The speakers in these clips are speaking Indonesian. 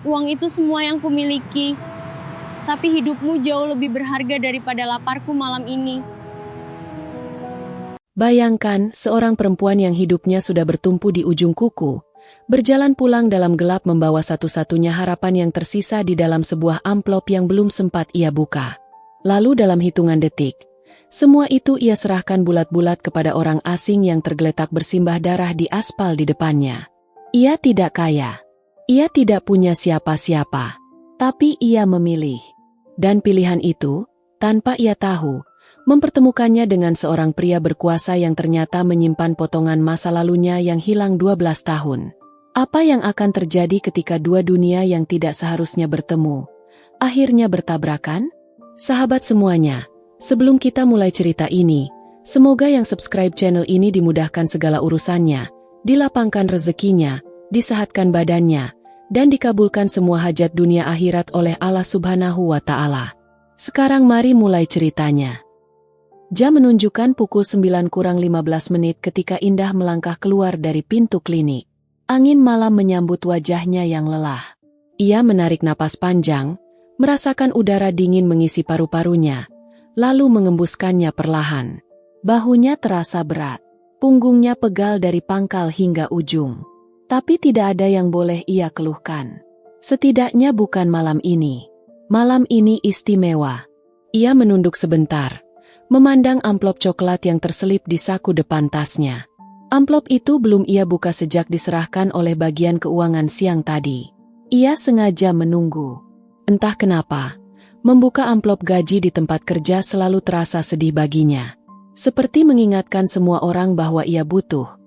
Uang itu semua yang kumiliki. Tapi hidupmu jauh lebih berharga daripada laparku malam ini. Bayangkan seorang perempuan yang hidupnya sudah bertumpu di ujung kuku, berjalan pulang dalam gelap membawa satu-satunya harapan yang tersisa di dalam sebuah amplop yang belum sempat ia buka. Lalu dalam hitungan detik, semua itu ia serahkan bulat-bulat kepada orang asing yang tergeletak bersimbah darah di aspal di depannya. Ia tidak kaya. Ia tidak punya siapa-siapa. Tapi ia memilih. Dan pilihan itu, tanpa ia tahu, mempertemukannya dengan seorang pria berkuasa yang ternyata menyimpan potongan masa lalunya yang hilang 12 tahun. Apa yang akan terjadi ketika dua dunia yang tidak seharusnya bertemu, akhirnya bertabrakan? Sahabat semuanya, sebelum kita mulai cerita ini, semoga yang subscribe channel ini dimudahkan segala urusannya, dilapangkan rezekinya, disehatkan badannya, dan dikabulkan semua hajat dunia akhirat oleh Allah Subhanahu wa Ta'ala. Sekarang mari mulai ceritanya. Jam menunjukkan pukul 9 kurang 15 menit ketika Indah melangkah keluar dari pintu klinik. Angin malam menyambut wajahnya yang lelah. Ia menarik napas panjang, merasakan udara dingin mengisi paru-parunya, lalu mengembuskannya perlahan. Bahunya terasa berat, punggungnya pegal dari pangkal hingga ujung. Tapi tidak ada yang boleh ia keluhkan. Setidaknya bukan malam ini. Malam ini istimewa. Ia menunduk sebentar, memandang amplop coklat yang terselip di saku depan tasnya. Amplop itu belum ia buka sejak diserahkan oleh bagian keuangan siang tadi. Ia sengaja menunggu. Entah kenapa, membuka amplop gaji di tempat kerja selalu terasa sedih baginya. Seperti mengingatkan semua orang bahwa ia butuh,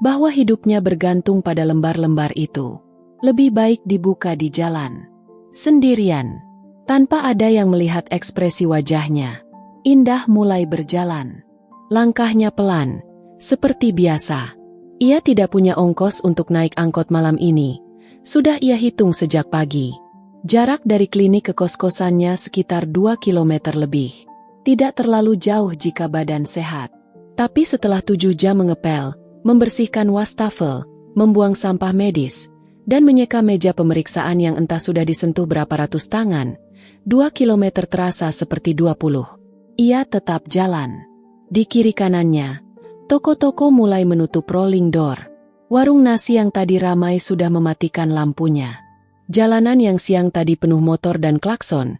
bahwa hidupnya bergantung pada lembar-lembar itu. Lebih baik dibuka di jalan, sendirian, tanpa ada yang melihat ekspresi wajahnya. Indah mulai berjalan. Langkahnya pelan, seperti biasa. Ia tidak punya ongkos untuk naik angkot malam ini. Sudah ia hitung sejak pagi. Jarak dari klinik ke kos-kosannya sekitar 2 kilometer lebih. Tidak terlalu jauh jika badan sehat. Tapi setelah 7 jam mengepel, membersihkan wastafel, membuang sampah medis, dan menyeka meja pemeriksaan yang entah sudah disentuh berapa ratus tangan, 2 kilometer terasa seperti 20. Ia tetap jalan. Di kiri kanannya, toko-toko mulai menutup rolling door. Warung nasi yang tadi ramai sudah mematikan lampunya. Jalanan yang siang tadi penuh motor dan klakson,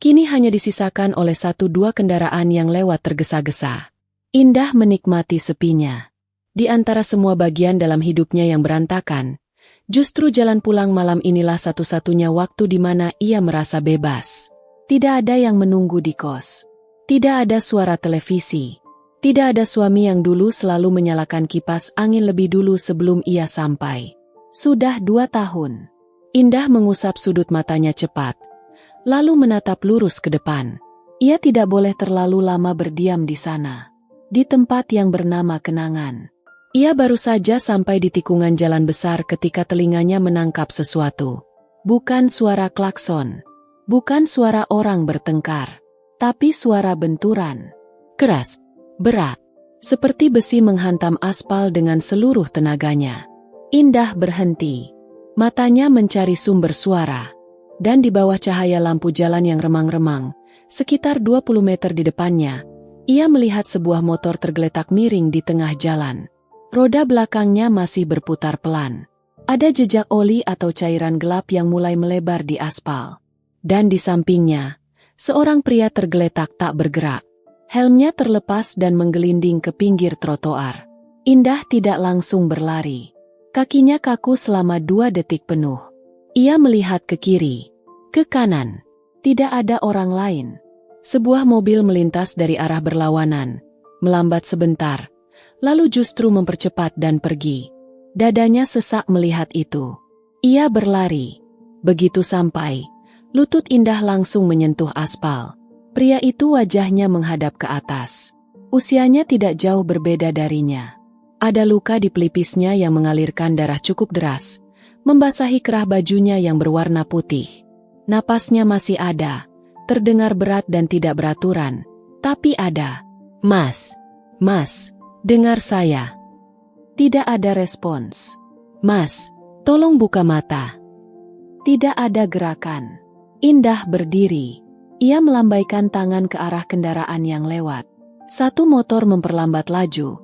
kini hanya disisakan oleh 1-2 kendaraan yang lewat tergesa-gesa. Indah menikmati sepinya. Di antara semua bagian dalam hidupnya yang berantakan, justru jalan pulang malam inilah satu-satunya waktu di mana ia merasa bebas. Tidak ada yang menunggu di kos. Tidak ada suara televisi. Tidak ada suami yang dulu selalu menyalakan kipas angin lebih dulu sebelum ia sampai. Sudah 2 tahun. Indah mengusap sudut matanya cepat, lalu menatap lurus ke depan. Ia tidak boleh terlalu lama berdiam di sana, di tempat yang bernama kenangan. Ia baru saja sampai di tikungan jalan besar ketika telinganya menangkap sesuatu. Bukan suara klakson, bukan suara orang bertengkar, tapi suara benturan. Keras, berat, seperti besi menghantam aspal dengan seluruh tenaganya. Indah berhenti, matanya mencari sumber suara. Dan di bawah cahaya lampu jalan yang remang-remang, sekitar 20 meter di depannya, ia melihat sebuah motor tergeletak miring di tengah jalan. Roda belakangnya masih berputar pelan. Ada jejak oli atau cairan gelap yang mulai melebar di aspal. Dan di sampingnya, seorang pria tergeletak tak bergerak. Helmnya terlepas dan menggelinding ke pinggir trotoar. Indah tidak langsung berlari. Kakinya kaku selama 2 detik penuh. Ia melihat ke kiri, ke kanan. Tidak ada orang lain. Sebuah mobil melintas dari arah berlawanan, melambat sebentar, lalu justru mempercepat dan pergi. Dadanya sesak melihat itu. Ia berlari. Begitu sampai, lutut Indah langsung menyentuh aspal. Pria itu wajahnya menghadap ke atas. Usianya tidak jauh berbeda darinya. Ada luka di pelipisnya yang mengalirkan darah cukup deras, membasahi kerah bajunya yang berwarna putih. Napasnya masih ada, terdengar berat dan tidak beraturan, tapi ada. Mas, dengar saya. Tidak ada respons. Mas, tolong buka mata. Tidak ada gerakan. Indah berdiri. Ia melambaikan tangan ke arah kendaraan yang lewat. Satu motor memperlambat laju,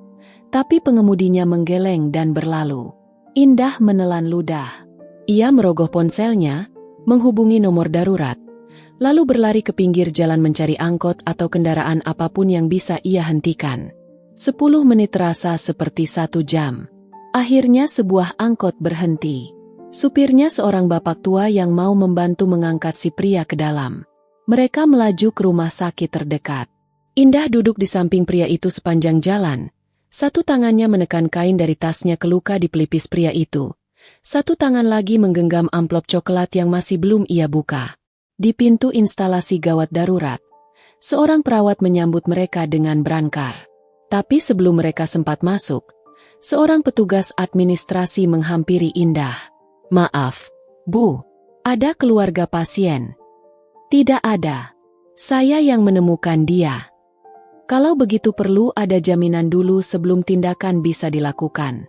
tapi pengemudinya menggeleng dan berlalu. Indah menelan ludah. Ia merogoh ponselnya, menghubungi nomor darurat, lalu berlari ke pinggir jalan mencari angkot atau kendaraan apapun yang bisa ia hentikan. 10 menit terasa seperti 1 jam. Akhirnya sebuah angkot berhenti. Supirnya seorang bapak tua yang mau membantu mengangkat si pria ke dalam. Mereka melaju ke rumah sakit terdekat. Indah duduk di samping pria itu sepanjang jalan. Satu tangannya menekan kain dari tasnya ke luka di pelipis pria itu. Satu tangan lagi menggenggam amplop coklat yang masih belum ia buka. Di pintu instalasi gawat darurat, seorang perawat menyambut mereka dengan berangkar. Tapi sebelum mereka sempat masuk, seorang petugas administrasi menghampiri Indah. "Maaf, Bu, ada keluarga pasien?" "Tidak ada. Saya yang menemukan dia. Kalau begitu perlu ada jaminan dulu sebelum tindakan bisa dilakukan."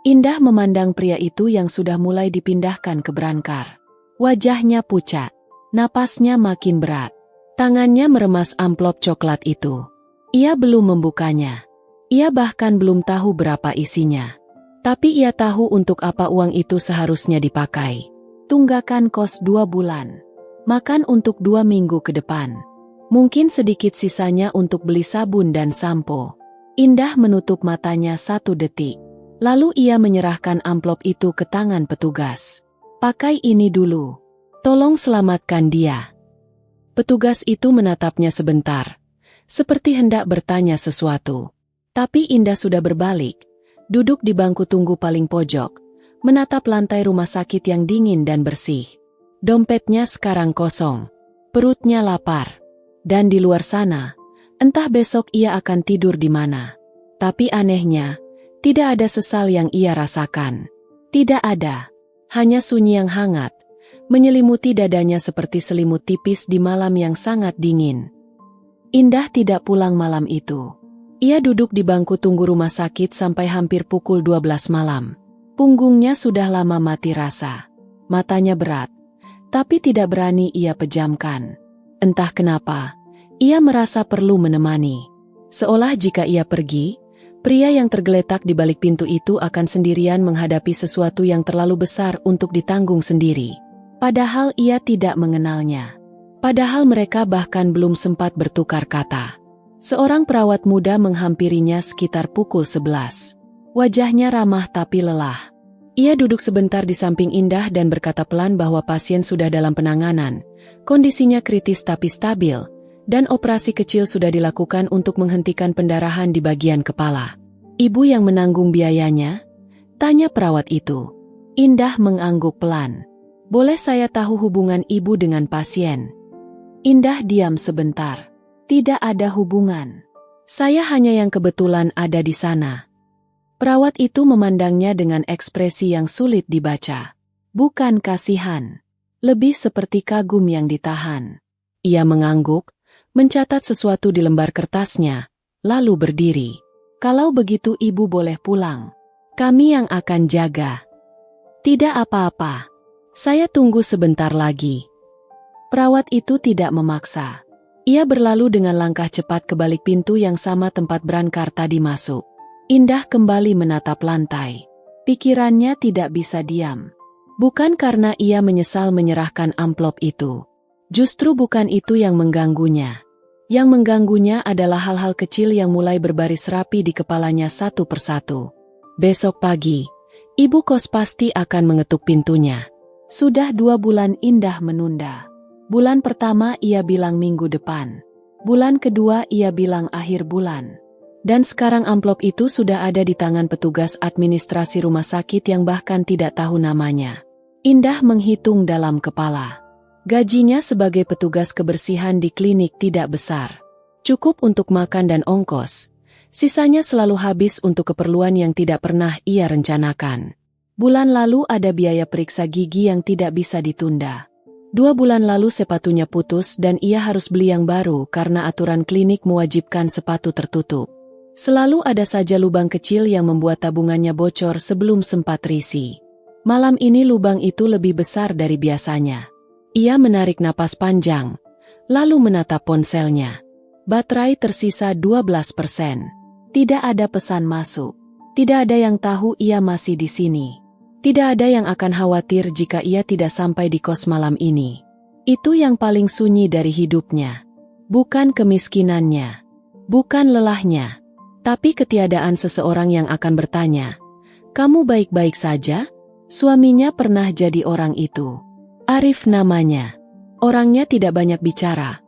Indah memandang pria itu yang sudah mulai dipindahkan ke brankar. Wajahnya pucat, napasnya makin berat. Tangannya meremas amplop coklat itu. Ia belum membukanya. Ia bahkan belum tahu berapa isinya. Tapi ia tahu untuk apa uang itu seharusnya dipakai. Tunggakan kos 2 bulan. Makan untuk 2 minggu ke depan. Mungkin sedikit sisanya untuk beli sabun dan sampo. Indah menutup matanya 1 detik. Lalu ia menyerahkan amplop itu ke tangan petugas. "Pakai ini dulu. Tolong selamatkan dia." Petugas itu menatapnya sebentar, seperti hendak bertanya sesuatu. Tapi Indah sudah berbalik, duduk di bangku tunggu paling pojok, menatap lantai rumah sakit yang dingin dan bersih. Dompetnya sekarang kosong, perutnya lapar. Dan di luar sana, entah besok ia akan tidur di mana. Tapi anehnya, tidak ada sesal yang ia rasakan. Tidak ada, hanya sunyi yang hangat, menyelimuti dadanya seperti selimut tipis di malam yang sangat dingin. Indah tidak pulang malam itu. Ia duduk di bangku tunggu rumah sakit sampai hampir pukul 12 malam. Punggungnya sudah lama mati rasa. Matanya berat, tapi tidak berani ia pejamkan. Entah kenapa, ia merasa perlu menemani. Seolah jika ia pergi, pria yang tergeletak di balik pintu itu akan sendirian menghadapi sesuatu yang terlalu besar untuk ditanggung sendiri. Padahal ia tidak mengenalnya. Padahal mereka bahkan belum sempat bertukar kata. Seorang perawat muda menghampirinya sekitar pukul 11. Wajahnya ramah tapi lelah. Ia duduk sebentar di samping Indah dan berkata pelan bahwa pasien sudah dalam penanganan. Kondisinya kritis tapi stabil, dan operasi kecil sudah dilakukan untuk menghentikan pendarahan di bagian kepala. "Ibu yang menanggung biayanya?" tanya perawat itu. Indah mengangguk pelan. "Boleh saya tahu hubungan ibu dengan pasien?" Indah diam sebentar. "Tidak ada hubungan. Saya hanya yang kebetulan ada di sana." Perawat itu memandangnya dengan ekspresi yang sulit dibaca. Bukan kasihan, lebih seperti kagum yang ditahan. Ia mengangguk, mencatat sesuatu di lembar kertasnya, lalu berdiri. "Kalau begitu ibu boleh pulang. Kami yang akan jaga." "Tidak apa-apa. Saya tunggu sebentar lagi." Perawat itu tidak memaksa. Ia berlalu dengan langkah cepat ke balik pintu yang sama tempat brankar tadi masuk. Indah kembali menatap lantai. Pikirannya tidak bisa diam. Bukan karena ia menyesal menyerahkan amplop itu. Justru bukan itu yang mengganggunya. Yang mengganggunya adalah hal-hal kecil yang mulai berbaris rapi di kepalanya satu persatu. Besok pagi, ibu kos pasti akan mengetuk pintunya. Sudah 2 bulan Indah menunda. Bulan pertama ia bilang minggu depan. Bulan kedua ia bilang akhir bulan. Dan sekarang amplop itu sudah ada di tangan petugas administrasi rumah sakit yang bahkan tidak tahu namanya. Indah menghitung dalam kepala. Gajinya sebagai petugas kebersihan di klinik tidak besar. Cukup untuk makan dan ongkos. Sisanya selalu habis untuk keperluan yang tidak pernah ia rencanakan. Bulan lalu ada biaya periksa gigi yang tidak bisa ditunda. 2 bulan lalu sepatunya putus dan ia harus beli yang baru karena aturan klinik mewajibkan sepatu tertutup. Selalu ada saja lubang kecil yang membuat tabungannya bocor sebelum sempat risi. Malam ini lubang itu lebih besar dari biasanya. Ia menarik napas panjang, lalu menatap ponselnya. Baterai tersisa 12%. Tidak ada pesan masuk. Tidak ada yang tahu ia masih di sini. Tidak ada yang akan khawatir jika ia tidak sampai di kos malam ini. Itu yang paling sunyi dari hidupnya. Bukan kemiskinannya. Bukan lelahnya. Tapi ketiadaan seseorang yang akan bertanya, "Kamu baik-baik saja?" Suaminya pernah jadi orang itu. Arif namanya. Orangnya tidak banyak bicara,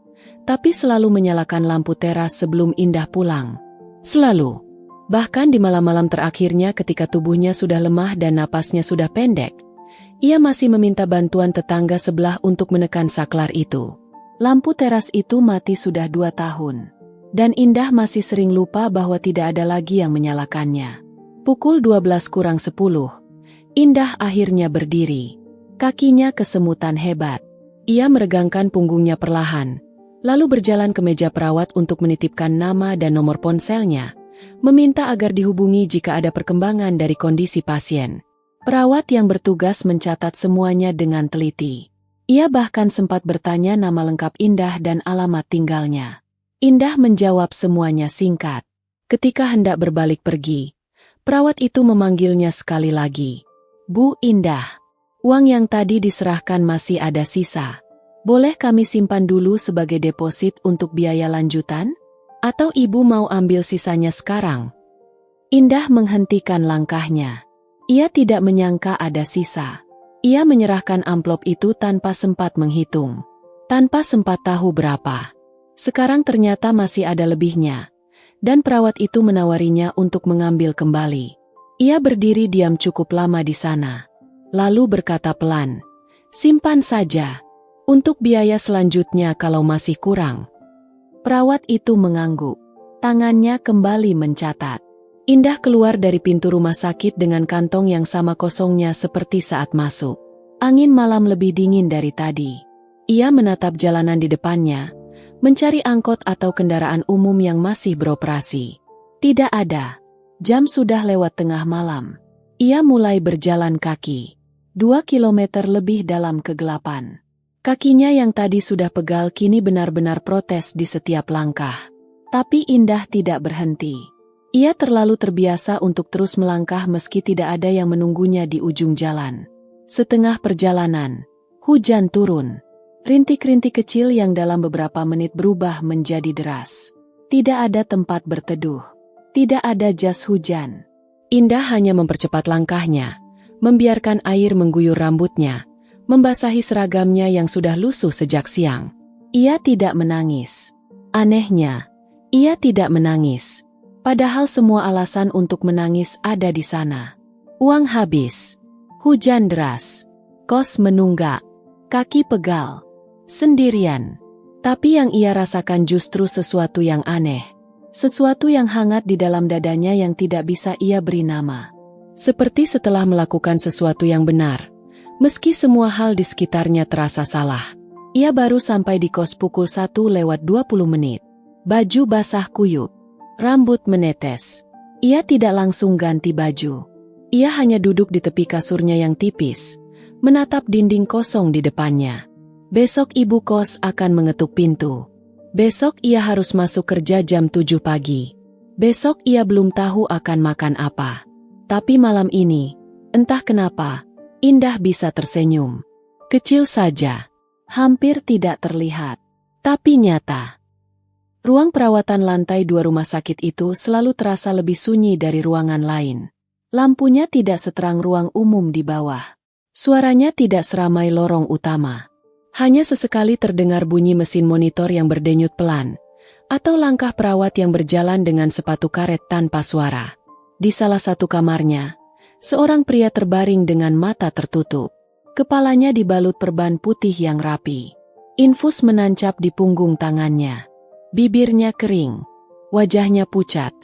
tapi selalu menyalakan lampu teras sebelum Indah pulang. Selalu. Bahkan di malam-malam terakhirnya ketika tubuhnya sudah lemah dan napasnya sudah pendek, ia masih meminta bantuan tetangga sebelah untuk menekan saklar itu. Lampu teras itu mati sudah 2 tahun. Dan Indah masih sering lupa bahwa tidak ada lagi yang menyalakannya. Pukul 12 kurang 10, Indah akhirnya berdiri. Kakinya kesemutan hebat. Ia meregangkan punggungnya perlahan, lalu berjalan ke meja perawat untuk menitipkan nama dan nomor ponselnya, meminta agar dihubungi jika ada perkembangan dari kondisi pasien. Perawat yang bertugas mencatat semuanya dengan teliti. Ia bahkan sempat bertanya nama lengkap Indah dan alamat tinggalnya. Indah menjawab semuanya singkat. Ketika hendak berbalik pergi, perawat itu memanggilnya sekali lagi. "Bu Indah, uang yang tadi diserahkan masih ada sisa. Boleh kami simpan dulu sebagai deposit untuk biaya lanjutan? Atau ibu mau ambil sisanya sekarang?" Indah menghentikan langkahnya. Ia tidak menyangka ada sisa. Ia menyerahkan amplop itu tanpa sempat menghitung. Tanpa sempat tahu berapa. Sekarang ternyata masih ada lebihnya. Dan perawat itu menawarinya untuk mengambil kembali. Ia berdiri diam cukup lama di sana. Lalu berkata pelan, "Simpan saja. Untuk biaya selanjutnya kalau masih kurang." Perawat itu mengangguk. Tangannya kembali mencatat. Indah keluar dari pintu rumah sakit dengan kantong yang sama kosongnya seperti saat masuk. Angin malam lebih dingin dari tadi. Ia menatap jalanan di depannya, mencari angkot atau kendaraan umum yang masih beroperasi. Tidak ada. Jam sudah lewat tengah malam. Ia mulai berjalan kaki. 2 kilometer lebih dalam kegelapan. Kakinya yang tadi sudah pegal kini benar-benar protes di setiap langkah. Tapi Indah tidak berhenti. Ia terlalu terbiasa untuk terus melangkah meski tidak ada yang menunggunya di ujung jalan. Setengah perjalanan, hujan turun. Rintik-rintik kecil yang dalam beberapa menit berubah menjadi deras. Tidak ada tempat berteduh. Tidak ada jas hujan. Indah hanya mempercepat langkahnya, membiarkan air mengguyur rambutnya, membasahi seragamnya yang sudah lusuh sejak siang. Ia tidak menangis. Anehnya, ia tidak menangis. Padahal semua alasan untuk menangis ada di sana. Uang habis. Hujan deras. Kos menunggak. Kaki pegal. Sendirian. Tapi yang ia rasakan justru sesuatu yang aneh. Sesuatu yang hangat di dalam dadanya yang tidak bisa ia beri nama. Seperti setelah melakukan sesuatu yang benar. Meski semua hal di sekitarnya terasa salah. Ia baru sampai di kos pukul 1:20 menit. Baju basah kuyup. Rambut menetes. Ia tidak langsung ganti baju. Ia hanya duduk di tepi kasurnya yang tipis, menatap dinding kosong di depannya. Besok ibu kos akan mengetuk pintu. Besok ia harus masuk kerja jam 7 pagi. Besok ia belum tahu akan makan apa. Tapi malam ini, entah kenapa, Indah bisa tersenyum. Kecil saja. Hampir tidak terlihat. Tapi nyata. Ruang perawatan lantai 2 rumah sakit itu selalu terasa lebih sunyi dari ruangan lain. Lampunya tidak seterang ruang umum di bawah. Suaranya tidak seramai lorong utama. Hanya sesekali terdengar bunyi mesin monitor yang berdenyut pelan, atau langkah perawat yang berjalan dengan sepatu karet tanpa suara. Di salah satu kamarnya, seorang pria terbaring dengan mata tertutup. Kepalanya dibalut perban putih yang rapi. Infus menancap di punggung tangannya. Bibirnya kering, wajahnya pucat,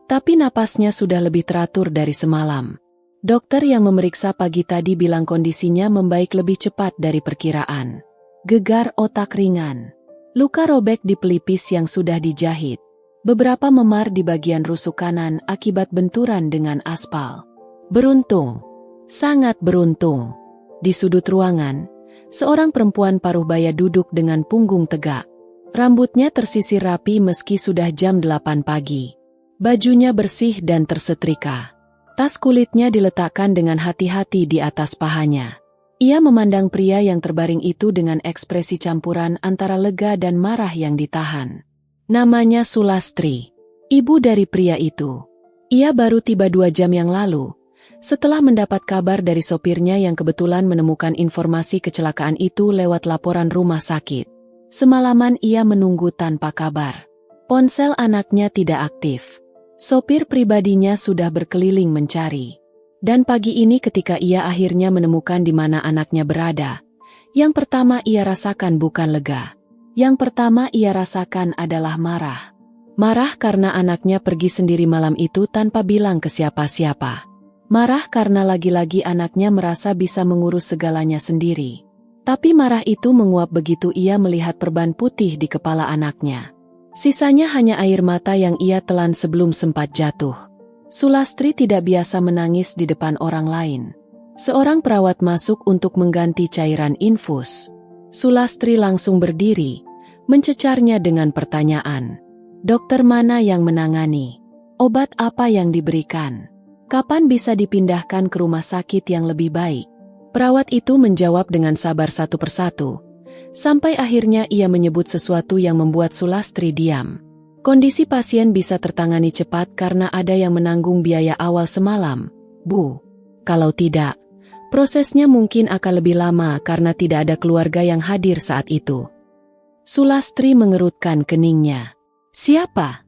tapi napasnya sudah lebih teratur dari semalam. Dokter yang memeriksa pagi tadi bilang kondisinya membaik lebih cepat dari perkiraan. Gegar otak ringan, luka robek di pelipis yang sudah dijahit, beberapa memar di bagian rusuk kanan akibat benturan dengan aspal. Beruntung, Sangat beruntung. Di sudut ruangan, seorang perempuan paruh baya duduk dengan punggung tegak. Rambutnya tersisir rapi meski sudah jam 8 pagi. Bajunya bersih dan tersetrika. Tas kulitnya diletakkan dengan hati-hati di atas pahanya. Ia memandang pria yang terbaring itu dengan ekspresi campuran antara lega dan marah yang ditahan. Namanya Sulastri, ibu dari pria itu. Ia baru tiba 2 jam yang lalu, setelah mendapat kabar dari sopirnya yang kebetulan menemukan informasi kecelakaan itu lewat laporan rumah sakit. Semalaman ia menunggu tanpa kabar. Ponsel anaknya tidak aktif. Sopir pribadinya sudah berkeliling mencari. Dan pagi ini ketika ia akhirnya menemukan di mana anaknya berada, yang pertama ia rasakan bukan lega. Yang pertama ia rasakan adalah marah. Marah karena anaknya pergi sendiri malam itu tanpa bilang ke siapa-siapa. Marah karena lagi-lagi anaknya merasa bisa mengurus segalanya sendiri. Tapi marah itu menguap begitu ia melihat perban putih di kepala anaknya. Sisanya hanya air mata yang ia telan sebelum sempat jatuh. Sulastri tidak biasa menangis di depan orang lain. Seorang perawat masuk untuk mengganti cairan infus. Sulastri langsung berdiri, mencecarnya dengan pertanyaan. Dokter mana yang menangani? Obat apa yang diberikan? Kapan bisa dipindahkan ke rumah sakit yang lebih baik? Perawat itu menjawab dengan sabar satu persatu, sampai akhirnya ia menyebut sesuatu yang membuat Sulastri diam. Kondisi pasien bisa tertangani cepat karena ada yang menanggung biaya awal semalam, Bu. Kalau tidak, prosesnya mungkin akan lebih lama karena tidak ada keluarga yang hadir saat itu. Sulastri mengerutkan keningnya. Siapa?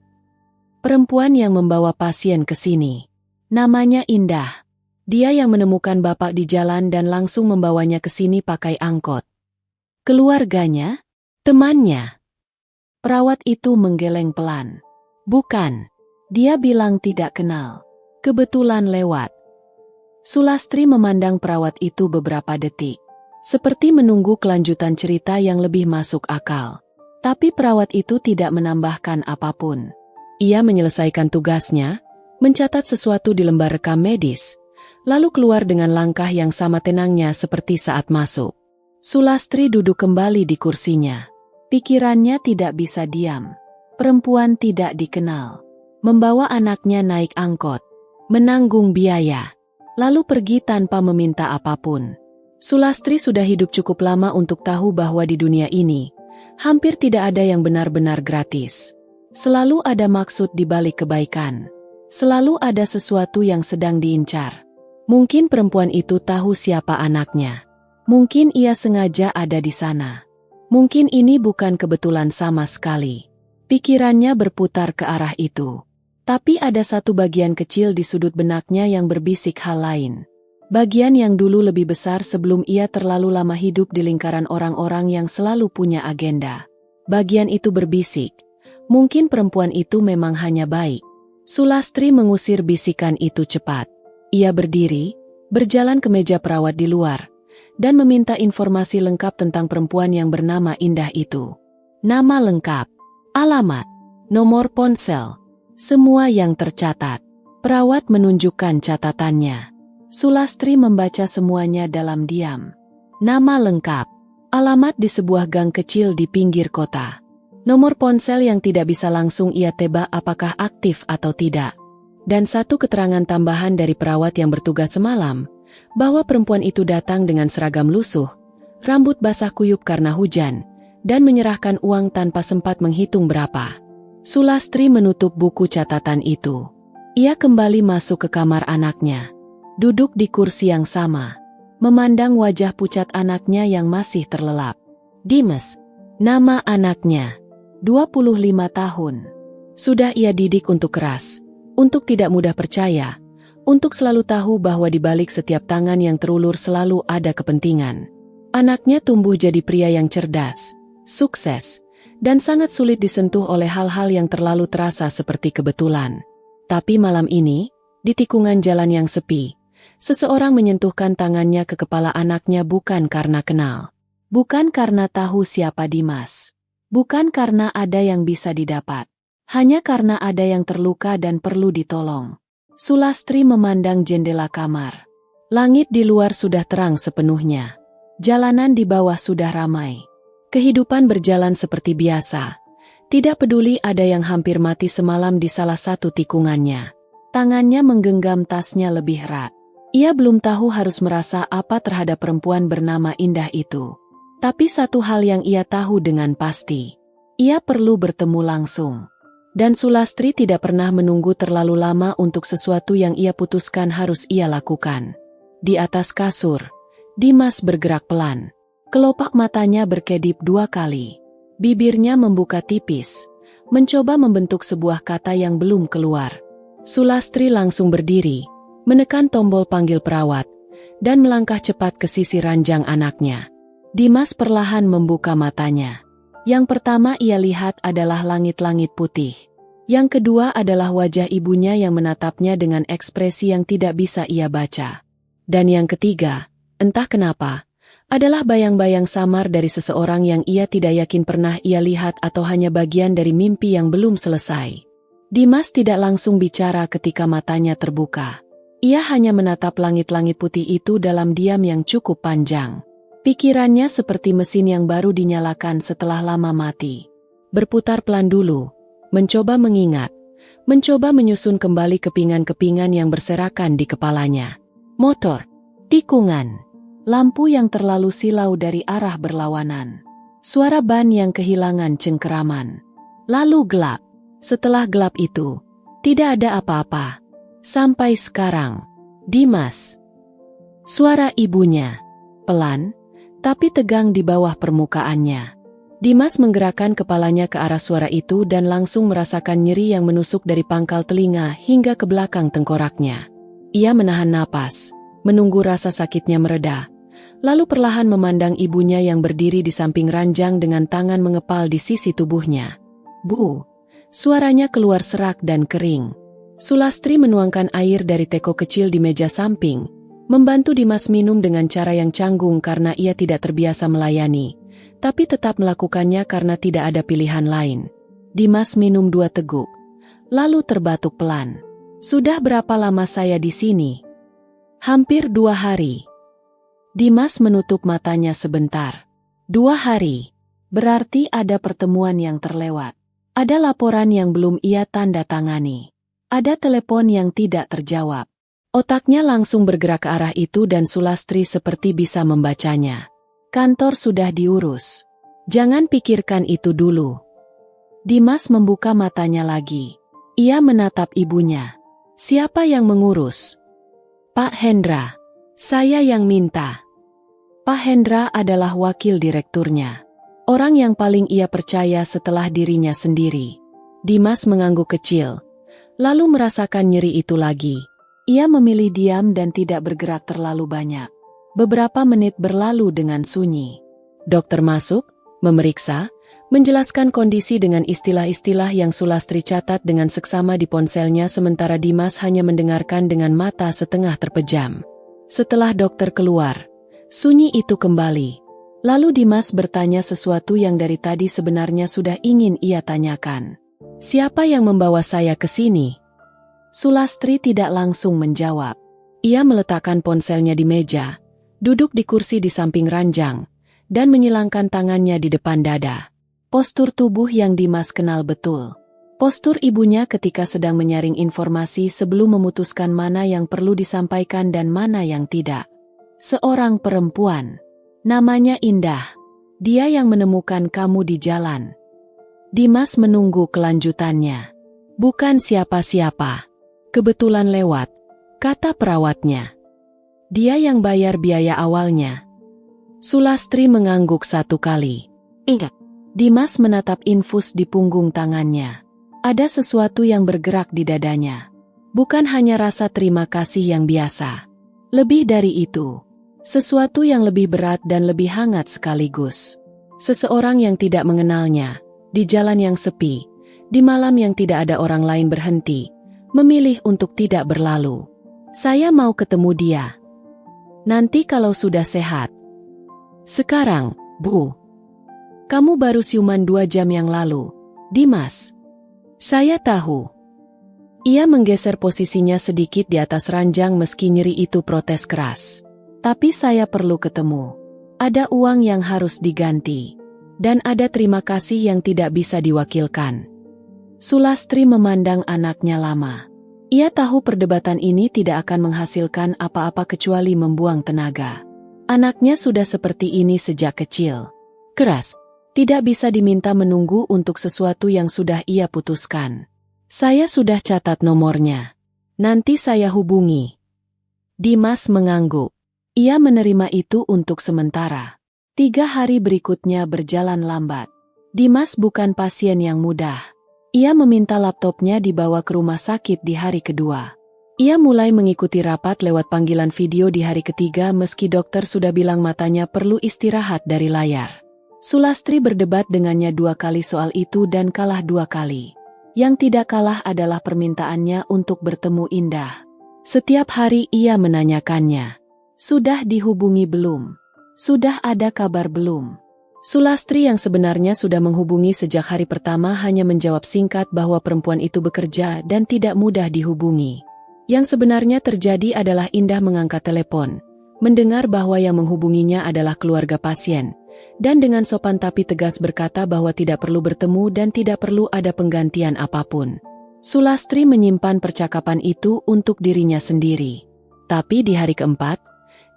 Perempuan yang membawa pasien ke sini. Namanya Indah. Dia yang menemukan bapak di jalan dan langsung membawanya ke sini pakai angkot. Keluarganya? Temannya? Perawat itu menggeleng pelan. Bukan. Dia bilang tidak kenal. Kebetulan lewat. Sulastri memandang perawat itu beberapa detik. Seperti menunggu kelanjutan cerita yang lebih masuk akal. Tapi perawat itu tidak menambahkan apapun. Ia menyelesaikan tugasnya, mencatat sesuatu di lembar rekam medis, lalu keluar dengan langkah yang sama tenangnya seperti saat masuk. Sulastri duduk kembali di kursinya. Pikirannya tidak bisa diam. Perempuan tidak dikenal. Membawa anaknya naik angkot. Menanggung biaya. Lalu pergi tanpa meminta apapun. Sulastri sudah hidup cukup lama untuk tahu bahwa di dunia ini, hampir tidak ada yang benar-benar gratis. Selalu ada maksud di balik kebaikan. Selalu ada sesuatu yang sedang diincar. Mungkin perempuan itu tahu siapa anaknya. Mungkin ia sengaja ada di sana. Mungkin ini bukan kebetulan sama sekali. Pikirannya berputar ke arah itu. Tapi ada satu bagian kecil di sudut benaknya yang berbisik hal lain. Bagian yang dulu lebih besar sebelum ia terlalu lama hidup di lingkaran orang-orang yang selalu punya agenda. Bagian itu berbisik. Mungkin perempuan itu memang hanya baik. Sulastri mengusir bisikan itu cepat. Ia berdiri, berjalan ke meja perawat di luar, dan meminta informasi lengkap tentang perempuan yang bernama Indah itu. Nama lengkap, alamat, nomor ponsel, semua yang tercatat. Perawat menunjukkan catatannya. Sulastri membaca semuanya dalam diam. Nama lengkap, alamat di sebuah gang kecil di pinggir kota. Nomor ponsel yang tidak bisa langsung ia tebak apakah aktif atau tidak. Dan satu keterangan tambahan dari perawat yang bertugas semalam, bahwa perempuan itu datang dengan seragam lusuh, rambut basah kuyup karena hujan, dan menyerahkan uang tanpa sempat menghitung berapa. Sulastri menutup buku catatan itu. Ia kembali masuk ke kamar anaknya. Duduk di kursi yang sama, memandang wajah pucat anaknya yang masih terlelap. Dimas, nama anaknya, 25 tahun. Sudah ia didik untuk keras, untuk tidak mudah percaya, untuk selalu tahu bahwa di balik setiap tangan yang terulur selalu ada kepentingan. Anaknya tumbuh jadi pria yang cerdas, sukses, dan sangat sulit disentuh oleh hal-hal yang terlalu terasa seperti kebetulan. Tapi malam ini, di tikungan jalan yang sepi, seseorang menyentuhkan tangannya ke kepala anaknya bukan karena kenal. Bukan karena tahu siapa Dimas. Bukan karena ada yang bisa didapat. Hanya karena ada yang terluka dan perlu ditolong. Sulastri memandang jendela kamar. Langit di luar sudah terang sepenuhnya. Jalanan di bawah sudah ramai. Kehidupan berjalan seperti biasa. Tidak peduli ada yang hampir mati semalam di salah satu tikungannya. Tangannya menggenggam tasnya lebih erat. Ia belum tahu harus merasa apa terhadap perempuan bernama Indah itu. Tapi satu hal yang ia tahu dengan pasti. Ia perlu bertemu langsung. Dan Sulastri tidak pernah menunggu terlalu lama untuk sesuatu yang ia putuskan harus ia lakukan. Di atas kasur, Dimas bergerak pelan. Kelopak matanya berkedip 2 kali. Bibirnya membuka tipis, mencoba membentuk sebuah kata yang belum keluar. Sulastri langsung berdiri, menekan tombol panggil perawat, dan melangkah cepat ke sisi ranjang anaknya. Dimas perlahan membuka matanya. Yang pertama ia lihat adalah langit-langit putih. Yang kedua adalah wajah ibunya yang menatapnya dengan ekspresi yang tidak bisa ia baca. Dan yang ketiga, entah kenapa, adalah bayang-bayang samar dari seseorang yang ia tidak yakin pernah ia lihat atau hanya bagian dari mimpi yang belum selesai. Dimas tidak langsung bicara ketika matanya terbuka. Ia hanya menatap langit-langit putih itu dalam diam yang cukup panjang. Pikirannya seperti mesin yang baru dinyalakan setelah lama mati. Berputar pelan dulu, mencoba mengingat, mencoba menyusun kembali kepingan-kepingan yang berserakan di kepalanya. Motor, tikungan, lampu yang terlalu silau dari arah berlawanan, suara ban yang kehilangan cengkeraman. Lalu gelap. Setelah gelap itu, tidak ada apa-apa. Sampai sekarang, Dimas. Suara ibunya, pelan, tapi tegang di bawah permukaannya. Dimas menggerakkan kepalanya ke arah suara itu dan langsung merasakan nyeri yang menusuk dari pangkal telinga hingga ke belakang tengkoraknya. Ia menahan napas, menunggu rasa sakitnya mereda, lalu perlahan memandang ibunya yang berdiri di samping ranjang dengan tangan mengepal di sisi tubuhnya. "Bu." Suaranya keluar serak dan kering. Sulastri menuangkan air dari teko kecil di meja samping, membantu Dimas minum dengan cara yang canggung karena ia tidak terbiasa melayani, tapi tetap melakukannya karena tidak ada pilihan lain. Dimas minum 2 teguk, lalu terbatuk pelan. "Sudah berapa lama saya di sini?" "Hampir 2 hari." Dimas menutup matanya sebentar. 2 hari. Berarti ada pertemuan yang terlewat. Ada laporan yang belum ia tanda tangani. Ada telepon yang tidak terjawab. Otaknya langsung bergerak ke arah itu dan Sulastri seperti bisa membacanya. Kantor sudah diurus. Jangan pikirkan itu dulu. Dimas membuka matanya lagi. Ia menatap ibunya. "Siapa yang mengurus?" "Pak Hendra. Saya yang minta." Pak Hendra adalah wakil direkturnya. Orang yang paling ia percaya setelah dirinya sendiri. Dimas mengangguk kecil, lalu merasakan nyeri itu lagi. Ia memilih diam dan tidak bergerak terlalu banyak. Beberapa menit berlalu dengan sunyi. Dokter masuk, memeriksa, menjelaskan kondisi dengan istilah-istilah yang Sulastri catat dengan seksama di ponselnya sementara Dimas hanya mendengarkan dengan mata setengah terpejam. Setelah dokter keluar, sunyi itu kembali. Lalu Dimas bertanya sesuatu yang dari tadi sebenarnya sudah ingin ia tanyakan. "Siapa yang membawa saya ke sini?" Sulastri tidak langsung menjawab. Ia meletakkan ponselnya di meja, duduk di kursi di samping ranjang, dan menyilangkan tangannya di depan dada. Postur tubuh yang Dimas kenal betul. Postur ibunya ketika sedang menyaring informasi sebelum memutuskan mana yang perlu disampaikan dan mana yang tidak. Seorang perempuan. Namanya Indah. Dia yang menemukan kamu di jalan. Dimas menunggu kelanjutannya. "Bukan siapa-siapa. Kebetulan lewat," kata perawatnya. "Dia yang bayar biaya awalnya." Sulastri mengangguk 1 kali. "Enggak." Dimas menatap infus di punggung tangannya. Ada sesuatu yang bergerak di dadanya. Bukan hanya rasa terima kasih yang biasa. Lebih dari itu. Sesuatu yang lebih berat dan lebih hangat sekaligus. Seseorang yang tidak mengenalnya, di jalan yang sepi, di malam yang tidak ada orang lain berhenti, memilih untuk tidak berlalu. "Saya mau ketemu dia. Nanti kalau sudah sehat." "Sekarang, Bu." "Kamu baru siuman 2 jam yang lalu, Dimas." "Saya tahu." Ia menggeser posisinya sedikit di atas ranjang meski nyeri itu protes keras. Tapi saya perlu ketemu. Ada uang yang harus diganti. Dan ada terima kasih yang tidak bisa diwakilkan. Sulastri memandang anaknya lama. Ia tahu perdebatan ini tidak akan menghasilkan apa-apa kecuali membuang tenaga. Anaknya sudah seperti ini sejak kecil. Keras, tidak bisa diminta menunggu untuk sesuatu yang sudah ia putuskan. Saya sudah catat nomornya. Nanti saya hubungi. Dimas mengangguk. Ia menerima itu untuk sementara. 3 hari berikutnya berjalan lambat. Dimas bukan pasien yang mudah. Ia meminta laptopnya dibawa ke rumah sakit di hari kedua. Ia mulai mengikuti rapat lewat panggilan video di hari ketiga meski dokter sudah bilang matanya perlu istirahat dari layar. Sulastri berdebat dengannya 2 kali soal itu dan kalah 2 kali. Yang tidak kalah adalah permintaannya untuk bertemu Indah. Setiap hari ia menanyakannya. Sudah dihubungi belum? Sudah ada kabar belum? Sulastri yang sebenarnya sudah menghubungi sejak hari pertama hanya menjawab singkat bahwa perempuan itu bekerja dan tidak mudah dihubungi. Yang sebenarnya terjadi adalah Indah mengangkat telepon, mendengar bahwa yang menghubunginya adalah keluarga pasien, dan dengan sopan tapi tegas berkata bahwa tidak perlu bertemu dan tidak perlu ada penggantian apapun. Sulastri menyimpan percakapan itu untuk dirinya sendiri. Tapi di hari keempat,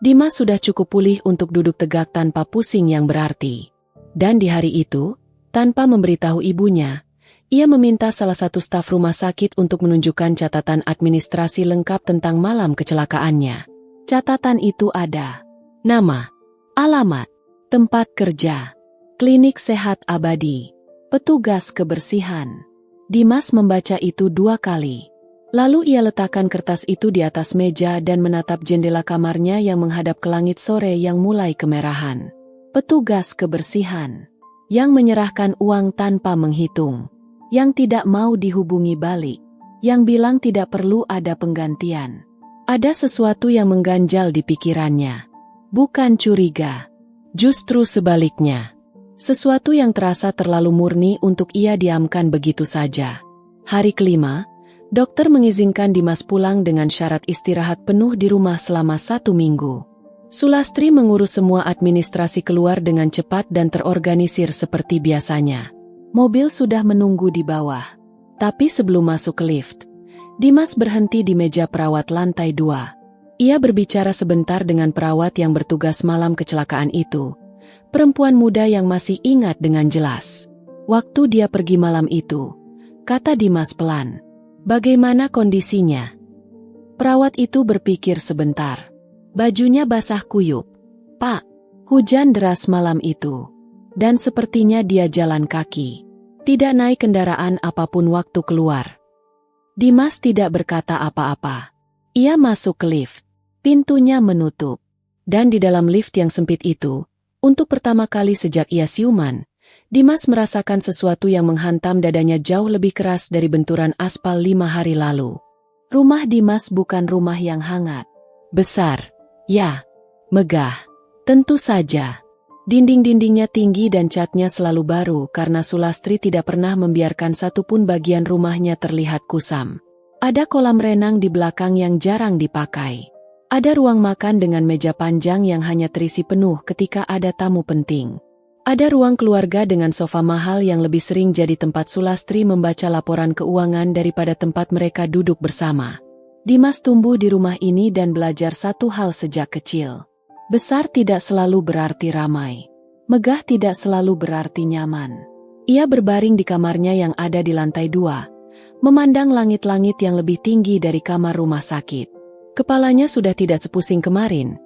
Dimas sudah cukup pulih untuk duduk tegak tanpa pusing yang berarti. Dan di hari itu, tanpa memberitahu ibunya, ia meminta salah satu staf rumah sakit untuk menunjukkan catatan administrasi lengkap tentang malam kecelakaannya. Catatan itu ada nama, alamat, tempat kerja, klinik sehat abadi, petugas kebersihan. Dimas membaca itu 2 kali. Lalu ia letakkan kertas itu di atas meja dan menatap jendela kamarnya yang menghadap ke langit sore yang mulai kemerahan. Petugas kebersihan yang menyerahkan uang tanpa menghitung, yang tidak mau dihubungi balik, yang bilang tidak perlu ada penggantian. Ada sesuatu yang mengganjal di pikirannya. Bukan curiga, justru sebaliknya. Sesuatu yang terasa terlalu murni untuk ia diamkan begitu saja. Hari kelima, dokter mengizinkan Dimas pulang dengan syarat istirahat penuh di rumah selama 1 minggu. Sulastri mengurus semua administrasi keluar dengan cepat dan terorganisir seperti biasanya. Mobil sudah menunggu di bawah. Tapi sebelum masuk ke lift, Dimas berhenti di meja perawat lantai 2. Ia berbicara sebentar dengan perawat yang bertugas malam kecelakaan itu. Perempuan muda yang masih ingat dengan jelas. Waktu dia pergi malam itu, kata Dimas pelan. Bagaimana kondisinya? Perawat itu berpikir sebentar. Bajunya basah kuyup. Pak, hujan deras malam itu. Dan sepertinya dia jalan kaki. Tidak naik kendaraan apapun waktu keluar. Dimas tidak berkata apa-apa. Ia masuk ke lift. Pintunya menutup. Dan di dalam lift yang sempit itu, untuk pertama kali sejak ia siuman, Dimas merasakan sesuatu yang menghantam dadanya jauh lebih keras dari benturan aspal 5 hari lalu. Rumah Dimas bukan rumah yang hangat. Besar. Ya, megah. Tentu saja. Dinding-dindingnya tinggi dan catnya selalu baru karena Sulastri tidak pernah membiarkan satupun bagian rumahnya terlihat kusam. Ada kolam renang di belakang yang jarang dipakai. Ada ruang makan dengan meja panjang yang hanya terisi penuh ketika ada tamu penting. Ada ruang keluarga dengan sofa mahal yang lebih sering jadi tempat Sulastri membaca laporan keuangan daripada tempat mereka duduk bersama. Dimas tumbuh di rumah ini dan belajar satu hal sejak kecil. Besar tidak selalu berarti ramai. Megah tidak selalu berarti nyaman. Ia berbaring di kamarnya yang ada di lantai 2, memandang langit-langit yang lebih tinggi dari kamar rumah sakit. Kepalanya sudah tidak sepusing kemarin,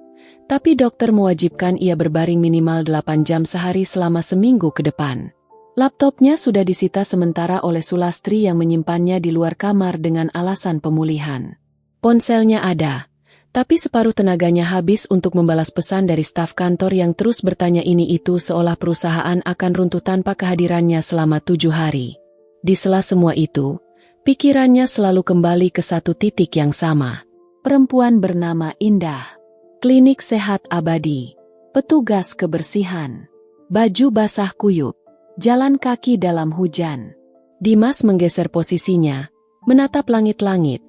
tapi dokter mewajibkan ia berbaring minimal 8 jam sehari selama seminggu ke depan. Laptopnya sudah disita sementara oleh Sulastri yang menyimpannya di luar kamar dengan alasan pemulihan. Ponselnya ada, tapi separuh tenaganya habis untuk membalas pesan dari staf kantor yang terus bertanya ini itu seolah perusahaan akan runtuh tanpa kehadirannya selama 7 hari. Di sela semua itu, pikirannya selalu kembali ke satu titik yang sama. Perempuan bernama Indah. Klinik sehat abadi. Petugas kebersihan. Baju basah kuyup. Jalan kaki dalam hujan. Dimas menggeser posisinya, menatap langit-langit,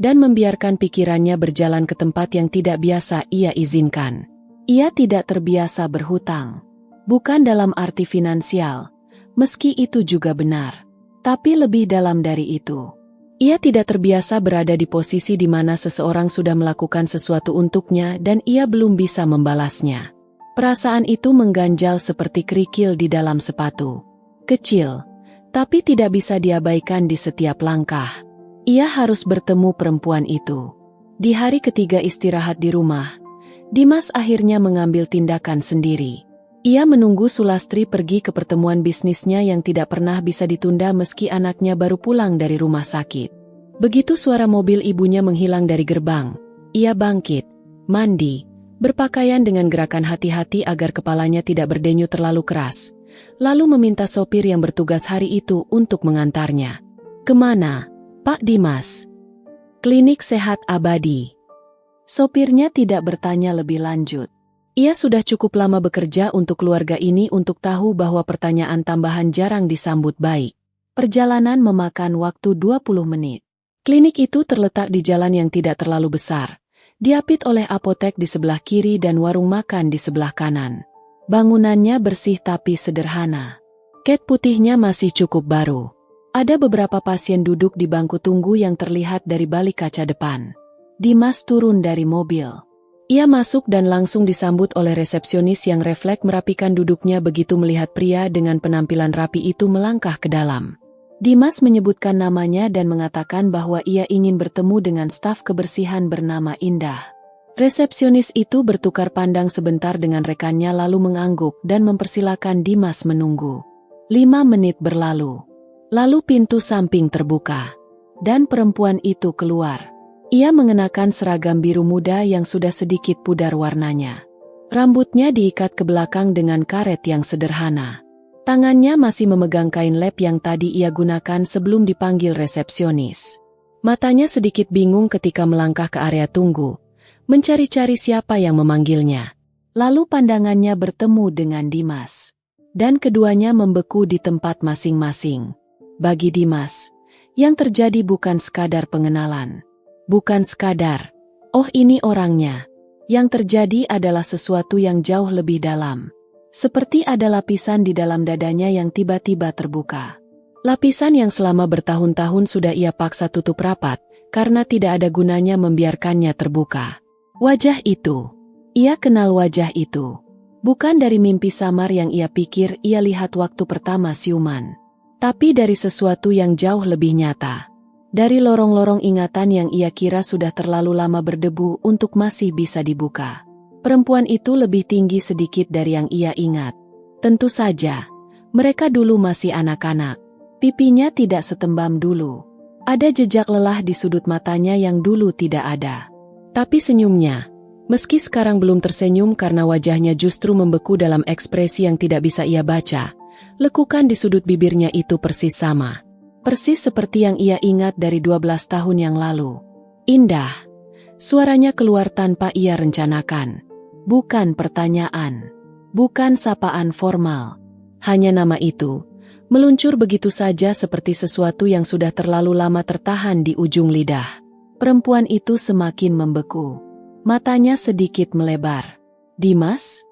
dan membiarkan pikirannya berjalan ke tempat yang tidak biasa ia izinkan. Ia tidak terbiasa berhutang. Bukan dalam arti finansial, meski itu juga benar. Tapi lebih dalam dari itu. Ia tidak terbiasa berada di posisi di mana seseorang sudah melakukan sesuatu untuknya dan ia belum bisa membalasnya. Perasaan itu mengganjal seperti kerikil di dalam sepatu. Kecil, tapi tidak bisa diabaikan di setiap langkah. Ia harus bertemu perempuan itu. Di hari ketiga istirahat di rumah, Dimas akhirnya mengambil tindakan sendiri. Ia menunggu Sulastri pergi ke pertemuan bisnisnya yang tidak pernah bisa ditunda meski anaknya baru pulang dari rumah sakit. Begitu suara mobil ibunya menghilang dari gerbang, ia bangkit, mandi, berpakaian dengan gerakan hati-hati agar kepalanya tidak berdenyut terlalu keras, lalu meminta sopir yang bertugas hari itu untuk mengantarnya. "Kemana, Pak Dimas?" "Klinik Sehat Abadi." Sopirnya tidak bertanya lebih lanjut. Ia sudah cukup lama bekerja untuk keluarga ini untuk tahu bahwa pertanyaan tambahan jarang disambut baik. Perjalanan memakan waktu 20 menit. Klinik itu terletak di jalan yang tidak terlalu besar, diapit oleh apotek di sebelah kiri dan warung makan di sebelah kanan. Bangunannya bersih tapi sederhana. Cat putihnya masih cukup baru. Ada beberapa pasien duduk di bangku tunggu yang terlihat dari balik kaca depan. Dimas turun dari mobil. Ia masuk dan langsung disambut oleh resepsionis yang refleks merapikan duduknya begitu melihat pria dengan penampilan rapi itu melangkah ke dalam. Dimas menyebutkan namanya dan mengatakan bahwa ia ingin bertemu dengan staf kebersihan bernama Indah. Resepsionis itu bertukar pandang sebentar dengan rekannya lalu mengangguk dan mempersilakan Dimas menunggu. 5 menit berlalu. Lalu pintu samping terbuka. Dan perempuan itu keluar. Ia mengenakan seragam biru muda yang sudah sedikit pudar warnanya. Rambutnya diikat ke belakang dengan karet yang sederhana. Tangannya masih memegang kain lap yang tadi ia gunakan sebelum dipanggil resepsionis. Matanya sedikit bingung ketika melangkah ke area tunggu, mencari-cari siapa yang memanggilnya. Lalu pandangannya bertemu dengan Dimas. Dan keduanya membeku di tempat masing-masing. Bagi Dimas, yang terjadi bukan sekadar pengenalan. Bukan sekadar, "Oh ini orangnya." Yang terjadi adalah sesuatu yang jauh lebih dalam. Seperti ada lapisan di dalam dadanya yang tiba-tiba terbuka. Lapisan yang selama bertahun-tahun sudah ia paksa tutup rapat, karena tidak ada gunanya membiarkannya terbuka. Wajah itu. Ia kenal wajah itu. Bukan dari mimpi samar yang ia pikir ia lihat waktu pertama siuman. Tapi dari sesuatu yang jauh lebih nyata. Dari lorong-lorong ingatan yang ia kira sudah terlalu lama berdebu untuk masih bisa dibuka. Perempuan itu lebih tinggi sedikit dari yang ia ingat. Tentu saja, mereka dulu masih anak-anak. Pipinya tidak setembam dulu. Ada jejak lelah di sudut matanya yang dulu tidak ada. Tapi senyumnya, meski sekarang belum tersenyum karena wajahnya justru membeku dalam ekspresi yang tidak bisa ia baca, lekukan di sudut bibirnya itu persis sama. Persis seperti yang ia ingat dari 12 tahun yang lalu. Indah. Suaranya keluar tanpa ia rencanakan. Bukan pertanyaan. Bukan sapaan formal. Hanya nama itu, meluncur begitu saja seperti sesuatu yang sudah terlalu lama tertahan di ujung lidah. Perempuan itu semakin membeku. Matanya sedikit melebar. "Dimas?"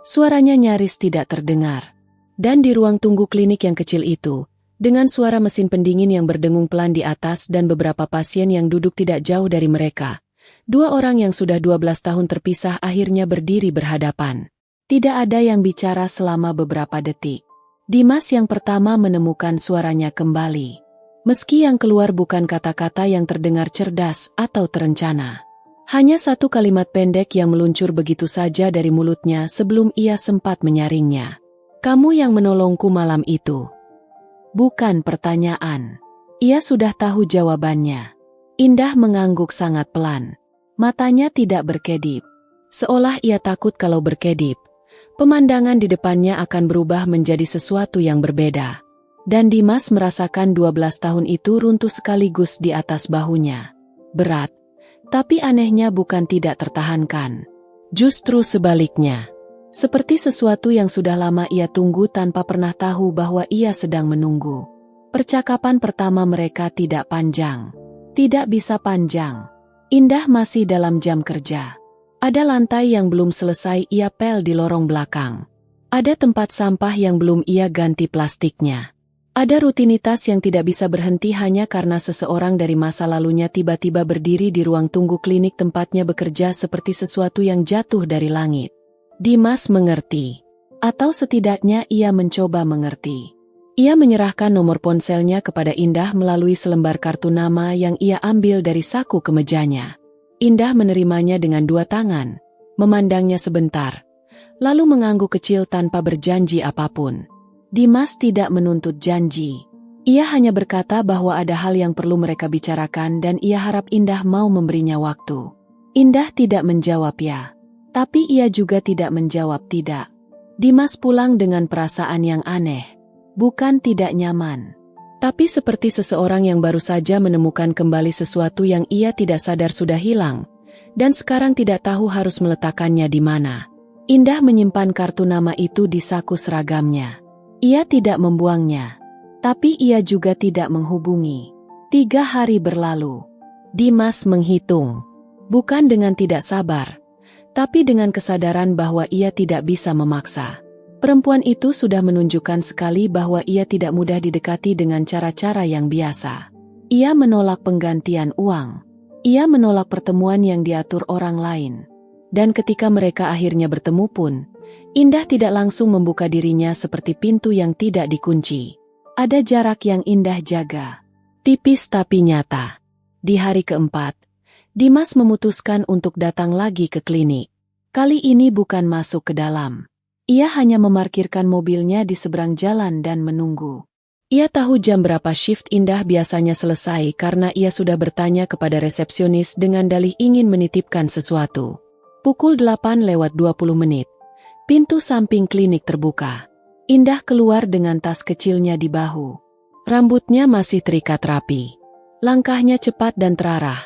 Suaranya nyaris tidak terdengar. Dan di ruang tunggu klinik yang kecil itu, dengan suara mesin pendingin yang berdengung pelan di atas dan beberapa pasien yang duduk tidak jauh dari mereka, 2 orang yang sudah 12 tahun terpisah akhirnya berdiri berhadapan. Tidak ada yang bicara selama beberapa detik. Dimas yang pertama menemukan suaranya kembali. Meski yang keluar bukan kata-kata yang terdengar cerdas atau terencana. Hanya satu kalimat pendek yang meluncur begitu saja dari mulutnya sebelum ia sempat menyaringnya. "Kamu yang menolongku malam itu." Bukan pertanyaan. Ia sudah tahu jawabannya. Indah mengangguk sangat pelan. Matanya tidak berkedip. Seolah ia takut kalau berkedip, pemandangan di depannya akan berubah menjadi sesuatu yang berbeda. Dan Dimas merasakan 12 tahun itu runtuh sekaligus di atas bahunya. Berat, tapi anehnya bukan tidak tertahankan. Justru sebaliknya. Seperti sesuatu yang sudah lama ia tunggu tanpa pernah tahu bahwa ia sedang menunggu. Percakapan pertama mereka tidak panjang. Tidak bisa panjang. Indah masih dalam jam kerja. Ada lantai yang belum selesai ia pel di lorong belakang. Ada tempat sampah yang belum ia ganti plastiknya. Ada rutinitas yang tidak bisa berhenti hanya karena seseorang dari masa lalunya tiba-tiba berdiri di ruang tunggu klinik tempatnya bekerja seperti sesuatu yang jatuh dari langit. Dimas mengerti. Atau setidaknya ia mencoba mengerti. Ia menyerahkan nomor ponselnya kepada Indah melalui selembar kartu nama yang ia ambil dari saku kemejanya. Indah menerimanya dengan dua tangan, memandangnya sebentar, lalu mengangguk kecil tanpa berjanji apapun. Dimas tidak menuntut janji. Ia hanya berkata bahwa ada hal yang perlu mereka bicarakan dan ia harap Indah mau memberinya waktu. Indah tidak menjawab ya. Tapi ia juga tidak menjawab tidak. Dimas pulang dengan perasaan yang aneh. Bukan tidak nyaman. Tapi seperti seseorang yang baru saja menemukan kembali sesuatu yang ia tidak sadar sudah hilang. Dan sekarang tidak tahu harus meletakkannya di mana. Indah menyimpan kartu nama itu di saku seragamnya. Ia tidak membuangnya, tapi ia juga tidak menghubungi. 3 hari berlalu. Dimas menghitung. Bukan dengan tidak sabar, tapi dengan kesadaran bahwa ia tidak bisa memaksa. Perempuan itu sudah menunjukkan sekali bahwa ia tidak mudah didekati dengan cara-cara yang biasa. Ia menolak penggantian uang. Ia menolak pertemuan yang diatur orang lain. Dan ketika mereka akhirnya bertemu pun, Indah tidak langsung membuka dirinya seperti pintu yang tidak dikunci. Ada jarak yang Indah jaga. Tipis tapi nyata. Di hari keempat, Dimas memutuskan untuk datang lagi ke klinik. Kali ini bukan masuk ke dalam. Ia hanya memarkirkan mobilnya di seberang jalan dan menunggu. Ia tahu jam berapa shift Indah biasanya selesai karena ia sudah bertanya kepada resepsionis dengan dalih ingin menitipkan sesuatu. Pukul 8:20. Pintu samping klinik terbuka. Indah keluar dengan tas kecilnya di bahu. Rambutnya masih terikat rapi. Langkahnya cepat dan terarah.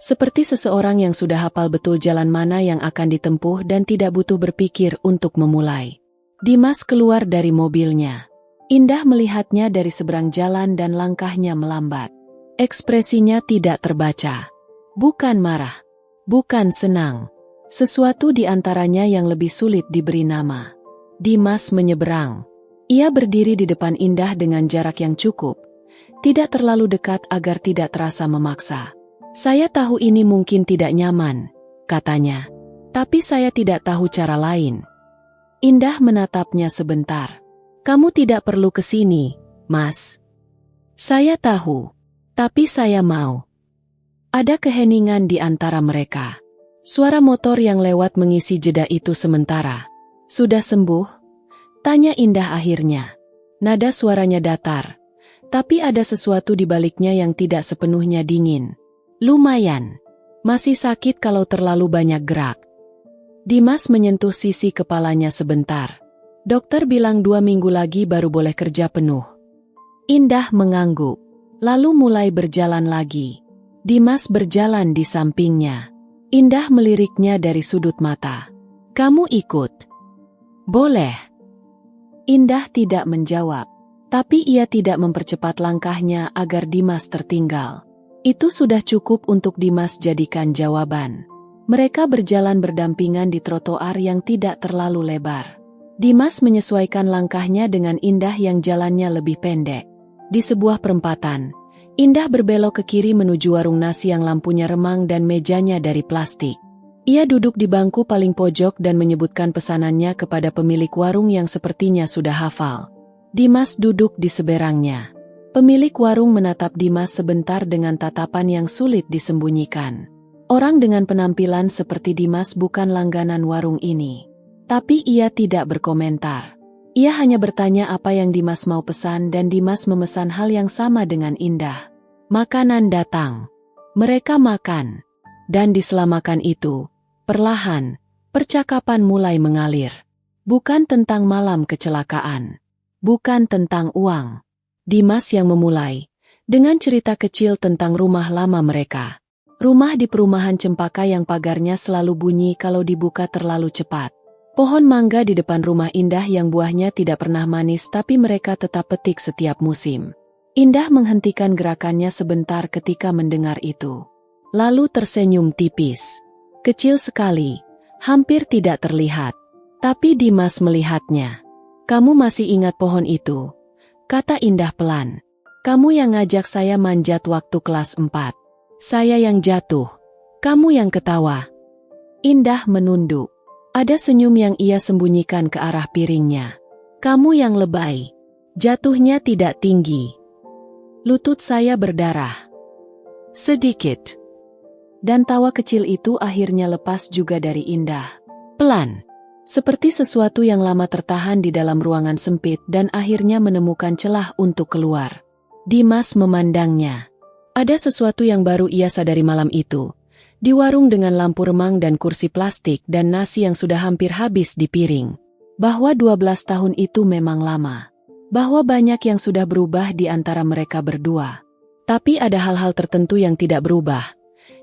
Seperti seseorang yang sudah hafal betul jalan mana yang akan ditempuh dan tidak butuh berpikir untuk memulai. Dimas keluar dari mobilnya. Indah melihatnya dari seberang jalan dan langkahnya melambat. Ekspresinya tidak terbaca. Bukan marah. Bukan senang. Sesuatu di antaranya yang lebih sulit diberi nama. Dimas menyeberang. Ia berdiri di depan Indah dengan jarak yang cukup. Tidak terlalu dekat agar tidak terasa memaksa. Saya tahu ini mungkin tidak nyaman, katanya. Tapi saya tidak tahu cara lain. Indah menatapnya sebentar. Kamu tidak perlu ke sini, Mas. Saya tahu. Tapi saya mau. Ada keheningan di antara mereka. Suara motor yang lewat mengisi jeda itu sementara. Sudah sembuh? Tanya Indah akhirnya. Nada suaranya datar. Tapi ada sesuatu di baliknya yang tidak sepenuhnya dingin. Lumayan. Masih sakit kalau terlalu banyak gerak. Dimas menyentuh sisi kepalanya sebentar. Dokter bilang 2 minggu lagi baru boleh kerja penuh. Indah mengangguk. Lalu mulai berjalan lagi. Dimas berjalan di sampingnya. Indah meliriknya dari sudut mata. Kamu ikut? Boleh. Indah tidak menjawab. Tapi ia tidak mempercepat langkahnya agar Dimas tertinggal. Itu sudah cukup untuk Dimas jadikan jawaban. Mereka berjalan berdampingan di trotoar yang tidak terlalu lebar. Dimas menyesuaikan langkahnya dengan Indah yang jalannya lebih pendek. Di sebuah perempatan, Indah berbelok ke kiri menuju warung nasi yang lampunya remang dan mejanya dari plastik. Ia duduk di bangku paling pojok dan menyebutkan pesanannya kepada pemilik warung yang sepertinya sudah hafal. Dimas duduk di seberangnya. Pemilik warung menatap Dimas sebentar dengan tatapan yang sulit disembunyikan. Orang dengan penampilan seperti Dimas bukan langganan warung ini. Tapi ia tidak berkomentar. Ia hanya bertanya apa yang Dimas mau pesan dan Dimas memesan hal yang sama dengan Indah. Makanan datang. Mereka makan. Dan di selama makan itu, perlahan, percakapan mulai mengalir. Bukan tentang malam kecelakaan. Bukan tentang uang. Dimas yang memulai, dengan cerita kecil tentang rumah lama mereka. Rumah di perumahan Cempaka yang pagarnya selalu bunyi kalau dibuka terlalu cepat. Pohon mangga di depan rumah Indah yang buahnya tidak pernah manis tapi mereka tetap petik setiap musim. Indah menghentikan gerakannya sebentar ketika mendengar itu. Lalu tersenyum tipis. Kecil sekali, hampir tidak terlihat. Tapi Dimas melihatnya. "Kamu masih ingat pohon itu?" kata Indah pelan. "Kamu yang ngajak saya manjat waktu kelas 4. Saya yang jatuh, kamu yang ketawa." Indah menunduk. Ada senyum yang ia sembunyikan ke arah piringnya. "Kamu yang lebay. Jatuhnya tidak tinggi. Lutut saya berdarah sedikit." Dan tawa kecil itu akhirnya lepas juga dari Indah. Pelan. Seperti sesuatu yang lama tertahan di dalam ruangan sempit dan akhirnya menemukan celah untuk keluar. Dimas memandangnya. Ada sesuatu yang baru ia sadari malam itu. Di warung dengan lampu remang dan kursi plastik dan nasi yang sudah hampir habis di piring. Bahwa 12 tahun itu memang lama. Bahwa banyak yang sudah berubah di antara mereka berdua. Tapi ada hal-hal tertentu yang tidak berubah.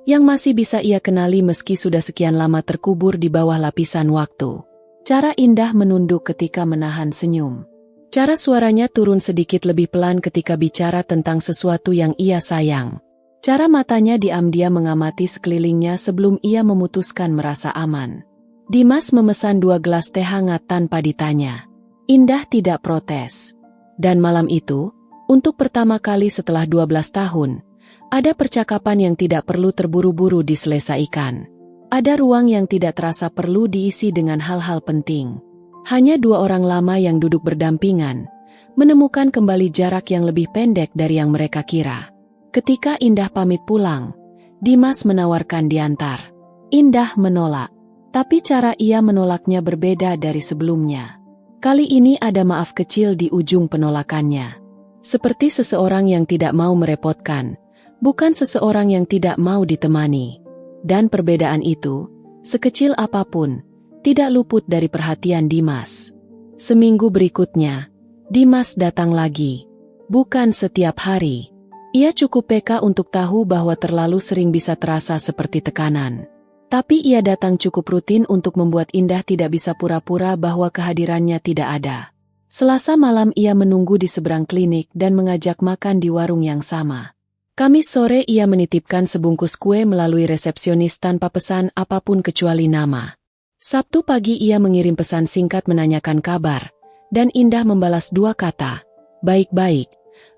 Yang masih bisa ia kenali meski sudah sekian lama terkubur di bawah lapisan waktu. Cara Indah menunduk ketika menahan senyum. Cara suaranya turun sedikit lebih pelan ketika bicara tentang sesuatu yang ia sayang. Cara matanya diam-diam mengamati sekelilingnya sebelum ia memutuskan merasa aman. Dimas memesan 2 gelas teh hangat tanpa ditanya. Indah tidak protes. Dan malam itu, untuk pertama kali setelah 12 tahun, ada percakapan yang tidak perlu terburu-buru diselesaikan. Ada ruang yang tidak terasa perlu diisi dengan hal-hal penting. Hanya 2 orang lama yang duduk berdampingan, menemukan kembali jarak yang lebih pendek dari yang mereka kira. Ketika Indah pamit pulang, Dimas menawarkan diantar. Indah menolak, tapi cara ia menolaknya berbeda dari sebelumnya. Kali ini ada maaf kecil di ujung penolakannya. Seperti seseorang yang tidak mau merepotkan, bukan seseorang yang tidak mau ditemani. Dan perbedaan itu, sekecil apapun, tidak luput dari perhatian Dimas. Seminggu berikutnya, Dimas datang lagi. Bukan setiap hari. Ia cukup peka untuk tahu bahwa terlalu sering bisa terasa seperti tekanan. Tapi ia datang cukup rutin untuk membuat Indah tidak bisa pura-pura bahwa kehadirannya tidak ada. Selasa malam ia menunggu di seberang klinik dan mengajak makan di warung yang sama. Kamis sore ia menitipkan sebungkus kue melalui resepsionis tanpa pesan apapun kecuali nama. Sabtu pagi ia mengirim pesan singkat menanyakan kabar, dan Indah membalas 2 kata, "Baik-baik."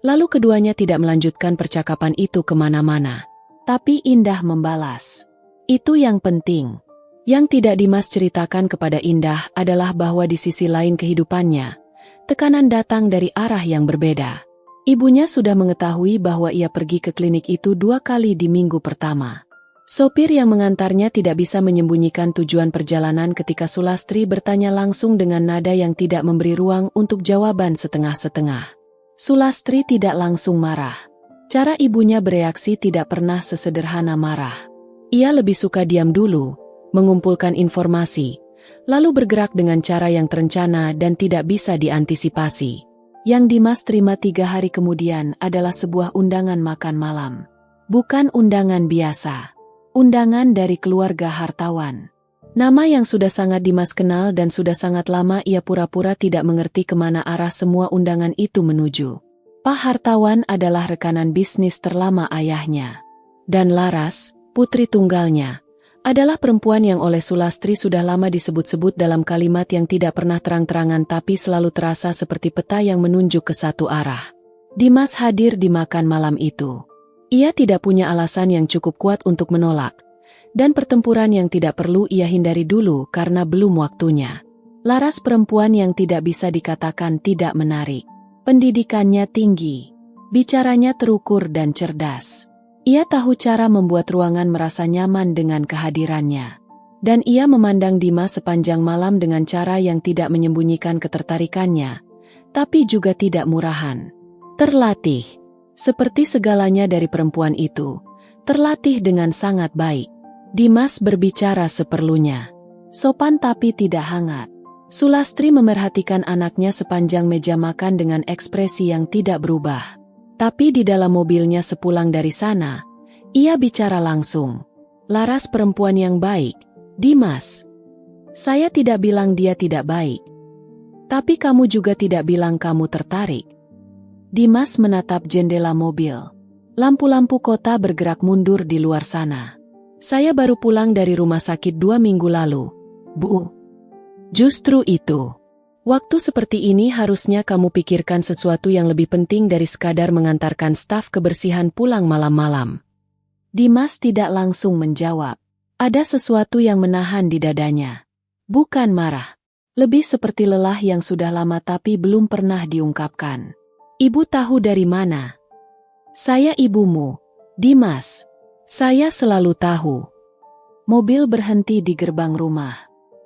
Lalu keduanya tidak melanjutkan percakapan itu kemana-mana. Tapi Indah membalas. Itu yang penting. Yang tidak Dimas ceritakan kepada Indah adalah bahwa di sisi lain kehidupannya, tekanan datang dari arah yang berbeda. Ibunya sudah mengetahui bahwa ia pergi ke klinik itu 2 kali di minggu pertama. Sopir yang mengantarnya tidak bisa menyembunyikan tujuan perjalanan ketika Sulastri bertanya langsung dengan nada yang tidak memberi ruang untuk jawaban setengah-setengah. Sulastri tidak langsung marah. Cara ibunya bereaksi tidak pernah sesederhana marah. Ia lebih suka diam dulu, mengumpulkan informasi, lalu bergerak dengan cara yang terencana dan tidak bisa diantisipasi. Yang Dimas terima 3 hari kemudian adalah sebuah undangan makan malam. Bukan undangan biasa. Undangan dari keluarga hartawan. Nama yang sudah sangat Dimas kenal dan sudah sangat lama ia pura-pura tidak mengerti kemana arah semua undangan itu menuju. Pak Hartawan adalah rekanan bisnis terlama ayahnya. Dan Laras, putri tunggalnya, adalah perempuan yang oleh Sulastri sudah lama disebut-sebut dalam kalimat yang tidak pernah terang-terangan tapi selalu terasa seperti peta yang menunjuk ke satu arah. Dimas hadir di makan malam itu. Ia tidak punya alasan yang cukup kuat untuk menolak, dan pertempuran yang tidak perlu ia hindari dulu karena belum waktunya. Laras perempuan yang tidak bisa dikatakan tidak menarik. Pendidikannya tinggi, bicaranya terukur dan cerdas. Ia tahu cara membuat ruangan merasa nyaman dengan kehadirannya. Dan ia memandang Dimas sepanjang malam dengan cara yang tidak menyembunyikan ketertarikannya, tapi juga tidak murahan. Terlatih. Seperti segalanya dari perempuan itu, terlatih dengan sangat baik. Dimas berbicara seperlunya. Sopan tapi tidak hangat. Sulastri memerhatikan anaknya sepanjang meja makan dengan ekspresi yang tidak berubah. Tapi di dalam mobilnya sepulang dari sana, ia bicara langsung. Laras perempuan yang baik, Dimas. Saya tidak bilang dia tidak baik. Tapi kamu juga tidak bilang kamu tertarik. Dimas menatap jendela mobil. Lampu-lampu kota bergerak mundur di luar sana. Saya baru pulang dari rumah sakit 2 minggu lalu, Bu. Justru itu. Waktu seperti ini harusnya kamu pikirkan sesuatu yang lebih penting dari sekadar mengantarkan staf kebersihan pulang malam-malam. Dimas tidak langsung menjawab. Ada sesuatu yang menahan di dadanya. Bukan marah. Lebih seperti lelah yang sudah lama tapi belum pernah diungkapkan. Ibu tahu dari mana? Saya ibumu, Dimas. Saya selalu tahu. Mobil berhenti di gerbang rumah.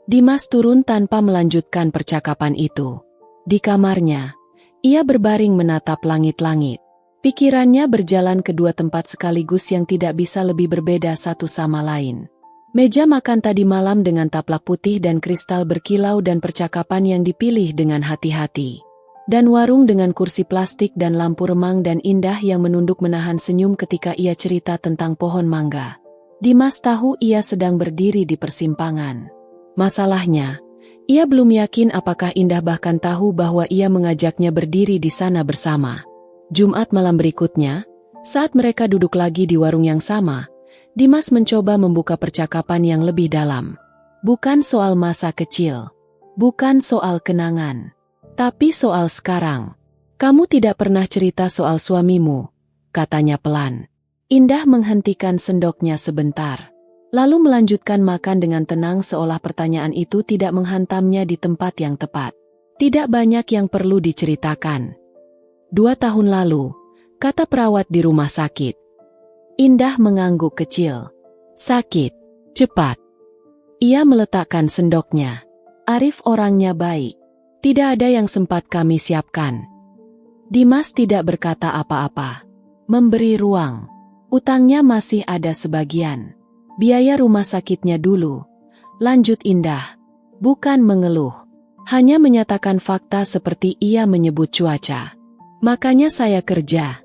Dimas turun tanpa melanjutkan percakapan itu. Di kamarnya, ia berbaring menatap langit-langit. Pikirannya berjalan ke dua tempat sekaligus yang tidak bisa lebih berbeda satu sama lain. Meja makan tadi malam dengan taplak putih dan kristal berkilau dan percakapan yang dipilih dengan hati-hati. Dan warung dengan kursi plastik dan lampu remang dan indah yang menunduk menahan senyum ketika ia cerita tentang pohon mangga. Dimas tahu ia sedang berdiri di persimpangan. Masalahnya, ia belum yakin apakah Indah bahkan tahu bahwa ia mengajaknya berdiri di sana bersama. Jumat malam berikutnya, saat mereka duduk lagi di warung yang sama, Dimas mencoba membuka percakapan yang lebih dalam. Bukan soal masa kecil, bukan soal kenangan, tapi soal sekarang. Kamu tidak pernah cerita soal suamimu, katanya pelan. Indah menghentikan sendoknya sebentar, lalu melanjutkan makan dengan tenang seolah pertanyaan itu tidak menghantamnya di tempat yang tepat. Tidak banyak yang perlu diceritakan. 2 tahun lalu, kata perawat di rumah sakit. Indah mengangguk kecil. Sakit. Cepat. Ia meletakkan sendoknya. Arif orangnya baik. Tidak ada yang sempat kami siapkan. Dimas tidak berkata apa-apa. Memberi ruang. Utangnya masih ada sebagian. Biaya rumah sakitnya dulu. Lanjut Indah. Bukan mengeluh. Hanya menyatakan fakta seperti ia menyebut cuaca. Makanya saya kerja.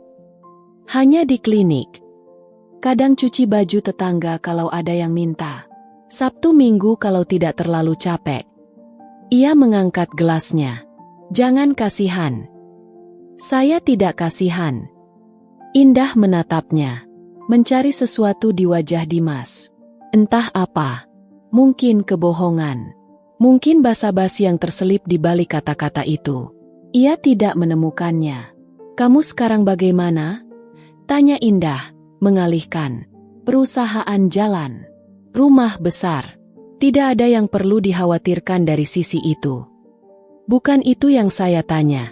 Hanya di klinik. Kadang cuci baju tetangga kalau ada yang minta. Sabtu Minggu kalau tidak terlalu capek. Ia mengangkat gelasnya. Jangan kasihan. Saya tidak kasihan. Indah menatapnya. Mencari sesuatu di wajah Dimas. Entah apa. Mungkin kebohongan. Mungkin basa-basi yang terselip di balik kata-kata itu. Ia tidak menemukannya. Kamu sekarang bagaimana? Tanya Indah, mengalihkan. Perusahaan jalan. Rumah besar. Tidak ada yang perlu dikhawatirkan dari sisi itu. Bukan itu yang saya tanya.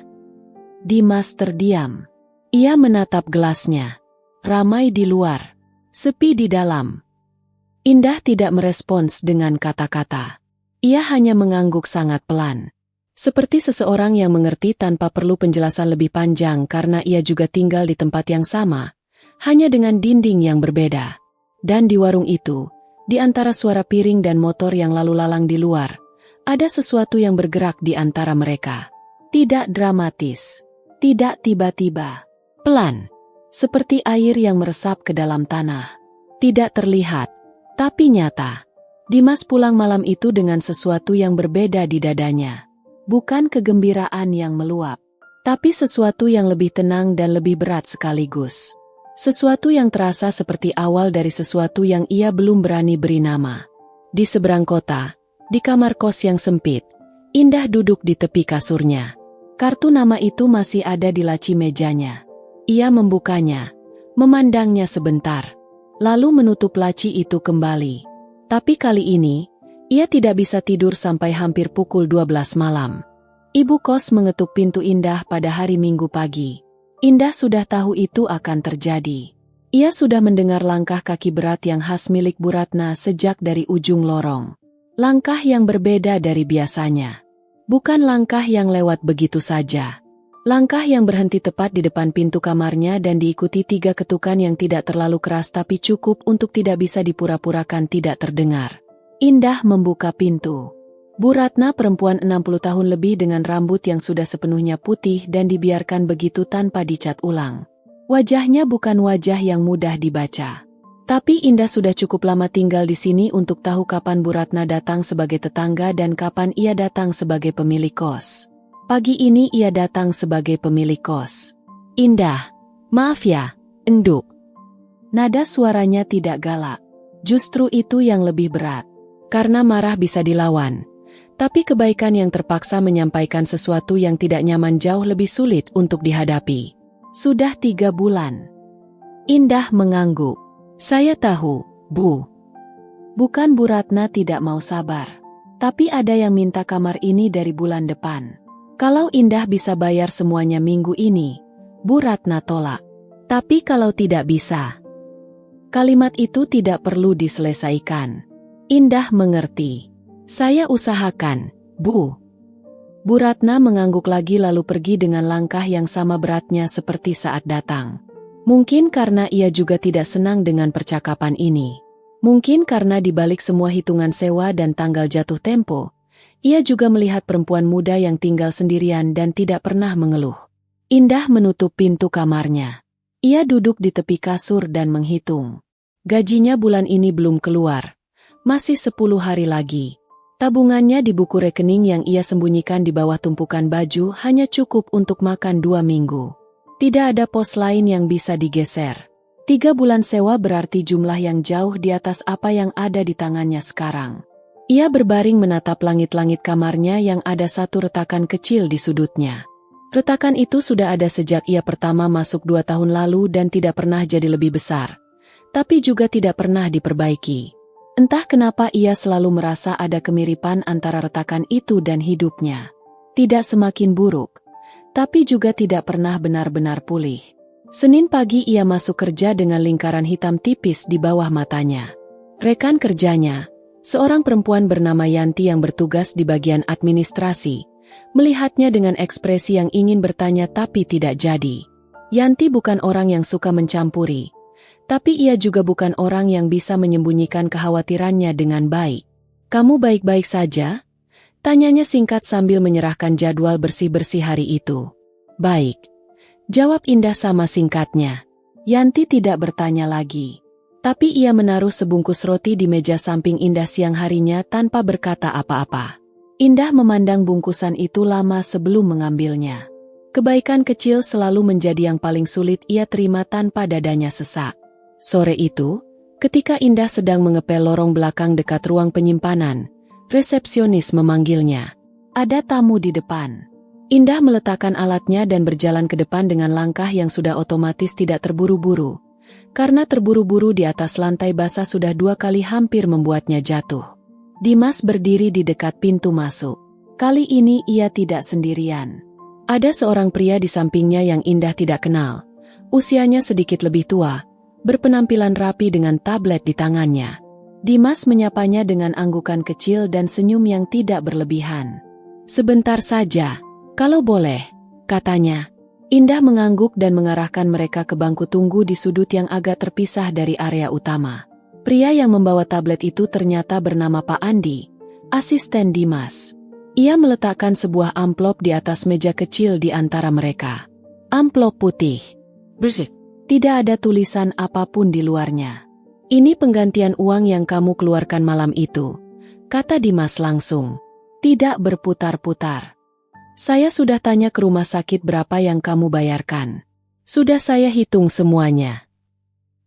Dimas terdiam. Ia menatap gelasnya. Ramai di luar. Sepi di dalam. Indah tidak merespons dengan kata-kata. Ia hanya mengangguk sangat pelan. Seperti seseorang yang mengerti tanpa perlu penjelasan lebih panjang karena ia juga tinggal di tempat yang sama, hanya dengan dinding yang berbeda. Dan di warung itu, di antara suara piring dan motor yang lalu lalang di luar, ada sesuatu yang bergerak di antara mereka. Tidak dramatis, tidak tiba-tiba, pelan, seperti air yang meresap ke dalam tanah. Tidak terlihat, tapi nyata. Dimas pulang malam itu dengan sesuatu yang berbeda di dadanya. Bukan kegembiraan yang meluap, tapi sesuatu yang lebih tenang dan lebih berat sekaligus. Sesuatu yang terasa seperti awal dari sesuatu yang ia belum berani beri nama. Di seberang kota, di kamar kos yang sempit, Indah duduk di tepi kasurnya. Kartu nama itu masih ada di laci mejanya. Ia membukanya, memandangnya sebentar, lalu menutup laci itu kembali. Tapi kali ini, ia tidak bisa tidur sampai hampir pukul 12 malam. Ibu kos mengetuk pintu Indah pada hari Minggu pagi. Indah sudah tahu itu akan terjadi. Ia sudah mendengar langkah kaki berat yang khas milik Bu Ratna sejak dari ujung lorong. Langkah yang berbeda dari biasanya. Bukan langkah yang lewat begitu saja. Langkah yang berhenti tepat di depan pintu kamarnya dan diikuti 3 ketukan yang tidak terlalu keras tapi cukup untuk tidak bisa dipura-purakan tidak terdengar. Indah membuka pintu. Bu Ratna perempuan 60 tahun lebih dengan rambut yang sudah sepenuhnya putih dan dibiarkan begitu tanpa dicat ulang. Wajahnya bukan wajah yang mudah dibaca. Tapi Indah sudah cukup lama tinggal di sini untuk tahu kapan Bu Ratna datang sebagai tetangga dan kapan ia datang sebagai pemilik kos. Pagi ini ia datang sebagai pemilik kos. Indah, maaf ya, enduk. Nada suaranya tidak galak. Justru itu yang lebih berat. Karena marah bisa dilawan. Tapi kebaikan yang terpaksa menyampaikan sesuatu yang tidak nyaman jauh lebih sulit untuk dihadapi. Sudah 3 bulan. Indah mengangguk. Saya tahu, Bu. Bukan Bu Ratna tidak mau sabar. Tapi ada yang minta kamar ini dari bulan depan. Kalau Indah bisa bayar semuanya minggu ini, Bu Ratna tolak. Tapi kalau tidak bisa, kalimat itu tidak perlu diselesaikan. Indah mengerti. Saya usahakan, Bu. Bu Ratna mengangguk lagi lalu pergi dengan langkah yang sama beratnya seperti saat datang. Mungkin karena ia juga tidak senang dengan percakapan ini. Mungkin karena di balik semua hitungan sewa dan tanggal jatuh tempo, ia juga melihat perempuan muda yang tinggal sendirian dan tidak pernah mengeluh. Indah menutup pintu kamarnya. Ia duduk di tepi kasur dan menghitung. Gajinya bulan ini belum keluar. Masih 10 hari lagi. Tabungannya di buku rekening yang ia sembunyikan di bawah tumpukan baju hanya cukup untuk makan 2 minggu. Tidak ada pos lain yang bisa digeser. 3 bulan sewa berarti jumlah yang jauh di atas apa yang ada di tangannya sekarang. Ia berbaring menatap langit-langit kamarnya yang ada satu retakan kecil di sudutnya. Retakan itu sudah ada sejak ia pertama masuk 2 tahun lalu dan tidak pernah jadi lebih besar. Tapi juga tidak pernah diperbaiki. Entah kenapa ia selalu merasa ada kemiripan antara retakan itu dan hidupnya. Tidak semakin buruk, tapi juga tidak pernah benar-benar pulih. Senin pagi ia masuk kerja dengan lingkaran hitam tipis di bawah matanya. Rekan kerjanya, seorang perempuan bernama Yanti yang bertugas di bagian administrasi, melihatnya dengan ekspresi yang ingin bertanya tapi tidak jadi. Yanti bukan orang yang suka mencampuri, tapi ia juga bukan orang yang bisa menyembunyikan kekhawatirannya dengan baik. "Kamu baik-baik saja?" Tanyanya singkat sambil menyerahkan jadwal bersih-bersih hari itu. "Baik," jawab Indah sama singkatnya. Yanti tidak bertanya lagi. Tapi ia menaruh sebungkus roti di meja samping Indah siang harinya tanpa berkata apa-apa. Indah memandang bungkusan itu lama sebelum mengambilnya. Kebaikan kecil selalu menjadi yang paling sulit ia terima tanpa dadanya sesak. Sore itu, ketika Indah sedang mengepel lorong belakang dekat ruang penyimpanan, resepsionis memanggilnya. Ada tamu di depan. Indah meletakkan alatnya dan berjalan ke depan dengan langkah yang sudah otomatis tidak terburu-buru. Karena terburu-buru di atas lantai basah sudah 2 kali hampir membuatnya jatuh. Dimas berdiri di dekat pintu masuk. Kali ini ia tidak sendirian. Ada seorang pria di sampingnya yang Indah tidak kenal. Usianya sedikit lebih tua, berpenampilan rapi dengan tablet di tangannya. Dimas menyapanya dengan anggukan kecil dan senyum yang tidak berlebihan. "Sebentar saja, kalau boleh," katanya. Indah mengangguk dan mengarahkan mereka ke bangku tunggu di sudut yang agak terpisah dari area utama. Pria yang membawa tablet itu ternyata bernama Pak Andi, asisten Dimas. Ia meletakkan sebuah amplop di atas meja kecil di antara mereka. Amplop putih, bersih, tidak ada tulisan apapun di luarnya. "Ini penggantian uang yang kamu keluarkan malam itu," kata Dimas langsung. Tidak berputar-putar. "Saya sudah tanya ke rumah sakit berapa yang kamu bayarkan. Sudah saya hitung semuanya."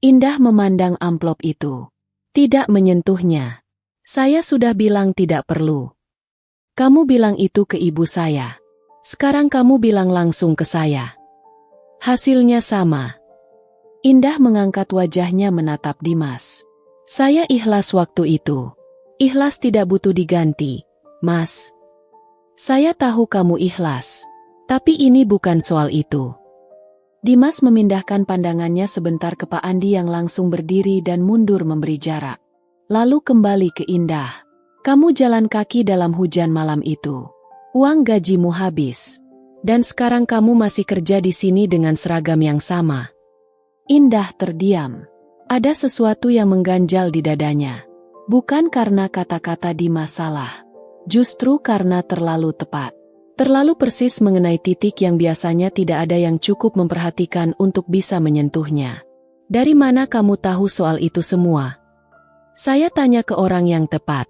Indah memandang amplop itu. Tidak menyentuhnya. "Saya sudah bilang tidak perlu. Kamu bilang itu ke ibu saya. Sekarang kamu bilang langsung ke saya. Hasilnya sama." Indah mengangkat wajahnya menatap Dimas. "Saya ikhlas waktu itu. Ikhlas tidak butuh diganti, Mas. Saya tahu kamu ikhlas. Tapi ini bukan soal itu." Dimas memindahkan pandangannya sebentar ke Pak Andi yang langsung berdiri dan mundur memberi jarak. Lalu kembali ke Indah. "Kamu jalan kaki dalam hujan malam itu. Uang gajimu habis. Dan sekarang kamu masih kerja di sini dengan seragam yang sama." Indah terdiam. Ada sesuatu yang mengganjal di dadanya. Bukan karena kata-kata Dimas salah. Justru karena terlalu tepat. Terlalu persis mengenai titik yang biasanya tidak ada yang cukup memperhatikan untuk bisa menyentuhnya. "Dari mana kamu tahu soal itu semua?" "Saya tanya ke orang yang tepat."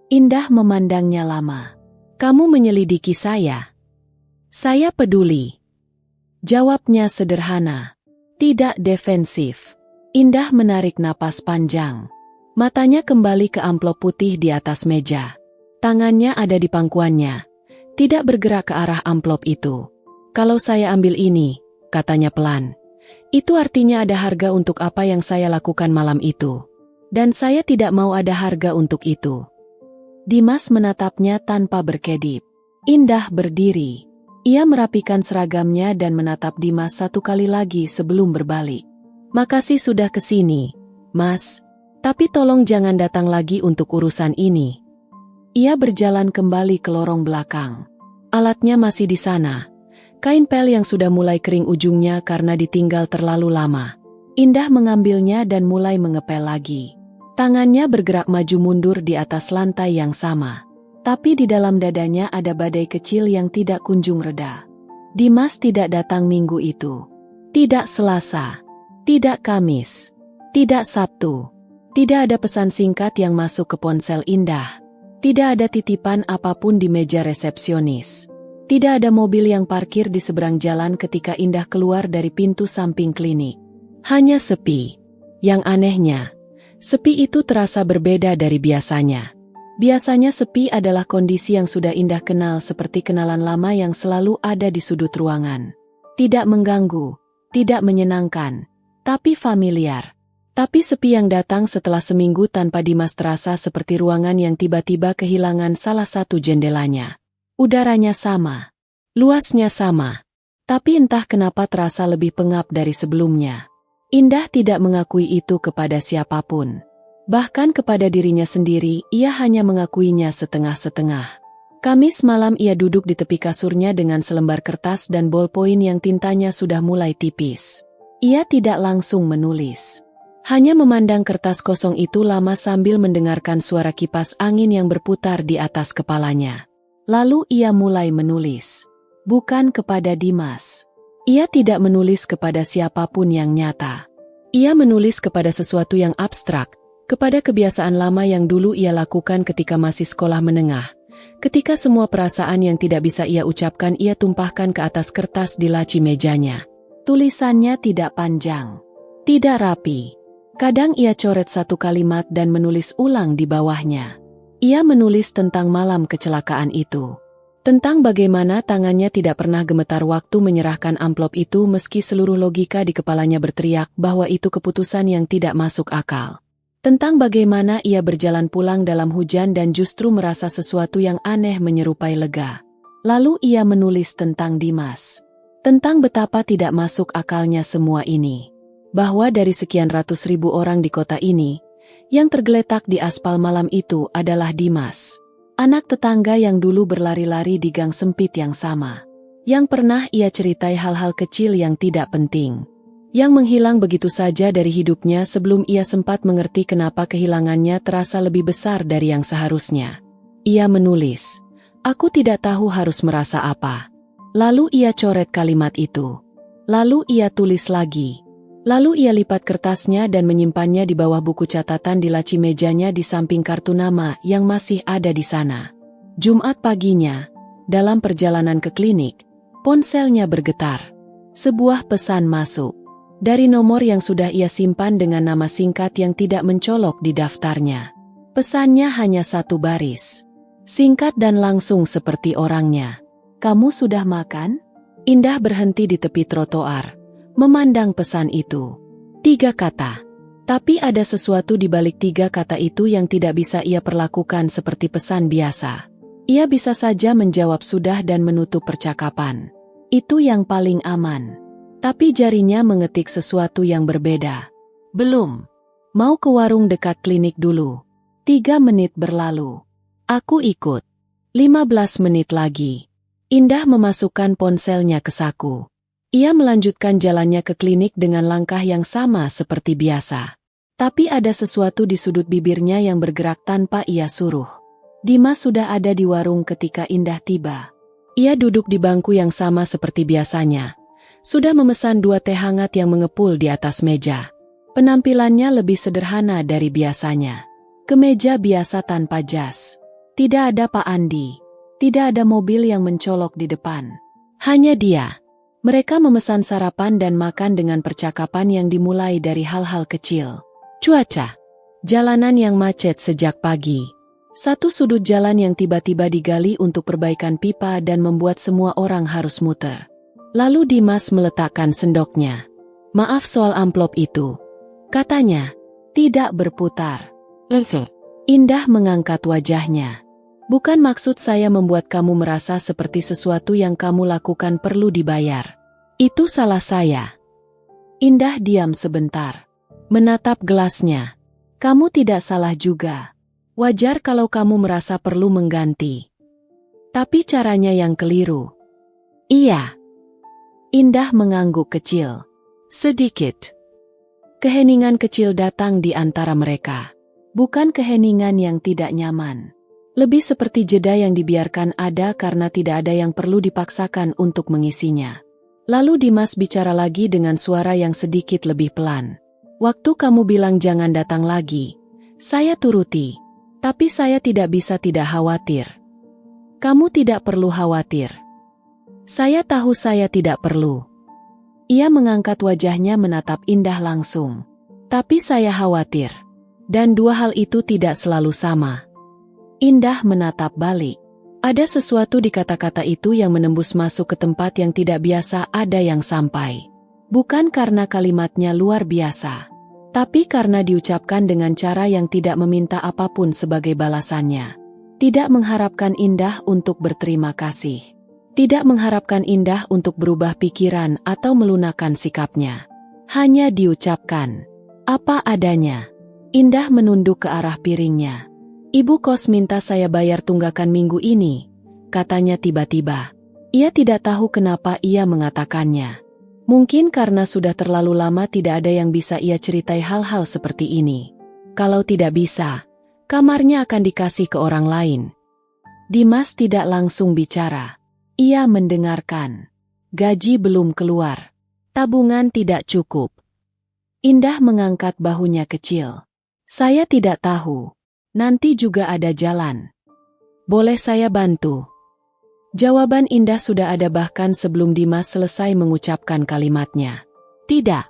Indah memandangnya lama. "Kamu menyelidiki saya?" "Saya peduli." Jawabnya sederhana. Tidak defensif. Indah menarik napas panjang. Matanya kembali ke amplop putih di atas meja. Tangannya ada di pangkuannya. Tidak bergerak ke arah amplop itu. Kalau saya ambil ini, katanya pelan. Itu artinya ada harga untuk apa yang saya lakukan malam itu. Dan saya tidak mau ada harga untuk itu. Dimas menatapnya tanpa berkedip. Indah berdiri. Ia merapikan seragamnya dan menatap Dimas satu kali lagi sebelum berbalik. Makasih sudah kesini, Mas. Tapi tolong jangan datang lagi untuk urusan ini. Ia berjalan kembali ke lorong belakang. Alatnya masih di sana. Kain pel yang sudah mulai kering ujungnya karena ditinggal terlalu lama. Indah mengambilnya dan mulai mengepel lagi. Tangannya bergerak maju mundur di atas lantai yang sama. Tapi di dalam dadanya ada badai kecil yang tidak kunjung reda. Dimas tidak datang minggu itu. Tidak Selasa. Tidak Kamis. Tidak Sabtu. Tidak ada pesan singkat yang masuk ke ponsel Indah. Tidak ada titipan apapun di meja resepsionis. Tidak ada mobil yang parkir di seberang jalan ketika Indah keluar dari pintu samping klinik. Hanya sepi. Yang anehnya, sepi itu terasa berbeda dari biasanya. Biasanya sepi adalah kondisi yang sudah Indah kenal seperti kenalan lama yang selalu ada di sudut ruangan. Tidak mengganggu, tidak menyenangkan, tapi familiar. Tapi sepi yang datang setelah seminggu tanpa Dimas terasa seperti ruangan yang tiba-tiba kehilangan salah satu jendelanya. Udaranya sama, luasnya sama, tapi entah kenapa terasa lebih pengap dari sebelumnya. Indah tidak mengakui itu kepada siapapun. Bahkan kepada dirinya sendiri, ia hanya mengakuinya setengah-setengah. Kamis malam ia duduk di tepi kasurnya dengan selembar kertas dan bolpoin yang tintanya sudah mulai tipis. Ia tidak langsung menulis. Hanya memandang kertas kosong itu lama sambil mendengarkan suara kipas angin yang berputar di atas kepalanya. Lalu ia mulai menulis. Bukan kepada Dimas. Ia tidak menulis kepada siapapun yang nyata. Ia menulis kepada sesuatu yang abstrak. Kepada kebiasaan lama yang dulu ia lakukan ketika masih sekolah menengah. Ketika semua perasaan yang tidak bisa ia ucapkan ia tumpahkan ke atas kertas di laci mejanya. Tulisannya tidak panjang, tidak rapi. Kadang ia coret satu kalimat dan menulis ulang di bawahnya. Ia menulis tentang malam kecelakaan itu. Tentang bagaimana tangannya tidak pernah gemetar waktu menyerahkan amplop itu meski seluruh logika di kepalanya berteriak bahwa itu keputusan yang tidak masuk akal. Tentang bagaimana ia berjalan pulang dalam hujan dan justru merasa sesuatu yang aneh menyerupai lega. Lalu ia menulis tentang Dimas. Tentang betapa tidak masuk akalnya semua ini. Bahwa dari sekian ratus ribu orang di kota ini, yang tergeletak di aspal malam itu adalah Dimas. Anak tetangga yang dulu berlari-lari di gang sempit yang sama. Yang pernah ia ceritai hal-hal kecil yang tidak penting. Yang menghilang begitu saja dari hidupnya sebelum ia sempat mengerti kenapa kehilangannya terasa lebih besar dari yang seharusnya. Ia menulis, "Aku tidak tahu harus merasa apa." Lalu ia coret kalimat itu. Lalu ia tulis lagi. Lalu ia lipat kertasnya dan menyimpannya di bawah buku catatan di laci mejanya di samping kartu nama yang masih ada di sana. Jumat paginya, dalam perjalanan ke klinik, ponselnya bergetar. Sebuah pesan masuk. Dari nomor yang sudah ia simpan dengan nama singkat yang tidak mencolok di daftarnya. Pesannya hanya satu baris. Singkat dan langsung seperti orangnya. "Kamu sudah makan?" Indah berhenti di tepi trotoar, memandang pesan itu. 3 kata. Tapi ada sesuatu di balik 3 kata itu yang tidak bisa ia perlakukan seperti pesan biasa. Ia bisa saja menjawab sudah dan menutup percakapan. Itu yang paling aman. Tapi jarinya mengetik sesuatu yang berbeda. "Belum. Mau ke warung dekat klinik dulu." 3 menit berlalu. "Aku ikut." 15 menit lagi. Indah memasukkan ponselnya ke saku. Ia melanjutkan jalannya ke klinik dengan langkah yang sama seperti biasa. Tapi ada sesuatu di sudut bibirnya yang bergerak tanpa ia suruh. Dimas sudah ada di warung ketika Indah tiba. Ia duduk di bangku yang sama seperti biasanya. Sudah memesan 2 teh hangat yang mengepul di atas meja. Penampilannya lebih sederhana dari biasanya. Kemeja biasa tanpa jas. Tidak ada Pak Andi. Tidak ada mobil yang mencolok di depan. Hanya dia. Mereka memesan sarapan dan makan dengan percakapan yang dimulai dari hal-hal kecil. Cuaca. Jalanan yang macet sejak pagi. Satu sudut jalan yang tiba-tiba digali untuk perbaikan pipa dan membuat semua orang harus muter. Lalu Dimas meletakkan sendoknya. Maaf soal amplop itu, katanya. Tidak berputar. Indah mengangkat wajahnya. Bukan maksud saya membuat kamu merasa seperti sesuatu yang kamu lakukan perlu dibayar. Itu salah saya. Indah diam sebentar. Menatap gelasnya. Kamu tidak salah juga. Wajar kalau kamu merasa perlu mengganti. Tapi caranya yang keliru. Iya. Indah mengangguk kecil. Sedikit. Keheningan kecil datang di antara mereka. Bukan keheningan yang tidak nyaman. Lebih seperti jeda yang dibiarkan ada karena tidak ada yang perlu dipaksakan untuk mengisinya. Lalu Dimas bicara lagi dengan suara yang sedikit lebih pelan. Waktu kamu bilang jangan datang lagi, saya turuti. Tapi saya tidak bisa tidak khawatir. Kamu tidak perlu khawatir. Saya tahu saya tidak perlu. Ia mengangkat wajahnya menatap Indah langsung. Tapi saya khawatir. Dan dua hal itu tidak selalu sama. Indah menatap balik. Ada sesuatu di kata-kata itu yang menembus masuk ke tempat yang tidak biasa ada yang sampai. Bukan karena kalimatnya luar biasa. Tapi karena diucapkan dengan cara yang tidak meminta apapun sebagai balasannya. Tidak mengharapkan Indah untuk berterima kasih. Tidak mengharapkan Indah untuk berubah pikiran atau melunakkan sikapnya. Hanya diucapkan. Apa adanya. Indah menunduk ke arah piringnya. Ibu kos minta saya bayar tunggakan minggu ini, katanya tiba-tiba. Ia tidak tahu kenapa ia mengatakannya. Mungkin karena sudah terlalu lama tidak ada yang bisa ia ceritai hal-hal seperti ini. Kalau tidak bisa, kamarnya akan dikasih ke orang lain. Dimas tidak langsung bicara. Ia mendengarkan. Gaji belum keluar. Tabungan tidak cukup. Indah mengangkat bahunya kecil. Saya tidak tahu. Nanti juga ada jalan. Boleh saya bantu? Jawaban Indah sudah ada bahkan sebelum Dimas selesai mengucapkan kalimatnya. Tidak.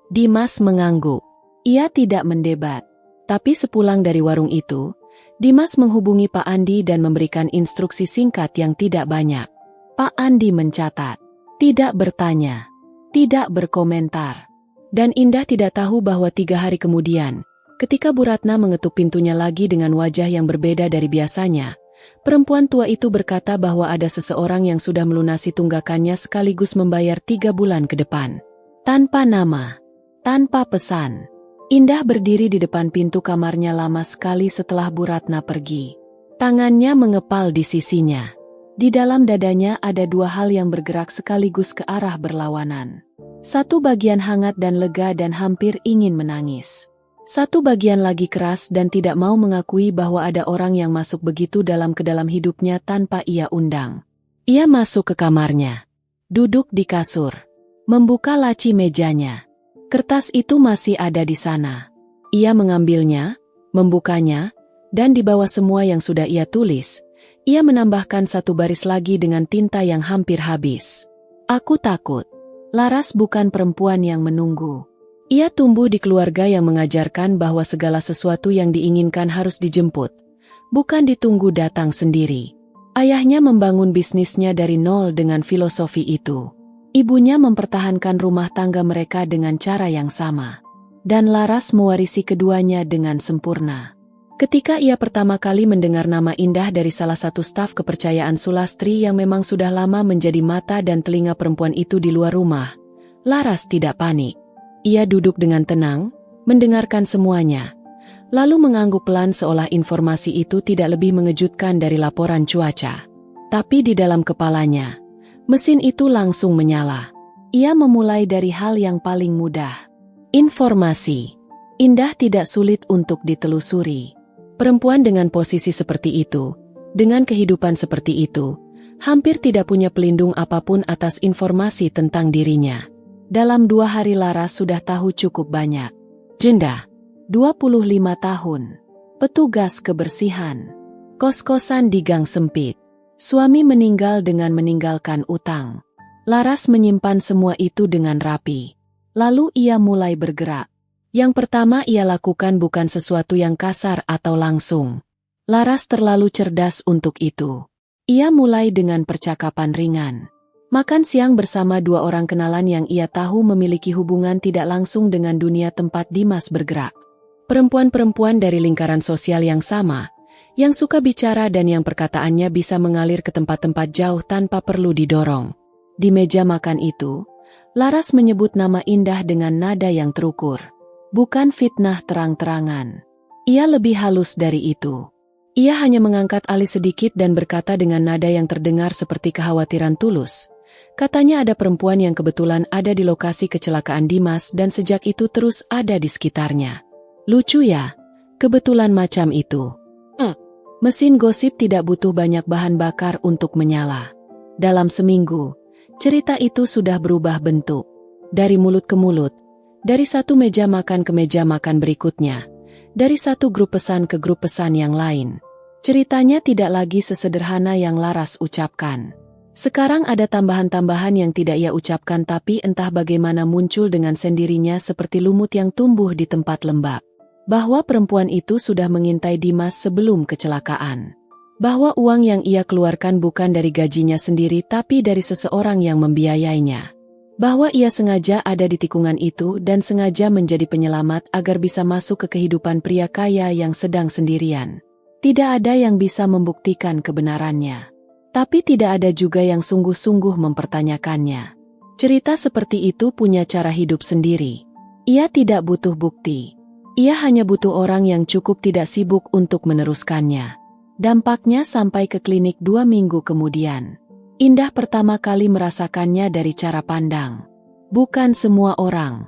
Dimas mengangguk. Ia tidak mendebat. Tapi sepulang dari warung itu, Dimas menghubungi Pak Andi dan memberikan instruksi singkat yang tidak banyak. Pak Andi mencatat. Tidak bertanya. Tidak berkomentar. Dan Indah tidak tahu bahwa 3 hari kemudian, ketika Bu Ratna mengetuk pintunya lagi dengan wajah yang berbeda dari biasanya, perempuan tua itu berkata bahwa ada seseorang yang sudah melunasi tunggakannya sekaligus membayar 3 bulan ke depan. Tanpa nama, tanpa pesan. Indah berdiri di depan pintu kamarnya lama sekali setelah Bu Ratna pergi. Tangannya mengepal di sisinya. Di dalam dadanya ada 2 hal yang bergerak sekaligus ke arah berlawanan. Satu bagian hangat dan lega dan hampir ingin menangis. Satu bagian lagi keras dan tidak mau mengakui bahwa ada orang yang masuk begitu dalam ke dalam hidupnya tanpa ia undang. Ia masuk ke kamarnya. Duduk di kasur. Membuka laci mejanya. Kertas itu masih ada di sana. Ia mengambilnya, membukanya, dan di bawah semua yang sudah ia tulis, ia menambahkan 1 baris lagi dengan tinta yang hampir habis. Aku takut. Laras bukan perempuan yang menunggu. Ia tumbuh di keluarga yang mengajarkan bahwa segala sesuatu yang diinginkan harus dijemput, bukan ditunggu datang sendiri. Ayahnya membangun bisnisnya dari nol dengan filosofi itu. Ibunya mempertahankan rumah tangga mereka dengan cara yang sama. Dan Laras mewarisi keduanya dengan sempurna. Ketika ia pertama kali mendengar nama Indah dari salah satu staf kepercayaan Sulastri yang memang sudah lama menjadi mata dan telinga perempuan itu di luar rumah, Laras tidak panik. Ia duduk dengan tenang, mendengarkan semuanya, lalu mengangguk pelan seolah informasi itu tidak lebih mengejutkan dari laporan cuaca. Tapi di dalam kepalanya, mesin itu langsung menyala. Ia memulai dari hal yang paling mudah. Informasi. Indah tidak sulit untuk ditelusuri. Perempuan dengan posisi seperti itu, dengan kehidupan seperti itu, hampir tidak punya pelindung apapun atas informasi tentang dirinya. Dalam 2 hari Laras sudah tahu cukup banyak. Jenda, 25 tahun. Petugas kebersihan. Kos-kosan di gang sempit. Suami meninggal dengan meninggalkan utang. Laras menyimpan semua itu dengan rapi. Lalu ia mulai bergerak. Yang pertama ia lakukan bukan sesuatu yang kasar atau langsung. Laras terlalu cerdas untuk itu. Ia mulai dengan percakapan ringan. Makan siang bersama dua orang kenalan yang ia tahu memiliki hubungan tidak langsung dengan dunia tempat Dimas bergerak. Perempuan-perempuan dari lingkaran sosial yang sama, yang suka bicara dan yang perkataannya bisa mengalir ke tempat-tempat jauh tanpa perlu didorong. Di meja makan itu, Laras menyebut nama Indah dengan nada yang terukur. Bukan fitnah terang-terangan. Ia lebih halus dari itu. Ia hanya mengangkat alis sedikit dan berkata dengan nada yang terdengar seperti kekhawatiran tulus. Katanya ada perempuan yang kebetulan ada di lokasi kecelakaan Dimas dan sejak itu terus ada di sekitarnya. Lucu ya, kebetulan macam itu. Mesin gosip tidak butuh banyak bahan bakar untuk menyala. Dalam seminggu, cerita itu sudah berubah bentuk. Dari mulut ke mulut, dari satu meja makan ke meja makan berikutnya, dari satu grup pesan ke grup pesan yang lain. Ceritanya tidak lagi sesederhana yang Laras ucapkan. Sekarang ada tambahan-tambahan yang tidak ia ucapkan tapi entah bagaimana muncul dengan sendirinya seperti lumut yang tumbuh di tempat lembab. Bahwa perempuan itu sudah mengintai Dimas sebelum kecelakaan. Bahwa uang yang ia keluarkan bukan dari gajinya sendiri tapi dari seseorang yang membiayainya. Bahwa ia sengaja ada di tikungan itu dan sengaja menjadi penyelamat agar bisa masuk ke kehidupan pria kaya yang sedang sendirian. Tidak ada yang bisa membuktikan kebenarannya. Tapi tidak ada juga yang sungguh-sungguh mempertanyakannya. Cerita seperti itu punya cara hidup sendiri. Ia tidak butuh bukti. Ia hanya butuh orang yang cukup tidak sibuk untuk meneruskannya. Dampaknya sampai ke klinik 2 minggu kemudian. Indah pertama kali merasakannya dari cara pandang. Bukan semua orang.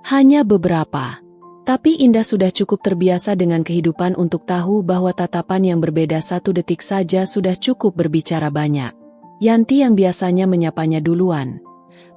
Hanya beberapa. Tapi Indah sudah cukup terbiasa dengan kehidupan untuk tahu bahwa tatapan yang berbeda 1 detik saja sudah cukup berbicara banyak. Yanti yang biasanya menyapanya duluan.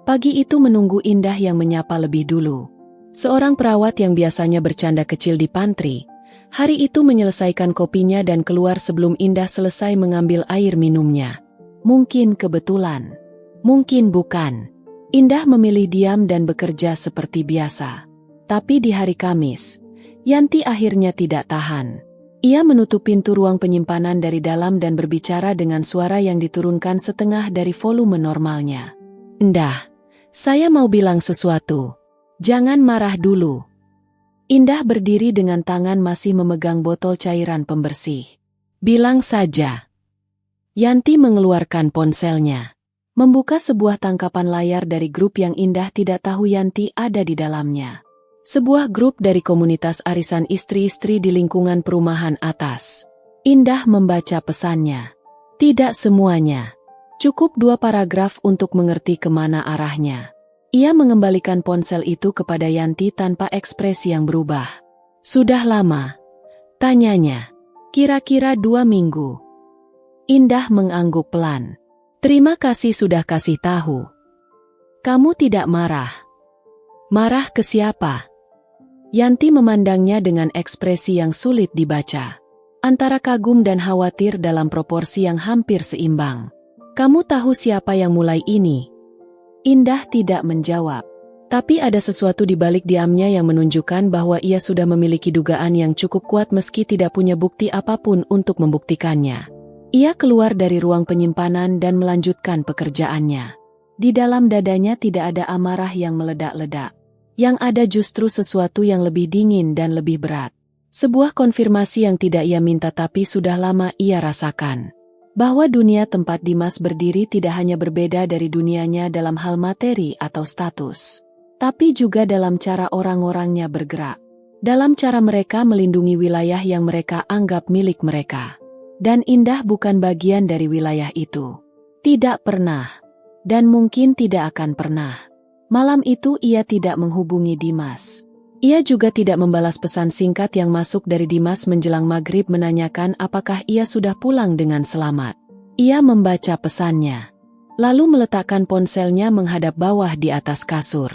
Pagi itu menunggu Indah yang menyapa lebih dulu. Seorang perawat yang biasanya bercanda kecil di pantry, hari itu menyelesaikan kopinya dan keluar sebelum Indah selesai mengambil air minumnya. Mungkin kebetulan. Mungkin bukan. Indah memilih diam dan bekerja seperti biasa. Tapi di hari Kamis, Yanti akhirnya tidak tahan. Ia menutup pintu ruang penyimpanan dari dalam dan berbicara dengan suara yang diturunkan setengah dari volume normalnya. "Indah, saya mau bilang sesuatu. Jangan marah dulu." Indah berdiri dengan tangan masih memegang botol cairan pembersih. "Bilang saja." Yanti mengeluarkan ponselnya. Membuka sebuah tangkapan layar dari grup yang Indah tidak tahu Yanti ada di dalamnya. Sebuah grup dari komunitas arisan istri-istri di lingkungan perumahan atas. Indah membaca pesannya. Tidak semuanya. Cukup 2 paragraf untuk mengerti kemana arahnya. Ia mengembalikan ponsel itu kepada Yanti tanpa ekspresi yang berubah. "Sudah lama?" tanyanya. "Kira-kira 2 minggu. Indah mengangguk pelan. "Terima kasih sudah kasih tahu." "Kamu tidak marah?" "Marah ke siapa?" Yanti memandangnya dengan ekspresi yang sulit dibaca. Antara kagum dan khawatir dalam proporsi yang hampir seimbang. "Kamu tahu siapa yang mulai ini?" Indah tidak menjawab. Tapi ada sesuatu di balik diamnya yang menunjukkan bahwa ia sudah memiliki dugaan yang cukup kuat meski tidak punya bukti apapun untuk membuktikannya. Ia keluar dari ruang penyimpanan dan melanjutkan pekerjaannya. Di dalam dadanya tidak ada amarah yang meledak-ledak. Yang ada justru sesuatu yang lebih dingin dan lebih berat. Sebuah konfirmasi yang tidak ia minta tapi sudah lama ia rasakan. Bahwa dunia tempat Dimas berdiri tidak hanya berbeda dari dunianya dalam hal materi atau status. Tapi juga dalam cara orang-orangnya bergerak. Dalam cara mereka melindungi wilayah yang mereka anggap milik mereka. Dan Indah bukan bagian dari wilayah itu. Tidak pernah. Dan mungkin tidak akan pernah. Malam itu ia tidak menghubungi Dimas. Ia juga tidak membalas pesan singkat yang masuk dari Dimas menjelang maghrib menanyakan apakah ia sudah pulang dengan selamat. Ia membaca pesannya. Lalu meletakkan ponselnya menghadap bawah di atas kasur.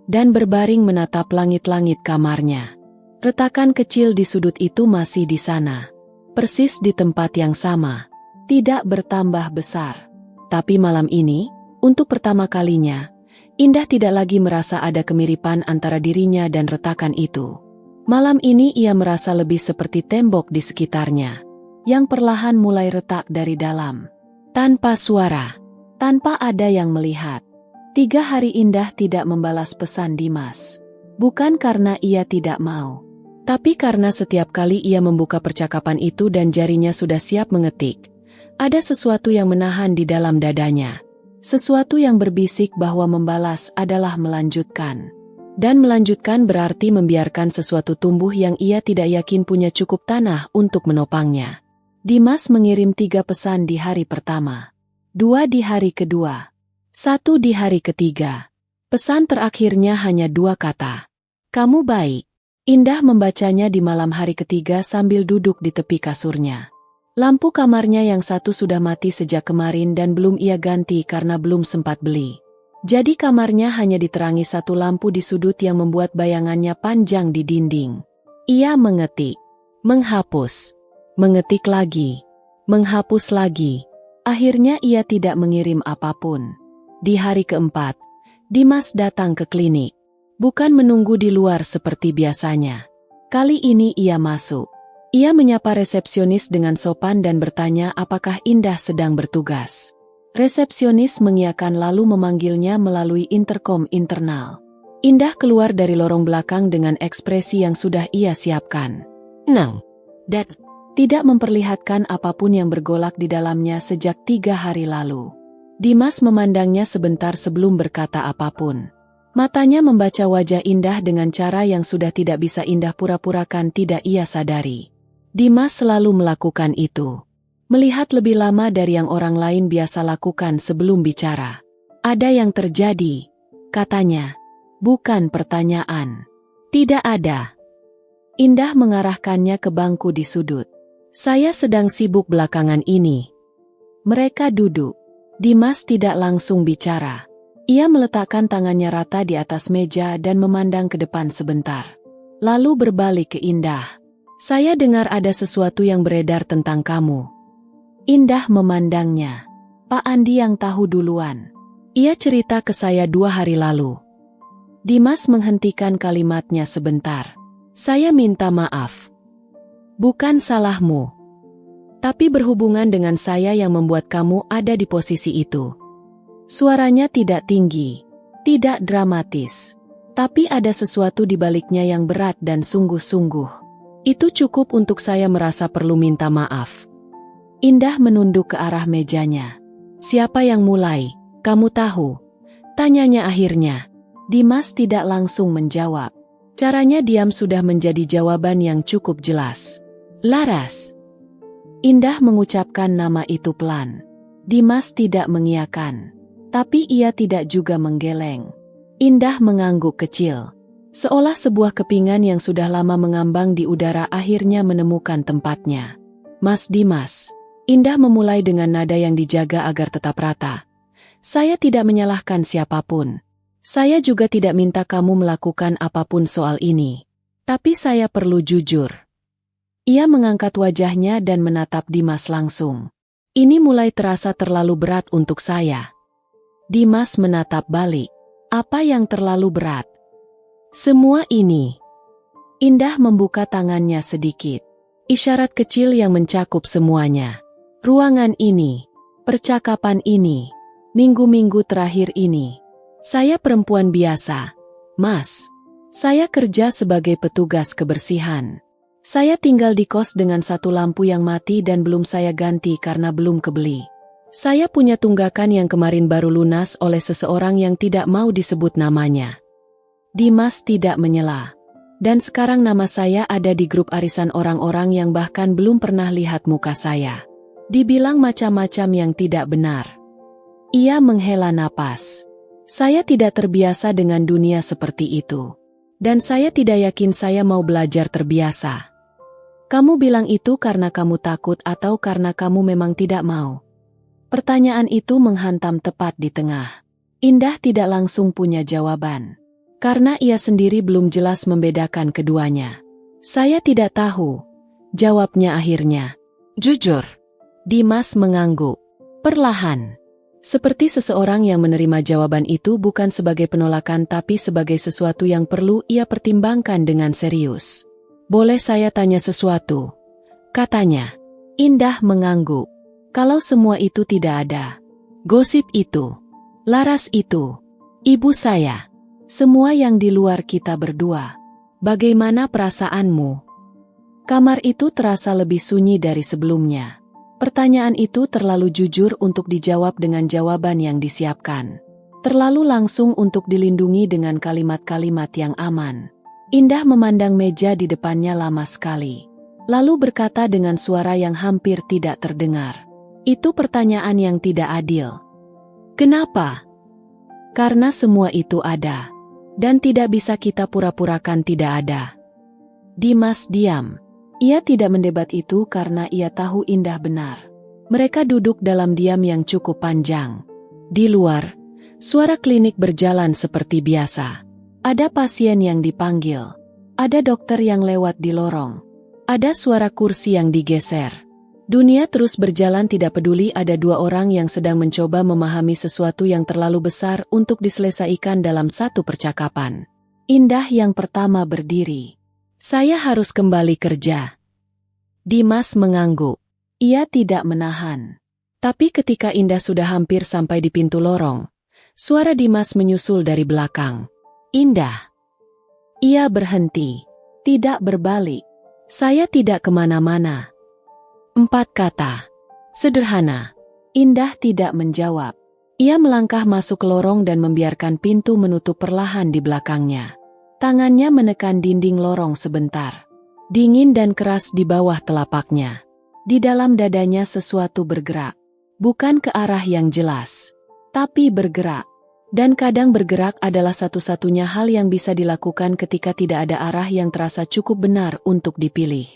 Dan berbaring menatap langit-langit kamarnya. Retakan kecil di sudut itu masih di sana. Persis di tempat yang sama. Tidak bertambah besar. Tapi malam ini, Untuk pertama kalinya, Indah tidak lagi merasa ada kemiripan antara dirinya dan retakan itu. Malam ini ia merasa lebih seperti tembok di sekitarnya, yang perlahan mulai retak dari dalam. Tanpa suara, tanpa ada yang melihat. 3 hari Indah tidak membalas pesan Dimas. Bukan karena ia tidak mau, tapi karena setiap kali ia membuka percakapan itu dan jarinya sudah siap mengetik, ada sesuatu yang menahan di dalam dadanya. Sesuatu yang berbisik bahwa membalas adalah melanjutkan. Dan melanjutkan berarti membiarkan sesuatu tumbuh yang ia tidak yakin punya cukup tanah untuk menopangnya. Dimas mengirim 3 pesan di hari pertama, 2 di hari kedua, 1 di hari ketiga. Pesan terakhirnya hanya 2 kata. Kamu baik. Indah membacanya di malam hari ketiga sambil duduk di tepi kasurnya. Lampu kamarnya yang satu sudah mati sejak kemarin dan belum ia ganti karena belum sempat beli. Jadi kamarnya hanya diterangi 1 lampu di sudut yang membuat bayangannya panjang di dinding. Ia mengetik, menghapus, mengetik lagi, menghapus lagi. Akhirnya ia tidak mengirim apapun. Di hari keempat, Dimas datang ke klinik. Bukan menunggu di luar seperti biasanya. Kali ini ia masuk. Ia menyapa resepsionis dengan sopan dan bertanya apakah Indah sedang bertugas. Resepsionis mengiyakan lalu memanggilnya melalui interkom internal. Indah keluar dari lorong belakang dengan ekspresi yang sudah ia siapkan. Tenang. Dan tidak memperlihatkan apapun yang bergolak di dalamnya sejak 3 hari lalu. Dimas memandangnya sebentar sebelum berkata apapun. Matanya membaca wajah Indah dengan cara yang sudah tidak bisa Indah pura-purakan tidak ia sadari. Dimas selalu melakukan itu. Melihat lebih lama dari yang orang lain biasa lakukan sebelum bicara. Ada yang terjadi, katanya. Bukan pertanyaan. Tidak ada. Indah mengarahkannya ke bangku di sudut. Saya sedang sibuk belakangan ini. Mereka duduk. Dimas tidak langsung bicara. Ia meletakkan tangannya rata di atas meja dan memandang ke depan sebentar. Lalu berbalik ke Indah. Saya dengar ada sesuatu yang beredar tentang kamu. Indah memandangnya. Pak Andi yang tahu duluan. Ia cerita ke saya 2 hari lalu. Dimas menghentikan kalimatnya sebentar. Saya minta maaf. Bukan salahmu. Tapi berhubungan dengan saya yang membuat kamu ada di posisi itu. Suaranya tidak tinggi, tidak dramatis. Tapi ada sesuatu di baliknya yang berat dan sungguh-sungguh. Itu cukup untuk saya merasa perlu minta maaf. Indah menunduk ke arah mejanya. Siapa yang mulai? Kamu tahu? Tanyanya akhirnya. Dimas tidak langsung menjawab. Caranya diam sudah menjadi jawaban yang cukup jelas. Laras. Indah mengucapkan nama itu pelan. Dimas tidak mengiyakan. Tapi ia tidak juga menggeleng. Indah mengangguk kecil. Seolah sebuah kepingan yang sudah lama mengambang di udara akhirnya menemukan tempatnya. Mas Dimas. Indah memulai dengan nada yang dijaga agar tetap rata. Saya tidak menyalahkan siapapun. Saya juga tidak minta kamu melakukan apapun soal ini. Tapi saya perlu jujur. Ia mengangkat wajahnya dan menatap Dimas langsung. Ini mulai terasa terlalu berat untuk saya. Dimas menatap balik. Apa yang terlalu berat? Semua ini. Indah membuka tangannya sedikit. Isyarat kecil yang mencakup semuanya. Ruangan ini. Percakapan ini. Minggu-minggu terakhir ini. Saya perempuan biasa. Mas. Saya kerja sebagai petugas kebersihan. Saya tinggal di kos dengan 1 lampu yang mati dan belum saya ganti karena belum kebeli. Saya punya tunggakan yang kemarin baru lunas oleh seseorang yang tidak mau disebut namanya. Dimas tidak menyela. Dan sekarang nama saya ada di grup arisan orang-orang yang bahkan belum pernah lihat muka saya. Dibilang macam-macam yang tidak benar. Ia menghela napas. Saya tidak terbiasa dengan dunia seperti itu. Dan saya tidak yakin saya mau belajar terbiasa. Kamu bilang itu karena kamu takut atau karena kamu memang tidak mau? Pertanyaan itu menghantam tepat di tengah. Indah tidak langsung punya jawaban. Karena ia sendiri belum jelas membedakan keduanya. Saya tidak tahu. Jawabnya akhirnya. Jujur. Dimas mengangguk. Perlahan. Seperti seseorang yang menerima jawaban itu bukan sebagai penolakan tapi sebagai sesuatu yang perlu ia pertimbangkan dengan serius. "Boleh saya tanya sesuatu?" katanya. Indah mengangguk. Kalau semua itu tidak ada, gosip itu, Laras itu, ibu saya, semua yang di luar kita berdua, bagaimana perasaanmu? Kamar itu terasa lebih sunyi dari sebelumnya. Pertanyaan itu terlalu jujur untuk dijawab dengan jawaban yang disiapkan. Terlalu langsung untuk dilindungi dengan kalimat-kalimat yang aman. Indah memandang meja di depannya lama sekali. Lalu berkata dengan suara yang hampir tidak terdengar. "Itu pertanyaan yang tidak adil." "Kenapa?" "Karena semua itu ada. Dan tidak bisa kita pura-purakan tidak ada." Dimas diam. Ia tidak mendebat itu karena ia tahu Indah benar. Mereka duduk dalam diam yang cukup panjang. Di luar, suara klinik berjalan seperti biasa. Ada pasien yang dipanggil. Ada dokter yang lewat di lorong. Ada suara kursi yang digeser. Dunia terus berjalan tidak peduli ada dua orang yang sedang mencoba memahami sesuatu yang terlalu besar untuk diselesaikan dalam satu percakapan. Indah yang pertama berdiri. "Saya harus kembali kerja." Dimas mengangguk. Ia tidak menahan. Tapi ketika Indah sudah hampir sampai di pintu lorong, suara Dimas menyusul dari belakang. "Indah." Ia berhenti. Tidak berbalik. "Saya tidak kemana-mana." 4 kata. Sederhana. Indah tidak menjawab. Ia melangkah masuk ke lorong dan membiarkan pintu menutup perlahan di belakangnya. Tangannya menekan dinding lorong sebentar. Dingin dan keras di bawah telapaknya. Di dalam dadanya sesuatu bergerak. Bukan ke arah yang jelas, tapi bergerak. Dan kadang bergerak adalah satu-satunya hal yang bisa dilakukan ketika tidak ada arah yang terasa cukup benar untuk dipilih.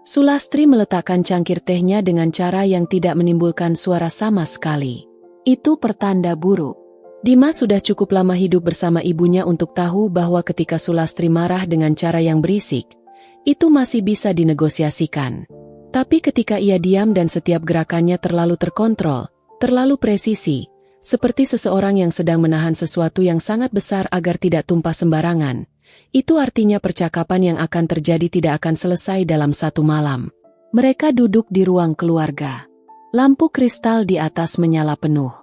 Sulastri meletakkan cangkir tehnya dengan cara yang tidak menimbulkan suara sama sekali. Itu pertanda buruk. Dimas sudah cukup lama hidup bersama ibunya untuk tahu bahwa ketika Sulastri marah dengan cara yang berisik, itu masih bisa dinegosiasikan. Tapi ketika ia diam dan setiap gerakannya terlalu terkontrol, terlalu presisi, seperti seseorang yang sedang menahan sesuatu yang sangat besar agar tidak tumpah sembarangan, itu artinya percakapan yang akan terjadi tidak akan selesai dalam satu malam. Mereka duduk di ruang keluarga. Lampu kristal di atas menyala penuh.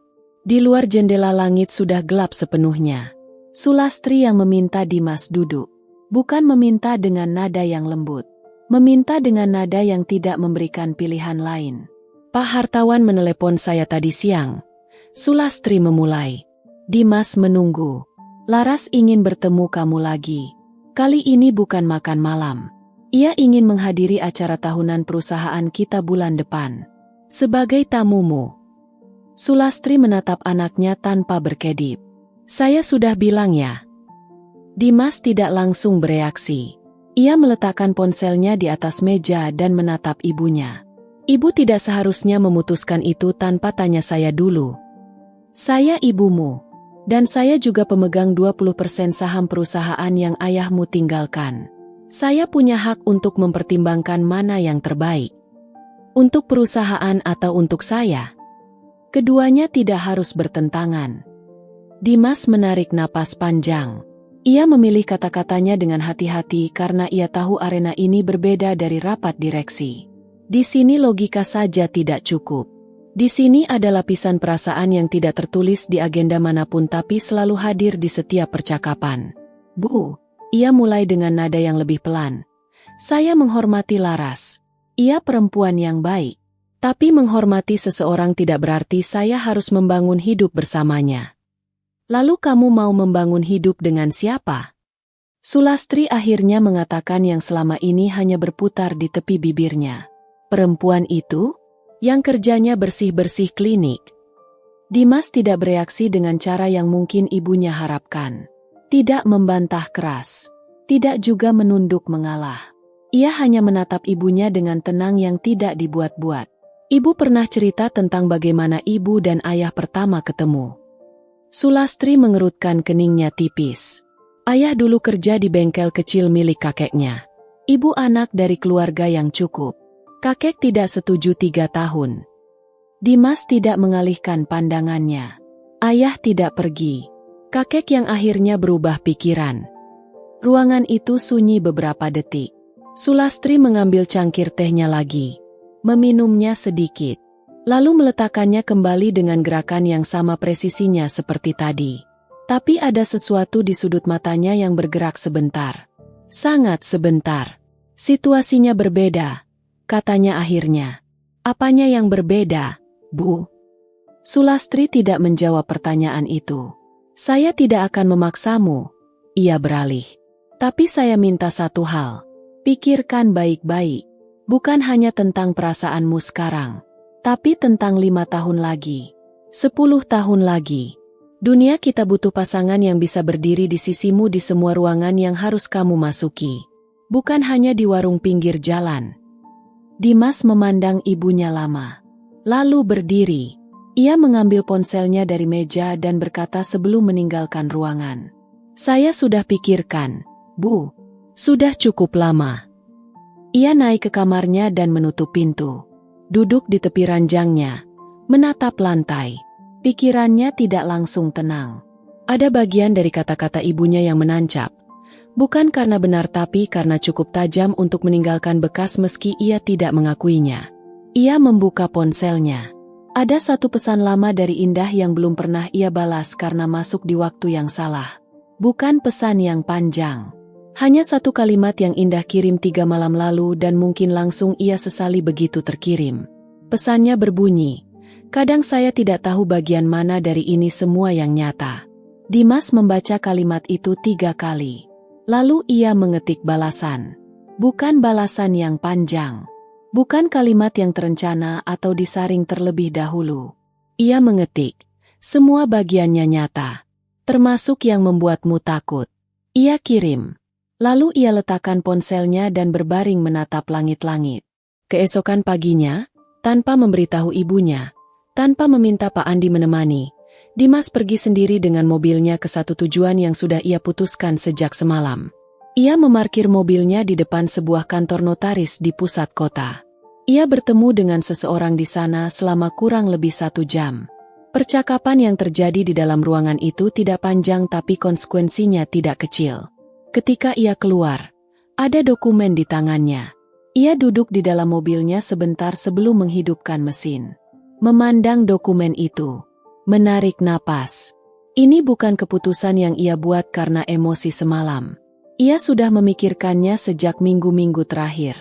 Di luar jendela langit sudah gelap sepenuhnya. Sulastri yang meminta Dimas duduk. Bukan meminta dengan nada yang lembut. Meminta dengan nada yang tidak memberikan pilihan lain. "Pak Hartawan menelepon saya tadi siang." Sulastri memulai. Dimas menunggu. "Laras ingin bertemu kamu lagi. Kali ini bukan makan malam. Ia ingin menghadiri acara tahunan perusahaan kita bulan depan. Sebagai tamumu." Sulastri menatap anaknya tanpa berkedip. "Saya sudah bilang ya." Dimas tidak langsung bereaksi. Ia meletakkan ponselnya di atas meja dan menatap ibunya. "Ibu tidak seharusnya memutuskan itu tanpa tanya saya dulu. Saya ibumu. Dan saya juga pemegang 20% saham perusahaan yang ayahmu tinggalkan. Saya punya hak untuk mempertimbangkan mana yang terbaik. Untuk perusahaan atau untuk saya. Keduanya tidak harus bertentangan." Dimas menarik napas panjang. Ia memilih kata-katanya dengan hati-hati karena ia tahu arena ini berbeda dari rapat direksi. Di sini logika saja tidak cukup. Di sini ada lapisan perasaan yang tidak tertulis di agenda manapun tapi selalu hadir di setiap percakapan. "Bu," ia mulai dengan nada yang lebih pelan. "Saya menghormati Laras. Ia perempuan yang baik. Tapi menghormati seseorang tidak berarti saya harus membangun hidup bersamanya." "Lalu kamu mau membangun hidup dengan siapa?" Sulastri akhirnya mengatakan yang selama ini hanya berputar di tepi bibirnya. "Perempuan itu? Yang kerjanya bersih-bersih klinik." Dimas tidak bereaksi dengan cara yang mungkin ibunya harapkan. Tidak membantah keras. Tidak juga menunduk mengalah. Ia hanya menatap ibunya dengan tenang yang tidak dibuat-buat. Ibu pernah cerita tentang bagaimana ibu dan ayah pertama ketemu. Sulastri mengerutkan keningnya tipis. Ayah dulu kerja di bengkel kecil milik kakeknya. Ibu anak dari keluarga yang cukup. Kakek tidak setuju 3 tahun. Dimas tidak mengalihkan pandangannya. Ayah tidak pergi. Kakek yang akhirnya berubah pikiran. Ruangan itu sunyi beberapa detik. Sulastri mengambil cangkir tehnya lagi. Meminumnya sedikit. Lalu meletakkannya kembali dengan gerakan yang sama presisinya seperti tadi. Tapi ada sesuatu di sudut matanya yang bergerak sebentar. Sangat sebentar. Situasinya berbeda, katanya akhirnya. Apanya yang berbeda, Bu? Sulastri tidak menjawab pertanyaan itu. Saya tidak akan memaksamu, ia beralih. Tapi saya minta satu hal. Pikirkan baik-baik. Bukan hanya tentang perasaanmu sekarang, tapi tentang 5 tahun lagi, 10 tahun lagi. Dunia kita butuh pasangan yang bisa berdiri di sisimu di semua ruangan yang harus kamu masuki. Bukan hanya di warung pinggir jalan. Dimas memandang ibunya lama. Lalu berdiri. Ia mengambil ponselnya dari meja dan berkata sebelum meninggalkan ruangan. Saya sudah pikirkan, Bu. Sudah cukup lama. Ia naik ke kamarnya dan menutup pintu. Duduk di tepi ranjangnya, menatap lantai. Pikirannya tidak langsung tenang. Ada bagian dari kata-kata ibunya yang menancap. Bukan karena benar tapi karena cukup tajam untuk meninggalkan bekas meski ia tidak mengakuinya. Ia membuka ponselnya. Ada satu pesan lama dari Indah yang belum pernah ia balas karena masuk di waktu yang salah. Bukan pesan yang panjang. Hanya satu kalimat yang Indah kirim 3 malam lalu dan mungkin langsung ia sesali begitu terkirim. Pesannya berbunyi, kadang saya tidak tahu bagian mana dari ini semua yang nyata. Dimas membaca kalimat itu 3 kali. Lalu ia mengetik balasan. Bukan balasan yang panjang. Bukan kalimat yang terencana atau disaring terlebih dahulu. Ia mengetik, semua bagiannya nyata. Termasuk yang membuatmu takut. Ia kirim. Lalu ia letakkan ponselnya dan berbaring menatap langit-langit. Keesokan paginya, tanpa memberitahu ibunya, tanpa meminta Pak Andi menemani, Dimas pergi sendiri dengan mobilnya ke satu tujuan yang sudah ia putuskan sejak semalam. Ia memarkir mobilnya di depan sebuah kantor notaris di pusat kota. Ia bertemu dengan seseorang di sana selama kurang lebih 1 jam. Percakapan yang terjadi di dalam ruangan itu tidak panjang tapi konsekuensinya tidak kecil. Ketika ia keluar, ada dokumen di tangannya. Ia duduk di dalam mobilnya sebentar sebelum menghidupkan mesin. Memandang dokumen itu. Menarik napas. Ini bukan keputusan yang ia buat karena emosi semalam. Ia sudah memikirkannya sejak minggu-minggu terakhir.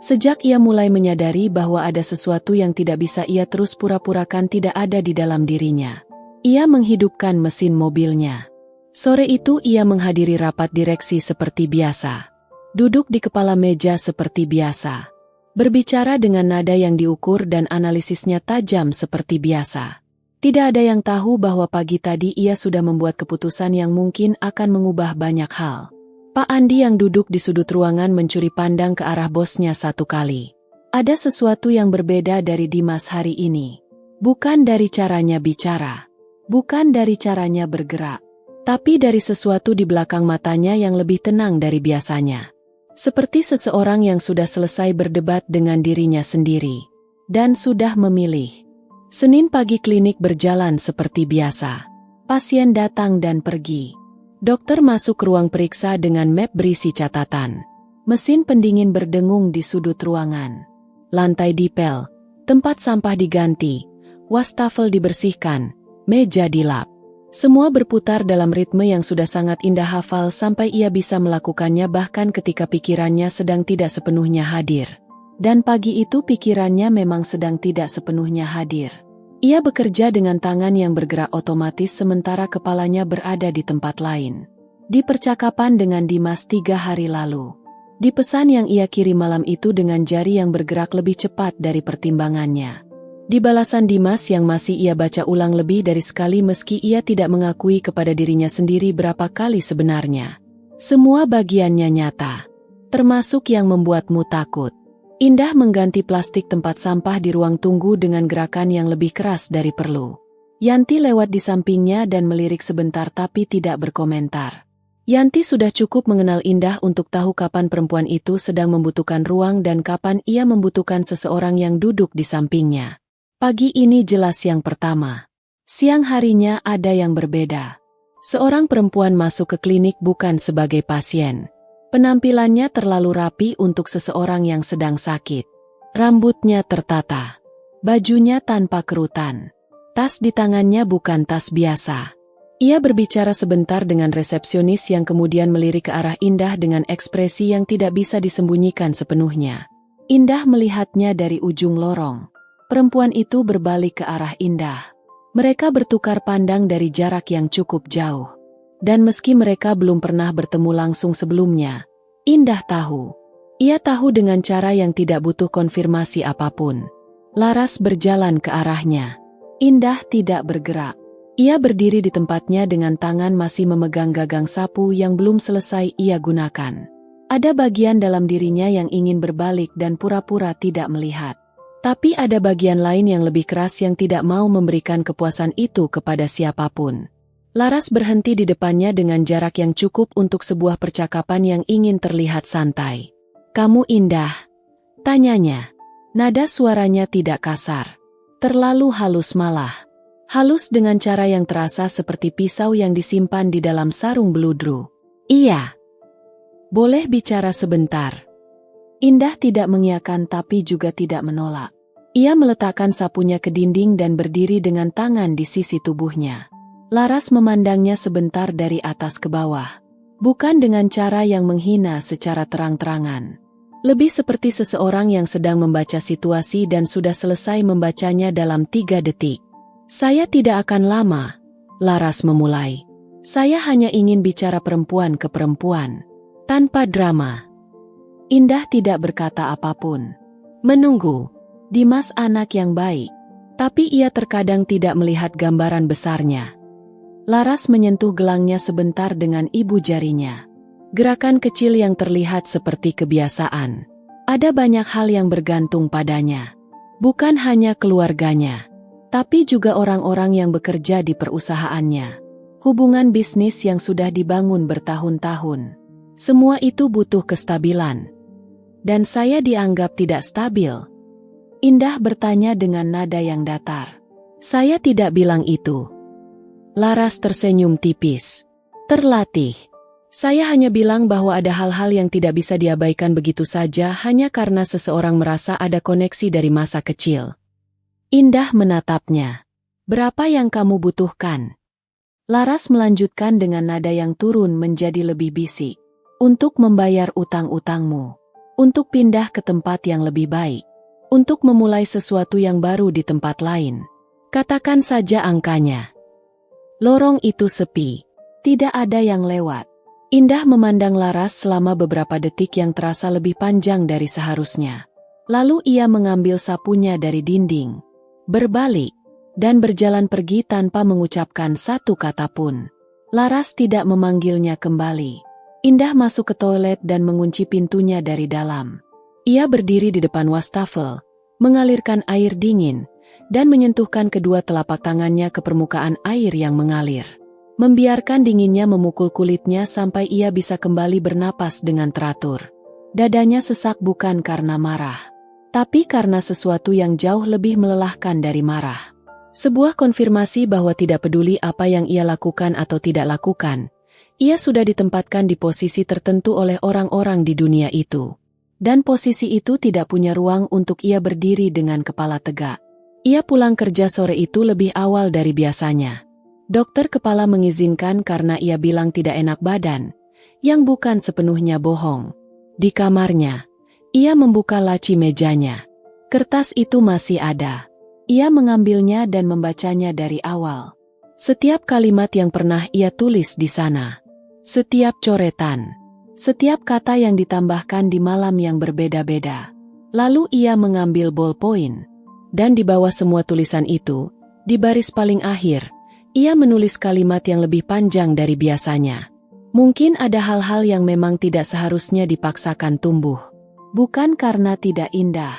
Sejak ia mulai menyadari bahwa ada sesuatu yang tidak bisa ia terus pura-purakan tidak ada di dalam dirinya. Ia menghidupkan mesin mobilnya. Sore itu ia menghadiri rapat direksi seperti biasa. Duduk di kepala meja seperti biasa. Berbicara dengan nada yang diukur dan analisisnya tajam seperti biasa. Tidak ada yang tahu bahwa pagi tadi ia sudah membuat keputusan yang mungkin akan mengubah banyak hal. Pak Andi yang duduk di sudut ruangan mencuri pandang ke arah bosnya 1 kali. Ada sesuatu yang berbeda dari Dimas hari ini. Bukan dari caranya bicara. Bukan dari caranya bergerak. Tapi dari sesuatu di belakang matanya yang lebih tenang dari biasanya. Seperti seseorang yang sudah selesai berdebat dengan dirinya sendiri. Dan sudah memilih. Senin pagi klinik berjalan seperti biasa. Pasien datang dan pergi. Dokter masuk ke ruang periksa dengan map berisi catatan. Mesin pendingin berdengung di sudut ruangan. Lantai dipel, tempat sampah diganti, wastafel dibersihkan, meja dilap. Semua berputar dalam ritme yang sudah sangat Indah hafal sampai ia bisa melakukannya bahkan ketika pikirannya sedang tidak sepenuhnya hadir. Dan pagi itu pikirannya memang sedang tidak sepenuhnya hadir. Ia bekerja dengan tangan yang bergerak otomatis sementara kepalanya berada di tempat lain. Di percakapan dengan Dimas 3 hari lalu. Di pesan yang ia kirim malam itu dengan jari yang bergerak lebih cepat dari pertimbangannya. Di balasan Dimas yang masih ia baca ulang lebih dari sekali meski ia tidak mengakui kepada dirinya sendiri berapa kali sebenarnya. Semua bagiannya nyata. Termasuk yang membuatmu takut. Indah mengganti plastik tempat sampah di ruang tunggu dengan gerakan yang lebih keras dari perlu. Yanti lewat di sampingnya dan melirik sebentar tapi tidak berkomentar. Yanti sudah cukup mengenal Indah untuk tahu kapan perempuan itu sedang membutuhkan ruang dan kapan ia membutuhkan seseorang yang duduk di sampingnya. Pagi ini jelas yang pertama. Siang harinya ada yang berbeda. Seorang perempuan masuk ke klinik bukan sebagai pasien. Penampilannya terlalu rapi untuk seseorang yang sedang sakit. Rambutnya tertata. Bajunya tanpa kerutan. Tas di tangannya bukan tas biasa. Ia berbicara sebentar dengan resepsionis yang kemudian melirik ke arah Indah dengan ekspresi yang tidak bisa disembunyikan sepenuhnya. Indah melihatnya dari ujung lorong. Perempuan itu berbalik ke arah Indah. Mereka bertukar pandang dari jarak yang cukup jauh. Dan meski mereka belum pernah bertemu langsung sebelumnya, Indah tahu. Ia tahu dengan cara yang tidak butuh konfirmasi apapun. Laras berjalan ke arahnya. Indah tidak bergerak. Ia berdiri di tempatnya dengan tangan masih memegang gagang sapu yang belum selesai ia gunakan. Ada bagian dalam dirinya yang ingin berbalik dan pura-pura tidak melihat. Tapi ada bagian lain yang lebih keras yang tidak mau memberikan kepuasan itu kepada siapapun. Laras berhenti di depannya dengan jarak yang cukup untuk sebuah percakapan yang ingin terlihat santai. "Kamu Indah?" tanyanya. Nada suaranya tidak kasar. Terlalu halus malah. Halus dengan cara yang terasa seperti pisau yang disimpan di dalam sarung beludru. "Iya. Boleh bicara sebentar?" Indah tidak mengiyakan tapi juga tidak menolak. Ia meletakkan sapunya ke dinding dan berdiri dengan tangan di sisi tubuhnya. Laras memandangnya sebentar dari atas ke bawah. Bukan dengan cara yang menghina secara terang-terangan. Lebih seperti seseorang yang sedang membaca situasi dan sudah selesai membacanya dalam 3 detik. "Saya tidak akan lama," Laras memulai. "Saya hanya ingin bicara perempuan ke perempuan. Tanpa drama." Indah tidak berkata apapun. Menunggu. Dimas anak yang baik. Tapi ia terkadang tidak melihat gambaran besarnya. Laras menyentuh gelangnya sebentar dengan ibu jarinya. Gerakan kecil yang terlihat seperti kebiasaan. Ada banyak hal yang bergantung padanya. Bukan hanya keluarganya, tapi juga orang-orang yang bekerja di perusahaannya. Hubungan bisnis yang sudah dibangun bertahun-tahun. Semua itu butuh kestabilan. Dan saya dianggap tidak stabil. Indah bertanya dengan nada yang datar. "Saya tidak bilang itu." Laras tersenyum tipis. "Terlatih. Saya hanya bilang bahwa ada hal-hal yang tidak bisa diabaikan begitu saja hanya karena seseorang merasa ada koneksi dari masa kecil." Indah menatapnya. "Berapa yang kamu butuhkan?" Laras melanjutkan dengan nada yang turun menjadi lebih bisik. "Untuk membayar utang-utangmu. Untuk pindah ke tempat yang lebih baik. Untuk memulai sesuatu yang baru di tempat lain. Katakan saja angkanya." Lorong itu sepi. Tidak ada yang lewat. Indah memandang Laras selama beberapa detik yang terasa lebih panjang dari seharusnya. Lalu ia mengambil sapunya dari dinding. Berbalik. Dan berjalan pergi tanpa mengucapkan satu kata pun. Laras tidak memanggilnya kembali. Indah masuk ke toilet dan mengunci pintunya dari dalam. Ia berdiri di depan wastafel, mengalirkan air dingin, dan menyentuhkan kedua telapak tangannya ke permukaan air yang mengalir. Membiarkan dinginnya memukul kulitnya sampai ia bisa kembali bernapas dengan teratur. Dadanya sesak bukan karena marah, tapi karena sesuatu yang jauh lebih melelahkan dari marah. Sebuah konfirmasi bahwa tidak peduli apa yang ia lakukan atau tidak lakukan, ia sudah ditempatkan di posisi tertentu oleh orang-orang di dunia itu. Dan posisi itu tidak punya ruang untuk ia berdiri dengan kepala tegak. Ia pulang kerja sore itu lebih awal dari biasanya. Dokter kepala mengizinkan karena ia bilang tidak enak badan, yang bukan sepenuhnya bohong. Di kamarnya, ia membuka laci mejanya. Kertas itu masih ada. Ia mengambilnya dan membacanya dari awal. Setiap kalimat yang pernah ia tulis di sana. Setiap coretan. Setiap kata yang ditambahkan di malam yang berbeda-beda. Lalu ia mengambil ballpoint. Dan di bawah semua tulisan itu, di baris paling akhir, ia menulis kalimat yang lebih panjang dari biasanya. Mungkin ada hal-hal yang memang tidak seharusnya dipaksakan tumbuh. Bukan karena tidak indah,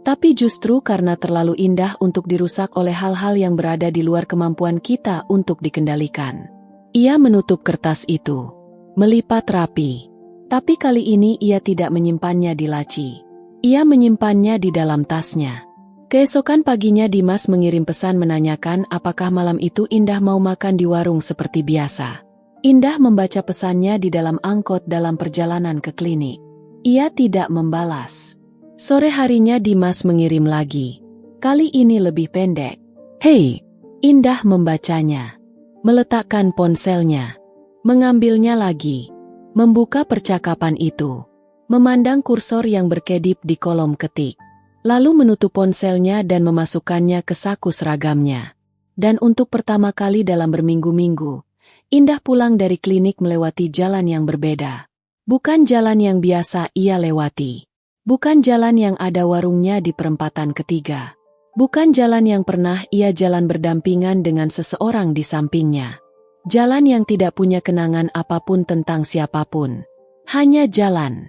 tapi justru karena terlalu indah untuk dirusak oleh hal-hal yang berada di luar kemampuan kita untuk dikendalikan. Ia menutup kertas itu. Melipat rapi. Tapi kali ini ia tidak menyimpannya di laci. Ia menyimpannya di dalam tasnya. Keesokan paginya Dimas mengirim pesan menanyakan apakah malam itu Indah mau makan di warung seperti biasa. Indah membaca pesannya di dalam angkot dalam perjalanan ke klinik. Ia tidak membalas. Sore harinya Dimas mengirim lagi. Kali ini lebih pendek. "Hei!" Indah membacanya. Meletakkan ponselnya. Mengambilnya lagi. Membuka percakapan itu. Memandang kursor yang berkedip di kolom ketik. Lalu menutup ponselnya dan memasukkannya ke saku seragamnya. Dan untuk pertama kali dalam berminggu-minggu, Indah pulang dari klinik melewati jalan yang berbeda. Bukan jalan yang biasa ia lewati. Bukan jalan yang ada warungnya di perempatan ketiga. Bukan jalan yang pernah ia jalan berdampingan dengan seseorang di sampingnya. Jalan yang tidak punya kenangan apapun tentang siapapun. Hanya jalan.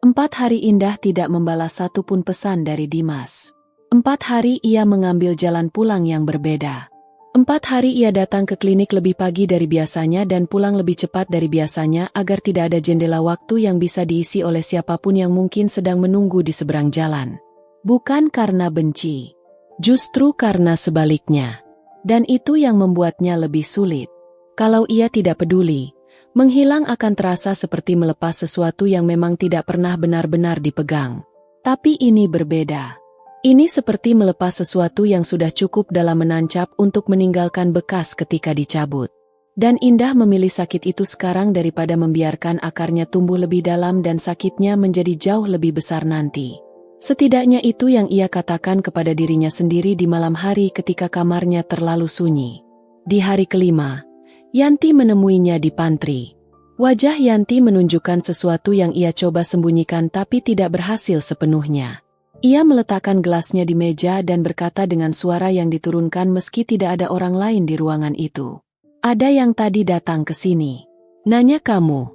4 hari Indah tidak membalas satupun pesan dari Dimas. 4 hari ia mengambil jalan pulang yang berbeda. 4 hari ia datang ke klinik lebih pagi dari biasanya dan pulang lebih cepat dari biasanya agar tidak ada jendela waktu yang bisa diisi oleh siapapun yang mungkin sedang menunggu di seberang jalan. Bukan karena benci. Justru karena sebaliknya. Dan itu yang membuatnya lebih sulit. Kalau ia tidak peduli, menghilang akan terasa seperti melepas sesuatu yang memang tidak pernah benar-benar dipegang. Tapi ini berbeda. Ini seperti melepas sesuatu yang sudah cukup dalam menancap untuk meninggalkan bekas ketika dicabut. Dan Indah memilih sakit itu sekarang daripada membiarkan akarnya tumbuh lebih dalam dan sakitnya menjadi jauh lebih besar nanti. Setidaknya itu yang ia katakan kepada dirinya sendiri di malam hari ketika kamarnya terlalu sunyi. Di hari kelima, Yanti menemuinya di pantry. Wajah Yanti menunjukkan sesuatu yang ia coba sembunyikan tapi tidak berhasil sepenuhnya. Ia meletakkan gelasnya di meja dan berkata dengan suara yang diturunkan meski tidak ada orang lain di ruangan itu. "Ada yang tadi datang ke sini. Nanya kamu."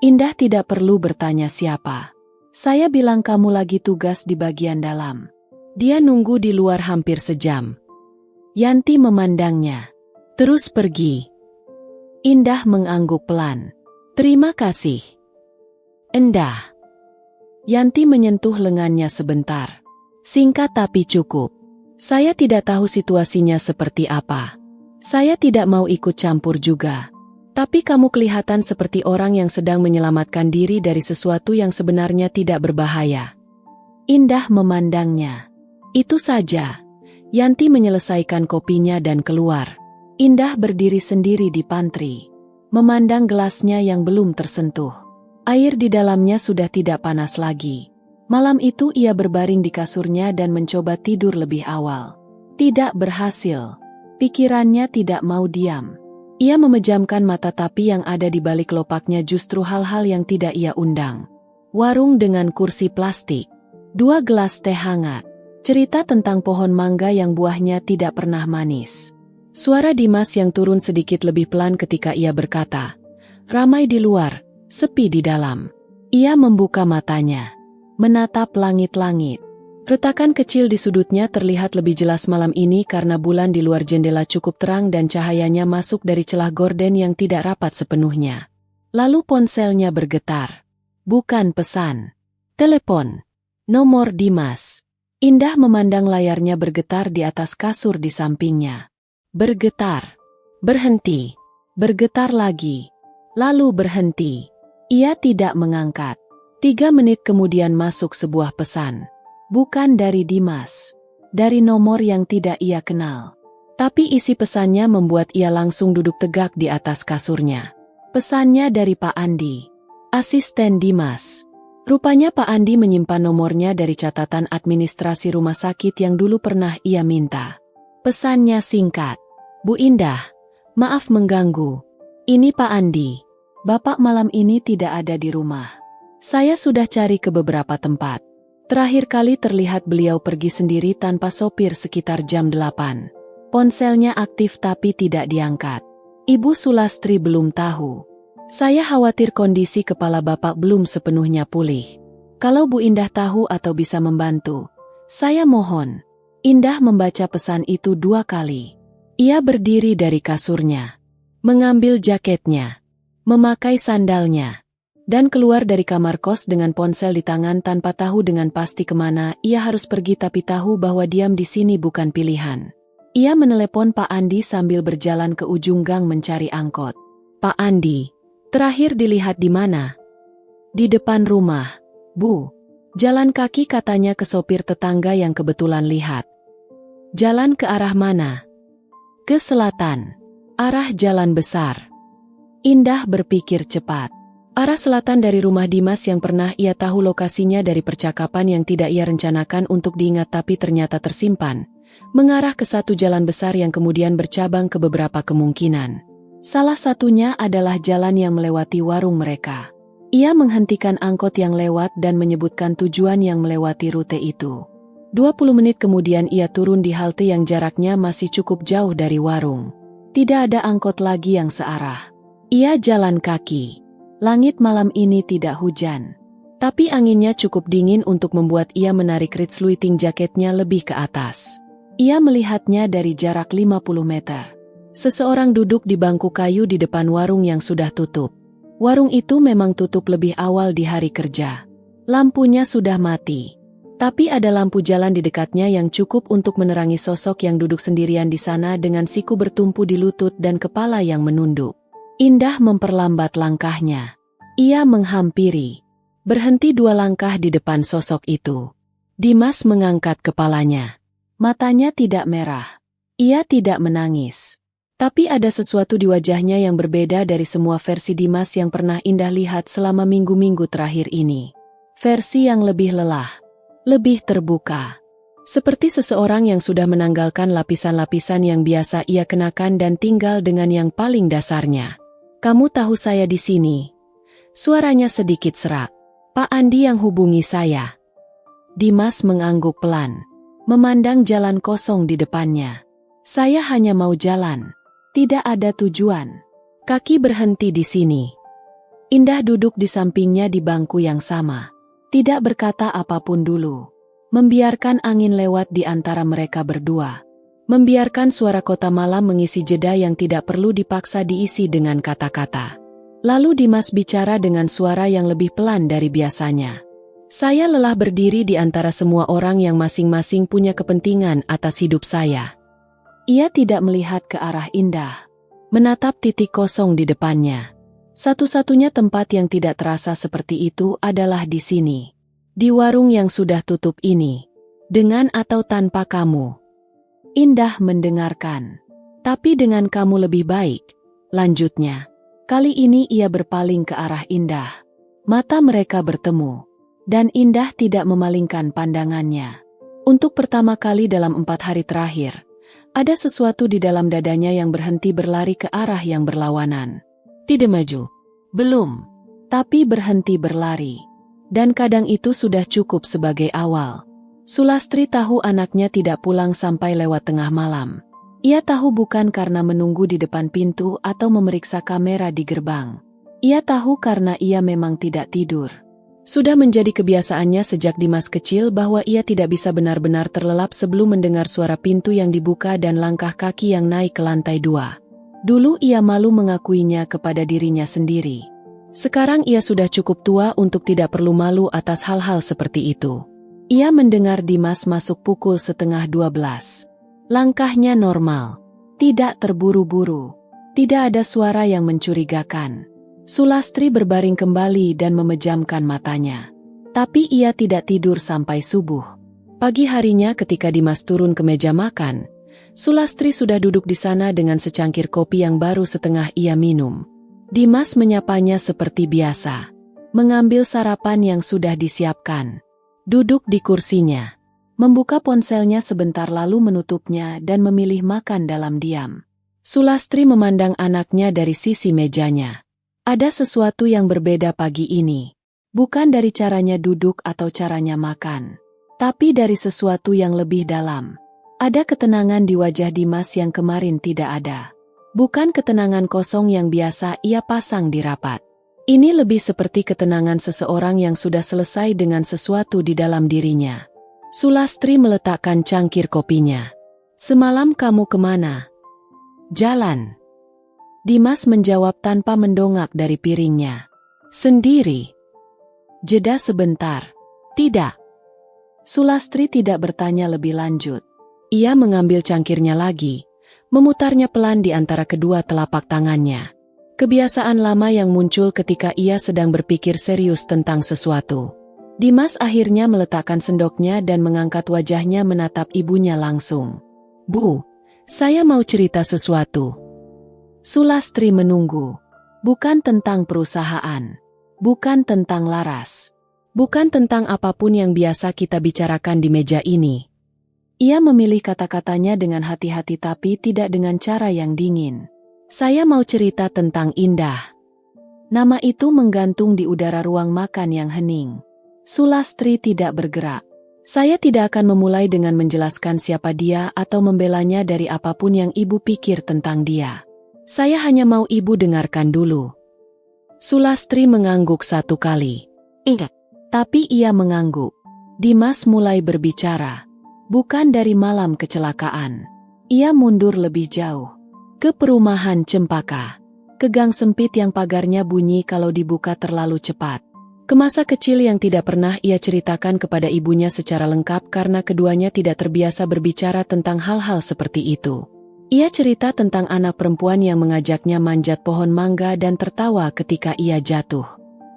Indah tidak perlu bertanya siapa. "Saya bilang kamu lagi tugas di bagian dalam." Dia nunggu di luar hampir sejam. Yanti memandangnya. "Terus pergi." Indah mengangguk pelan. "Terima kasih." "Endah." Yanti menyentuh lengannya sebentar. "Singkat tapi cukup. Saya tidak tahu situasinya seperti apa. Saya tidak mau ikut campur juga. Tapi kamu kelihatan seperti orang yang sedang menyelamatkan diri dari sesuatu yang sebenarnya tidak berbahaya." Indah memandangnya. "Itu saja." Yanti menyelesaikan kopinya dan keluar. Indah berdiri sendiri di pantry, memandang gelasnya yang belum tersentuh. Air di dalamnya sudah tidak panas lagi. Malam itu ia berbaring di kasurnya dan mencoba tidur lebih awal. Tidak berhasil. Pikirannya tidak mau diam. Ia memejamkan mata tapi yang ada di balik kelopaknya justru hal-hal yang tidak ia undang. Warung dengan kursi plastik. 2 gelas teh hangat. Cerita tentang pohon mangga yang buahnya tidak pernah manis. Suara Dimas yang turun sedikit lebih pelan ketika ia berkata, "Ramai di luar, sepi di dalam." Ia membuka matanya, menatap langit-langit. Retakan kecil di sudutnya terlihat lebih jelas malam ini karena bulan di luar jendela cukup terang dan cahayanya masuk dari celah gorden yang tidak rapat sepenuhnya. Lalu ponselnya bergetar. Bukan pesan. Telepon. Nomor Dimas. Indah memandang layarnya bergetar di atas kasur di sampingnya. Bergetar. Berhenti. Bergetar lagi. Lalu berhenti. Ia tidak mengangkat. 3 menit kemudian masuk sebuah pesan. Bukan dari Dimas. Dari nomor yang tidak ia kenal. Tapi isi pesannya membuat ia langsung duduk tegak di atas kasurnya. Pesannya dari Pak Andi. Asisten Dimas. Rupanya Pak Andi menyimpan nomornya dari catatan administrasi rumah sakit yang dulu pernah ia minta. Pesannya singkat. "Bu Indah, maaf mengganggu. Ini Pak Andi. Bapak malam ini tidak ada di rumah. Saya sudah cari ke beberapa tempat. Terakhir kali terlihat beliau pergi sendiri tanpa sopir sekitar jam 8. Ponselnya aktif tapi tidak diangkat. Ibu Sulastri belum tahu. Saya khawatir kondisi kepala Bapak belum sepenuhnya pulih. Kalau Bu Indah tahu atau bisa membantu, saya mohon." Indah membaca pesan itu 2 kali. Ia berdiri dari kasurnya, mengambil jaketnya, memakai sandalnya, dan keluar dari kamar kos dengan ponsel di tangan tanpa tahu dengan pasti kemana ia harus pergi, tapi tahu bahwa diam di sini bukan pilihan. Ia menelepon Pak Andi sambil berjalan ke ujung gang mencari angkot. Pak Andi, terakhir dilihat di mana? Di depan rumah, Bu. Jalan kaki, katanya ke sopir tetangga yang kebetulan lihat. Jalan ke arah mana? Ke selatan. Arah jalan besar. Indah berpikir cepat. Arah selatan dari rumah Dimas yang pernah ia tahu lokasinya dari percakapan yang tidak ia rencanakan untuk diingat tapi ternyata tersimpan, mengarah ke satu jalan besar yang kemudian bercabang ke beberapa kemungkinan. Salah satunya adalah jalan yang melewati warung mereka. Ia menghentikan angkot yang lewat dan menyebutkan tujuan yang melewati rute itu. 20 menit kemudian ia turun di halte yang jaraknya masih cukup jauh dari warung. Tidak ada angkot lagi yang searah. Ia jalan kaki. Langit malam ini tidak hujan, tapi anginnya cukup dingin untuk membuat ia menarik resleting jaketnya lebih ke atas. Ia melihatnya dari jarak 50 meter. Seseorang duduk di bangku kayu di depan warung yang sudah tutup. Warung itu memang tutup lebih awal di hari kerja. Lampunya sudah mati, tapi ada lampu jalan di dekatnya yang cukup untuk menerangi sosok yang duduk sendirian di sana dengan siku bertumpu di lutut dan kepala yang menunduk. Indah memperlambat langkahnya. Ia menghampiri. Berhenti 2 langkah di depan sosok itu. Dimas mengangkat kepalanya. Matanya tidak merah. Ia tidak menangis. Tapi ada sesuatu di wajahnya yang berbeda dari semua versi Dimas yang pernah Indah lihat selama minggu-minggu terakhir ini. Versi yang lebih lelah. Lebih terbuka. Seperti seseorang yang sudah menanggalkan lapisan-lapisan yang biasa ia kenakan dan tinggal dengan yang paling dasarnya. Kamu tahu saya di sini. Suaranya sedikit serak. Pak Andi yang hubungi saya. Dimas mengangguk pelan. Memandang jalan kosong di depannya. Saya hanya mau jalan. Tidak ada tujuan. Kaki berhenti di sini. Indah duduk di sampingnya di bangku yang sama. Tidak berkata apapun dulu. Membiarkan angin lewat di antara mereka berdua. Membiarkan suara kota malam mengisi jeda yang tidak perlu dipaksa diisi dengan kata-kata. Lalu Dimas bicara dengan suara yang lebih pelan dari biasanya. Saya lelah berdiri di antara semua orang yang masing-masing punya kepentingan atas hidup saya. Ia tidak melihat ke arah Indah. Menatap titik kosong di depannya. Satu-satunya tempat yang tidak terasa seperti itu adalah di sini. Di warung yang sudah tutup ini. Dengan atau tanpa kamu. Indah mendengarkan. Tapi dengan kamu lebih baik. Lanjutnya. Kali ini ia berpaling ke arah Indah. Mata mereka bertemu. Dan Indah tidak memalingkan pandangannya. Untuk pertama kali dalam 4 hari terakhir. Ada sesuatu di dalam dadanya yang berhenti berlari ke arah yang berlawanan. Tidak maju. Belum. Tapi berhenti berlari. Dan kadang itu sudah cukup sebagai awal. Sulastri tahu anaknya tidak pulang sampai lewat tengah malam. Ia tahu bukan karena menunggu di depan pintu atau memeriksa kamera di gerbang. Ia tahu karena ia memang tidak tidur. Sudah menjadi kebiasaannya sejak Dimas kecil bahwa ia tidak bisa benar-benar terlelap sebelum mendengar suara pintu yang dibuka dan langkah kaki yang naik ke lantai 2. Dulu ia malu mengakuinya kepada dirinya sendiri. Sekarang ia sudah cukup tua untuk tidak perlu malu atas hal-hal seperti itu. Ia mendengar Dimas masuk pukul 11:30. Langkahnya normal. Tidak terburu-buru. Tidak ada suara yang mencurigakan. Sulastri berbaring kembali dan memejamkan matanya. Tapi ia tidak tidur sampai subuh. Pagi harinya ketika Dimas turun ke meja makan, Sulastri sudah duduk di sana dengan secangkir kopi yang baru setengah ia minum. Dimas menyapanya seperti biasa. Mengambil sarapan yang sudah disiapkan. Duduk di kursinya. Membuka ponselnya sebentar lalu menutupnya dan memilih makan dalam diam. Sulastri memandang anaknya dari sisi mejanya. Ada sesuatu yang berbeda pagi ini. Bukan dari caranya duduk atau caranya makan. Tapi dari sesuatu yang lebih dalam. Ada ketenangan di wajah Dimas yang kemarin tidak ada. Bukan ketenangan kosong yang biasa ia pasang di rapat. Ini lebih seperti ketenangan seseorang yang sudah selesai dengan sesuatu di dalam dirinya. Sulastri meletakkan cangkir kopinya. Semalam kamu kemana? Jalan. Dimas menjawab tanpa mendongak dari piringnya. Sendiri. Jeda sebentar. Tidak. Sulastri tidak bertanya lebih lanjut. Ia mengambil cangkirnya lagi, memutarnya pelan di antara kedua telapak tangannya. Kebiasaan lama yang muncul ketika ia sedang berpikir serius tentang sesuatu. Dimas akhirnya meletakkan sendoknya dan mengangkat wajahnya menatap ibunya langsung. Bu, saya mau cerita sesuatu. Sulastri menunggu. Bukan tentang perusahaan. Bukan tentang Laras. Bukan tentang apapun yang biasa kita bicarakan di meja ini. Ia memilih kata-katanya dengan hati-hati tapi tidak dengan cara yang dingin. Saya mau cerita tentang Indah. Nama itu menggantung di udara ruang makan yang hening. Sulastri tidak bergerak. Saya tidak akan memulai dengan menjelaskan siapa dia atau membelanya dari apapun yang ibu pikir tentang dia. Saya hanya mau ibu dengarkan dulu. Sulastri mengangguk satu kali. Ingat. Tapi ia mengangguk. Dimas mulai berbicara. Bukan dari malam kecelakaan. Ia mundur lebih jauh. Ke perumahan Cempaka. Ke gang sempit yang pagarnya bunyi kalau dibuka terlalu cepat. Ke masa kecil yang tidak pernah ia ceritakan kepada ibunya secara lengkap karena keduanya tidak terbiasa berbicara tentang hal-hal seperti itu. Ia cerita tentang anak perempuan yang mengajaknya manjat pohon mangga dan tertawa ketika ia jatuh.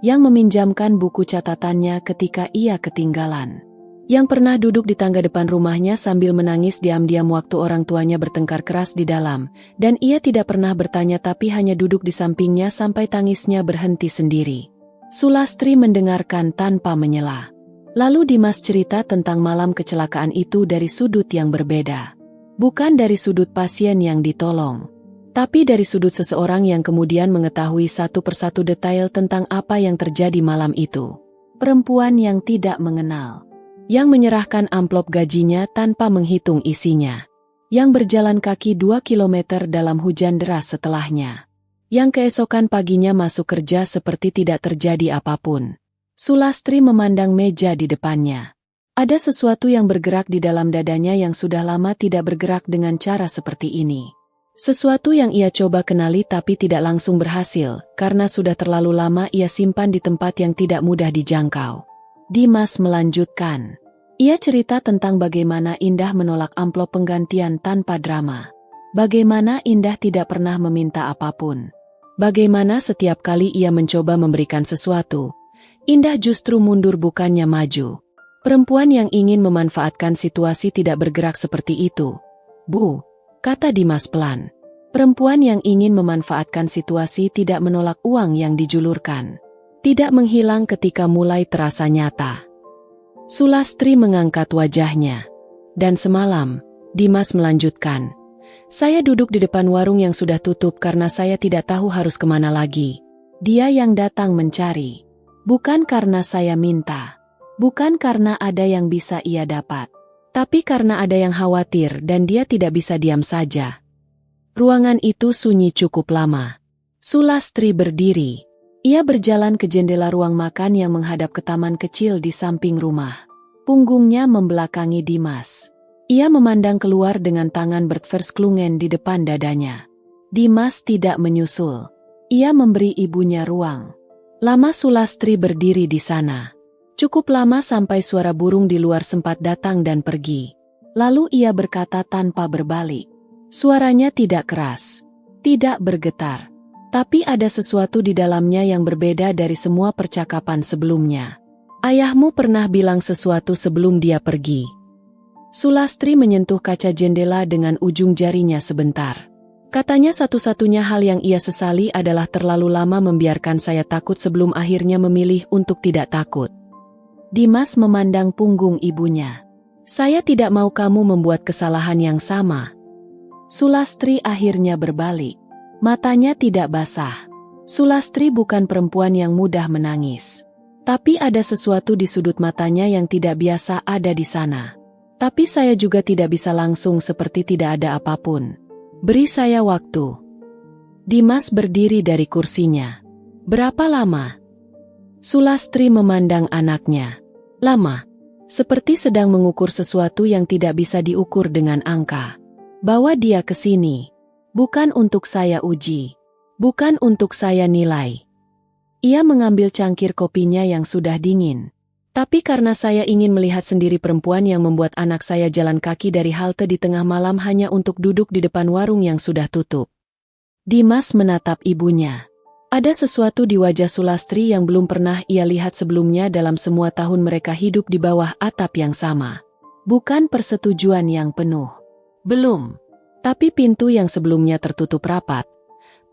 Yang meminjamkan buku catatannya ketika ia ketinggalan. Yang pernah duduk di tangga depan rumahnya sambil menangis diam-diam waktu orang tuanya bertengkar keras di dalam, dan ia tidak pernah bertanya tapi hanya duduk di sampingnya sampai tangisnya berhenti sendiri. Sulastri mendengarkan tanpa menyela. Lalu Dimas cerita tentang malam kecelakaan itu dari sudut yang berbeda. Bukan dari sudut pasien yang ditolong. Tapi dari sudut seseorang yang kemudian mengetahui satu persatu detail tentang apa yang terjadi malam itu. Perempuan yang tidak mengenal. Yang menyerahkan amplop gajinya tanpa menghitung isinya. Yang berjalan kaki 2 kilometer dalam hujan deras setelahnya. Yang keesokan paginya masuk kerja seperti tidak terjadi apapun. Sulastri memandang meja di depannya. Ada sesuatu yang bergerak di dalam dadanya yang sudah lama tidak bergerak dengan cara seperti ini. Sesuatu yang ia coba kenali tapi tidak langsung berhasil, karena sudah terlalu lama ia simpan di tempat yang tidak mudah dijangkau. Dimas melanjutkan. Ia cerita tentang bagaimana Indah menolak amplop penggantian tanpa drama. Bagaimana Indah tidak pernah meminta apapun. Bagaimana setiap kali ia mencoba memberikan sesuatu, Indah justru mundur bukannya maju. Perempuan yang ingin memanfaatkan situasi tidak bergerak seperti itu. Bu. Kata Dimas pelan. Perempuan yang ingin memanfaatkan situasi tidak menolak uang yang dijulurkan. Tidak menghilang ketika mulai terasa nyata. Sulastri mengangkat wajahnya. Dan semalam, Dimas melanjutkan. Saya duduk di depan warung yang sudah tutup karena saya tidak tahu harus kemana lagi. Dia yang datang mencari. Bukan karena saya minta. Bukan karena ada yang bisa ia dapat. Tapi karena ada yang khawatir dan dia tidak bisa diam saja. Ruangan itu sunyi cukup lama. Sulastri berdiri. Ia berjalan ke jendela ruang makan yang menghadap ke taman kecil di samping rumah. Punggungnya membelakangi Dimas. Ia memandang keluar dengan tangan berversklungen di depan dadanya. Dimas tidak menyusul. Ia memberi ibunya ruang. Lama Sulastri berdiri di sana. Cukup lama sampai suara burung di luar sempat datang dan pergi. Lalu ia berkata tanpa berbalik. Suaranya tidak keras, tidak bergetar. Tapi ada sesuatu di dalamnya yang berbeda dari semua percakapan sebelumnya. Ayahmu pernah bilang sesuatu sebelum dia pergi. Sulastri menyentuh kaca jendela dengan ujung jarinya sebentar. Katanya satu-satunya hal yang ia sesali adalah terlalu lama membiarkan saya takut sebelum akhirnya memilih untuk tidak takut. Dimas memandang punggung ibunya. Saya tidak mau kamu membuat kesalahan yang sama. Sulastri akhirnya berbalik. Matanya tidak basah. Sulastri bukan perempuan yang mudah menangis. Tapi ada sesuatu di sudut matanya yang tidak biasa ada di sana. Tapi saya juga tidak bisa langsung seperti tidak ada apapun. Beri saya waktu. Dimas berdiri dari kursinya. Berapa lama? Sulastri memandang anaknya. Lama. Seperti sedang mengukur sesuatu yang tidak bisa diukur dengan angka. Bawa dia ke sini. Bukan untuk saya uji. Bukan untuk saya nilai. Ia mengambil cangkir kopinya yang sudah dingin. Tapi karena saya ingin melihat sendiri perempuan yang membuat anak saya jalan kaki dari halte di tengah malam hanya untuk duduk di depan warung yang sudah tutup. Dimas menatap ibunya. Ada sesuatu di wajah Sulastri yang belum pernah ia lihat sebelumnya dalam semua tahun mereka hidup di bawah atap yang sama. Bukan persetujuan yang penuh. Belum. Tapi pintu yang sebelumnya tertutup rapat,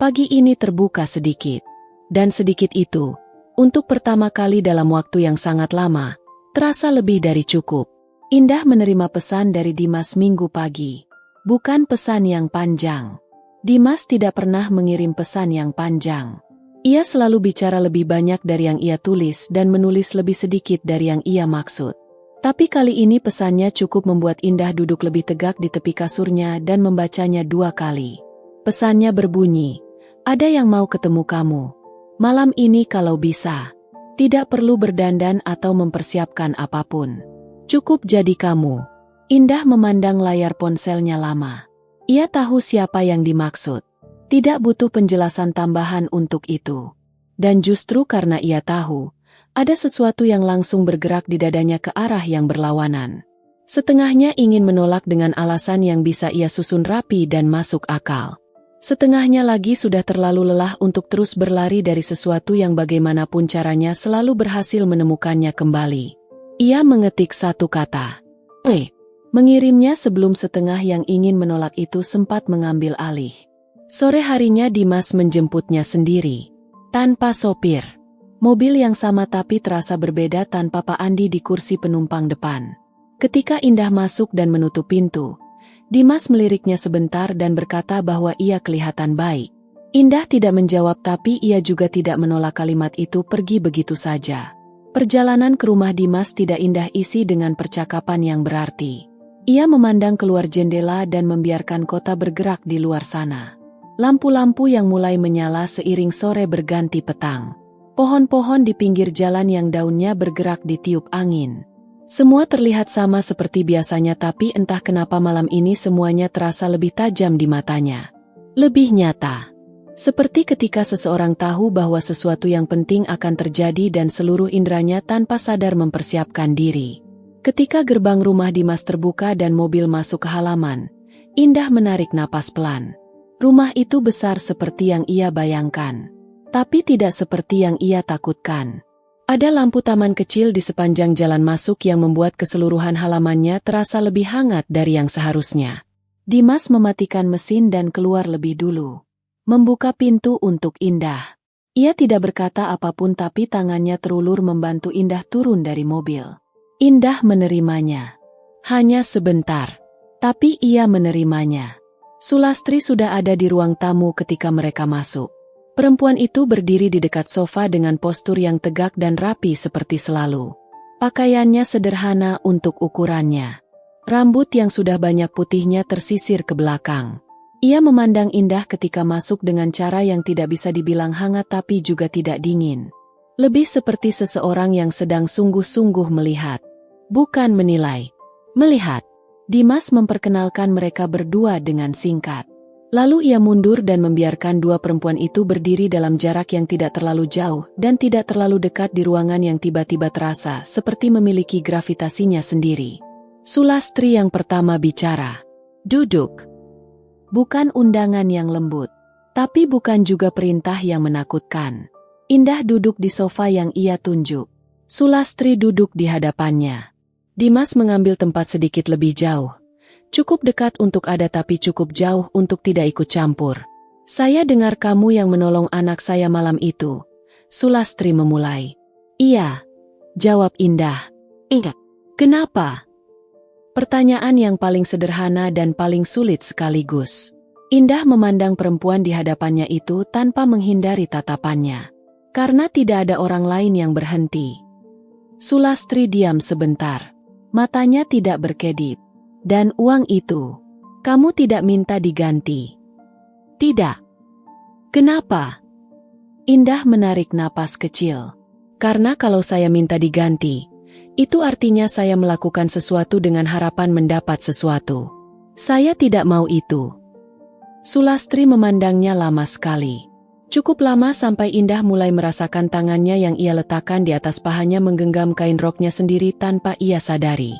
pagi ini terbuka sedikit. Dan sedikit itu, untuk pertama kali dalam waktu yang sangat lama, terasa lebih dari cukup. Indah menerima pesan dari Dimas minggu pagi. Bukan pesan yang panjang. Dimas tidak pernah mengirim pesan yang panjang. Ia selalu bicara lebih banyak dari yang ia tulis dan menulis lebih sedikit dari yang ia maksud. Tapi kali ini pesannya cukup membuat Indah duduk lebih tegak di tepi kasurnya dan membacanya 2 kali. Pesannya berbunyi, "Ada yang mau ketemu kamu. Malam ini kalau bisa. Tidak perlu berdandan atau mempersiapkan apapun. Cukup jadi kamu." Indah memandang layar ponselnya lama. Ia tahu siapa yang dimaksud. Tidak butuh penjelasan tambahan untuk itu. Dan justru karena ia tahu, ada sesuatu yang langsung bergerak di dadanya ke arah yang berlawanan. Setengahnya ingin menolak dengan alasan yang bisa ia susun rapi dan masuk akal. Setengahnya lagi sudah terlalu lelah untuk terus berlari dari sesuatu yang bagaimanapun caranya selalu berhasil menemukannya kembali. Ia mengetik satu kata. Mengirimnya sebelum setengah yang ingin menolak itu sempat mengambil alih. Sore harinya Dimas menjemputnya sendiri. Tanpa sopir. Mobil yang sama tapi terasa berbeda tanpa Pak Andi di kursi penumpang depan. Ketika Indah masuk dan menutup pintu, Dimas meliriknya sebentar dan berkata bahwa ia kelihatan baik. Indah tidak menjawab tapi ia juga tidak menolak kalimat itu pergi begitu saja. Perjalanan ke rumah Dimas tidak Indah isi dengan percakapan yang berarti. Ia memandang keluar jendela dan membiarkan kota bergerak di luar sana. Lampu-lampu yang mulai menyala seiring sore berganti petang. Pohon-pohon di pinggir jalan yang daunnya bergerak ditiup angin. Semua terlihat sama seperti biasanya tapi entah kenapa malam ini semuanya terasa lebih tajam di matanya. Lebih nyata. Seperti ketika seseorang tahu bahwa sesuatu yang penting akan terjadi dan seluruh inderanya tanpa sadar mempersiapkan diri. Ketika gerbang rumah Dimas terbuka dan mobil masuk ke halaman, Indah menarik napas pelan. Rumah itu besar seperti yang ia bayangkan. Tapi tidak seperti yang ia takutkan. Ada lampu taman kecil di sepanjang jalan masuk yang membuat keseluruhan halamannya terasa lebih hangat dari yang seharusnya. Dimas mematikan mesin dan keluar lebih dulu. Membuka pintu untuk Indah. Ia tidak berkata apapun tapi tangannya terulur membantu Indah turun dari mobil. Indah menerimanya. Hanya sebentar. Tapi ia menerimanya. Sulastri sudah ada di ruang tamu ketika mereka masuk. Perempuan itu berdiri di dekat sofa dengan postur yang tegak dan rapi seperti selalu. Pakaiannya sederhana untuk ukurannya. Rambut yang sudah banyak putihnya tersisir ke belakang. Ia memandang Indah ketika masuk dengan cara yang tidak bisa dibilang hangat tapi juga tidak dingin. Lebih seperti seseorang yang sedang sungguh-sungguh melihat. Bukan menilai. Melihat. Dimas memperkenalkan mereka berdua dengan singkat. Lalu ia mundur dan membiarkan dua perempuan itu berdiri dalam jarak yang tidak terlalu jauh dan tidak terlalu dekat di ruangan yang tiba-tiba terasa seperti memiliki gravitasinya sendiri. Sulastri yang pertama bicara. Duduk. Bukan undangan yang lembut, tapi bukan juga perintah yang menakutkan. Indah duduk di sofa yang ia tunjuk. Sulastri duduk di hadapannya. Dimas mengambil tempat sedikit lebih jauh. Cukup dekat untuk ada tapi cukup jauh untuk tidak ikut campur. Saya dengar kamu yang menolong anak saya malam itu. Sulastri memulai. Iya, jawab Indah. Enggak. Kenapa? Pertanyaan yang paling sederhana dan paling sulit sekaligus. Indah memandang perempuan di hadapannya itu tanpa menghindari tatapannya. Karena tidak ada orang lain yang berhenti. Sulastri diam sebentar. Matanya tidak berkedip. Dan uang itu, kamu tidak minta diganti? Tidak. Kenapa? Indah menarik napas kecil. Karena kalau saya minta diganti, itu artinya saya melakukan sesuatu dengan harapan mendapat sesuatu. Saya tidak mau itu. Sulastri memandangnya lama sekali. Cukup lama sampai Indah mulai merasakan tangannya yang ia letakkan di atas pahanya menggenggam kain roknya sendiri tanpa ia sadari.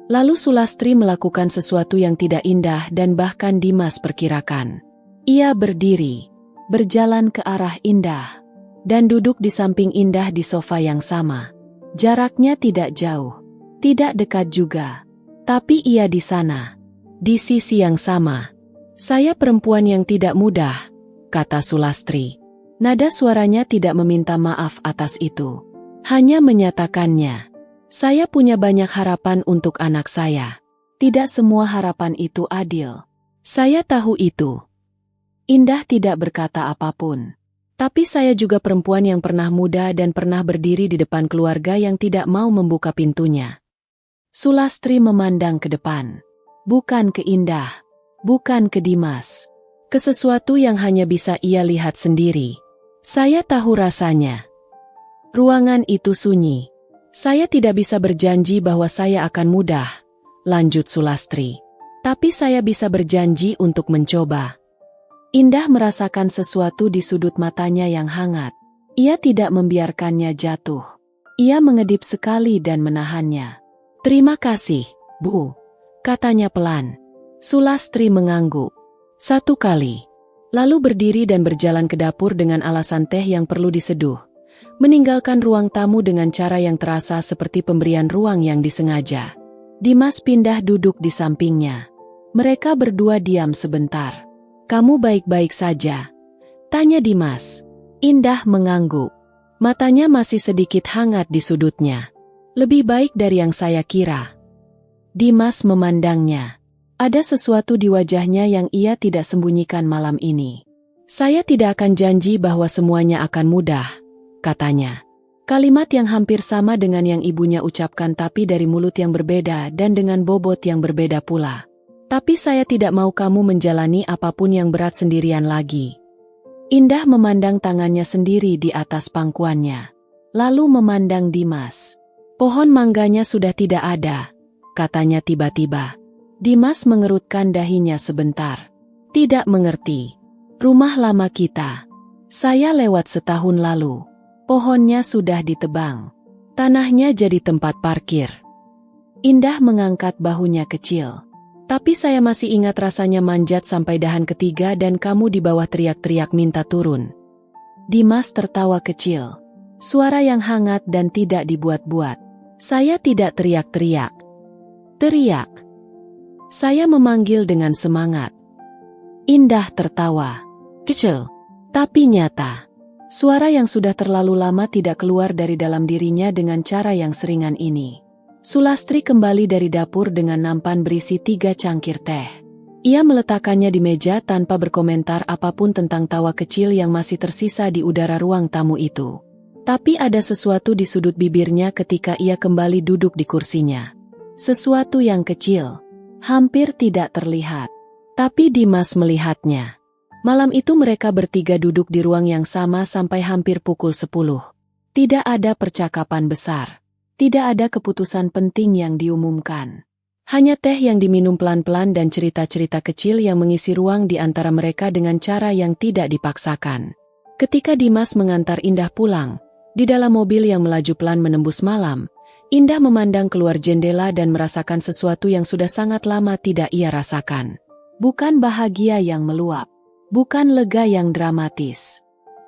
Lalu Sulastri melakukan sesuatu yang tidak indah dan bahkan Dimas perkirakan. Ia berdiri, berjalan ke arah Indah, dan duduk di samping Indah di sofa yang sama. Jaraknya tidak jauh, tidak dekat juga, tapi ia di sana, di sisi yang sama. "Saya perempuan yang tidak mudah," kata Sulastri. Nada suaranya tidak meminta maaf atas itu, hanya menyatakannya. "Saya punya banyak harapan untuk anak saya. Tidak semua harapan itu adil. Saya tahu itu." Indah tidak berkata apapun. "Tapi saya juga perempuan yang pernah muda dan pernah berdiri di depan keluarga yang tidak mau membuka pintunya." Sulastri memandang ke depan, bukan ke Indah, bukan ke Dimas, ke sesuatu yang hanya bisa ia lihat sendiri. "Saya tahu rasanya." Ruangan itu sunyi. "Saya tidak bisa berjanji bahwa saya akan mudah," lanjut Sulastri. "Tapi saya bisa berjanji untuk mencoba." Indah merasakan sesuatu di sudut matanya yang hangat. Ia tidak membiarkannya jatuh. Ia mengedip sekali dan menahannya. "Terima kasih, Bu," katanya pelan. Sulastri mengangguk. "Satu kali." Lalu berdiri dan berjalan ke dapur dengan alasan teh yang perlu diseduh. Meninggalkan ruang tamu dengan cara yang terasa seperti pemberian ruang yang disengaja. Dimas pindah duduk di sampingnya. Mereka berdua diam sebentar. "Kamu baik-baik saja?" tanya Dimas. Indah mengangguk. Matanya masih sedikit hangat di sudutnya. "Lebih baik dari yang saya kira." Dimas memandangnya. Ada sesuatu di wajahnya yang ia tidak sembunyikan malam ini. "Saya tidak akan janji bahwa semuanya akan mudah," katanya. Kalimat yang hampir sama dengan yang ibunya ucapkan tapi dari mulut yang berbeda dan dengan bobot yang berbeda pula. "Tapi saya tidak mau kamu menjalani apapun yang berat sendirian lagi." Indah memandang tangannya sendiri di atas pangkuannya. Lalu memandang Dimas. "Pohon mangganya sudah tidak ada," katanya tiba-tiba. Dimas mengerutkan dahinya sebentar. "Tidak mengerti. Rumah lama kita. Saya lewat setahun lalu. Pohonnya sudah ditebang. Tanahnya jadi tempat parkir." Indah mengangkat bahunya kecil. "Tapi saya masih ingat rasanya manjat sampai dahan ketiga dan kamu di bawah teriak-teriak minta turun." Dimas tertawa kecil. Suara yang hangat dan tidak dibuat-buat. "Saya tidak teriak-teriak. Teriak. Saya memanggil dengan semangat." Indah tertawa. Kecil, tapi nyata. Suara yang sudah terlalu lama tidak keluar dari dalam dirinya dengan cara yang seringan ini. Sulastri kembali dari dapur dengan nampan berisi 3 cangkir teh. Ia meletakkannya di meja tanpa berkomentar apapun tentang tawa kecil yang masih tersisa di udara ruang tamu itu. Tapi ada sesuatu di sudut bibirnya ketika ia kembali duduk di kursinya. Sesuatu yang kecil. Hampir tidak terlihat. Tapi Dimas melihatnya. Malam itu mereka bertiga duduk di ruang yang sama sampai hampir pukul 10. Tidak ada percakapan besar. Tidak ada keputusan penting yang diumumkan. Hanya teh yang diminum pelan-pelan dan cerita-cerita kecil yang mengisi ruang di antara mereka dengan cara yang tidak dipaksakan. Ketika Dimas mengantar Indah pulang, di dalam mobil yang melaju pelan menembus malam, Indah memandang keluar jendela dan merasakan sesuatu yang sudah sangat lama tidak ia rasakan. Bukan bahagia yang meluap. Bukan lega yang dramatis.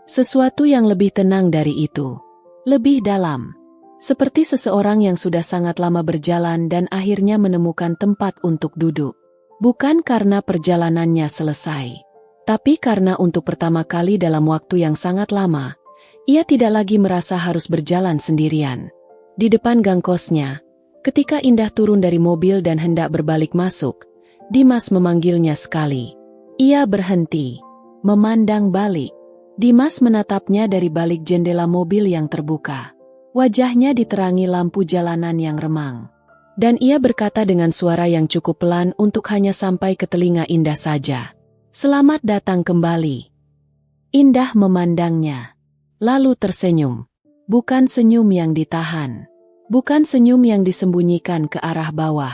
Sesuatu yang lebih tenang dari itu. Lebih dalam. Seperti seseorang yang sudah sangat lama berjalan dan akhirnya menemukan tempat untuk duduk. Bukan karena perjalanannya selesai. Tapi karena untuk pertama kali dalam waktu yang sangat lama, ia tidak lagi merasa harus berjalan sendirian. Di depan gang kosnya, ketika Indah turun dari mobil dan hendak berbalik masuk, Dimas memanggilnya sekali. Ia berhenti, memandang balik. Dimas menatapnya dari balik jendela mobil yang terbuka. Wajahnya diterangi lampu jalanan yang remang. Dan ia berkata dengan suara yang cukup pelan untuk hanya sampai ke telinga Indah saja. "Selamat datang kembali." Indah memandangnya, lalu tersenyum. Bukan senyum yang ditahan. Bukan senyum yang disembunyikan ke arah bawah.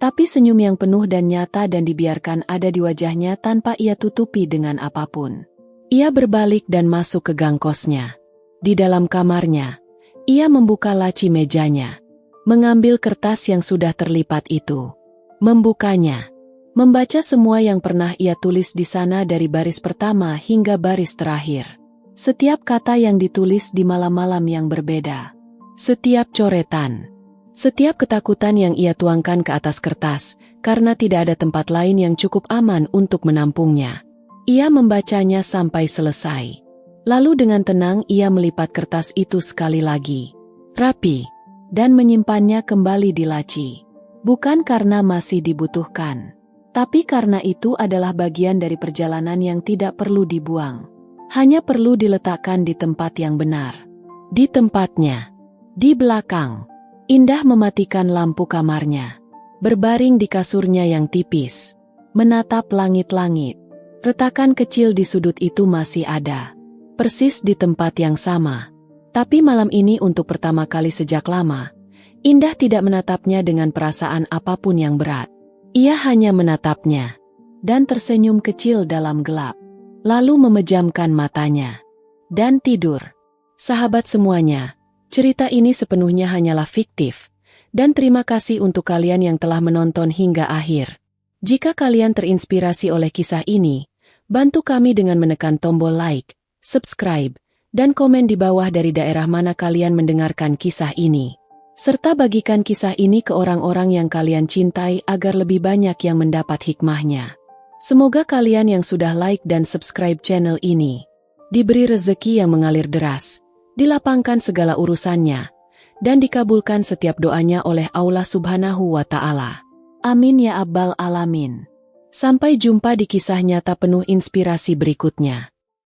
Tapi senyum yang penuh dan nyata dan dibiarkan ada di wajahnya tanpa ia tutupi dengan apapun. Ia berbalik dan masuk ke gang kosnya. Di dalam kamarnya, ia membuka laci mejanya, mengambil kertas yang sudah terlipat itu, membukanya, membaca semua yang pernah ia tulis di sana dari baris pertama hingga baris terakhir. Setiap kata yang ditulis di malam-malam yang berbeda, setiap coretan, setiap ketakutan yang ia tuangkan ke atas kertas, karena tidak ada tempat lain yang cukup aman untuk menampungnya. Ia membacanya sampai selesai. Lalu dengan tenang ia melipat kertas itu sekali lagi, rapi, dan menyimpannya kembali di laci. Bukan karena masih dibutuhkan, tapi karena itu adalah bagian dari perjalanan yang tidak perlu dibuang. Hanya perlu diletakkan di tempat yang benar. Di tempatnya. Di belakang. Indah mematikan lampu kamarnya. Berbaring di kasurnya yang tipis. Menatap langit-langit. Retakan kecil di sudut itu masih ada. Persis di tempat yang sama. Tapi malam ini untuk pertama kali sejak lama, Indah tidak menatapnya dengan perasaan apapun yang berat. Ia hanya menatapnya. Dan tersenyum kecil dalam gelap. Lalu memejamkan matanya. Dan tidur. Sahabat semuanya, cerita ini sepenuhnya hanyalah fiktif. Dan terima kasih untuk kalian yang telah menonton hingga akhir. Jika kalian terinspirasi oleh kisah ini, bantu kami dengan menekan tombol like, subscribe, dan komen di bawah dari daerah mana kalian mendengarkan kisah ini. Serta bagikan kisah ini ke orang-orang yang kalian cintai agar lebih banyak yang mendapat hikmahnya. Semoga kalian yang sudah like dan subscribe channel ini diberi rezeki yang mengalir deras, dilapangkan segala urusannya, dan dikabulkan setiap doanya oleh Allah Subhanahu wa Ta'ala. Amin ya Abbal Alamin. Sampai jumpa di kisah nyata penuh inspirasi berikutnya.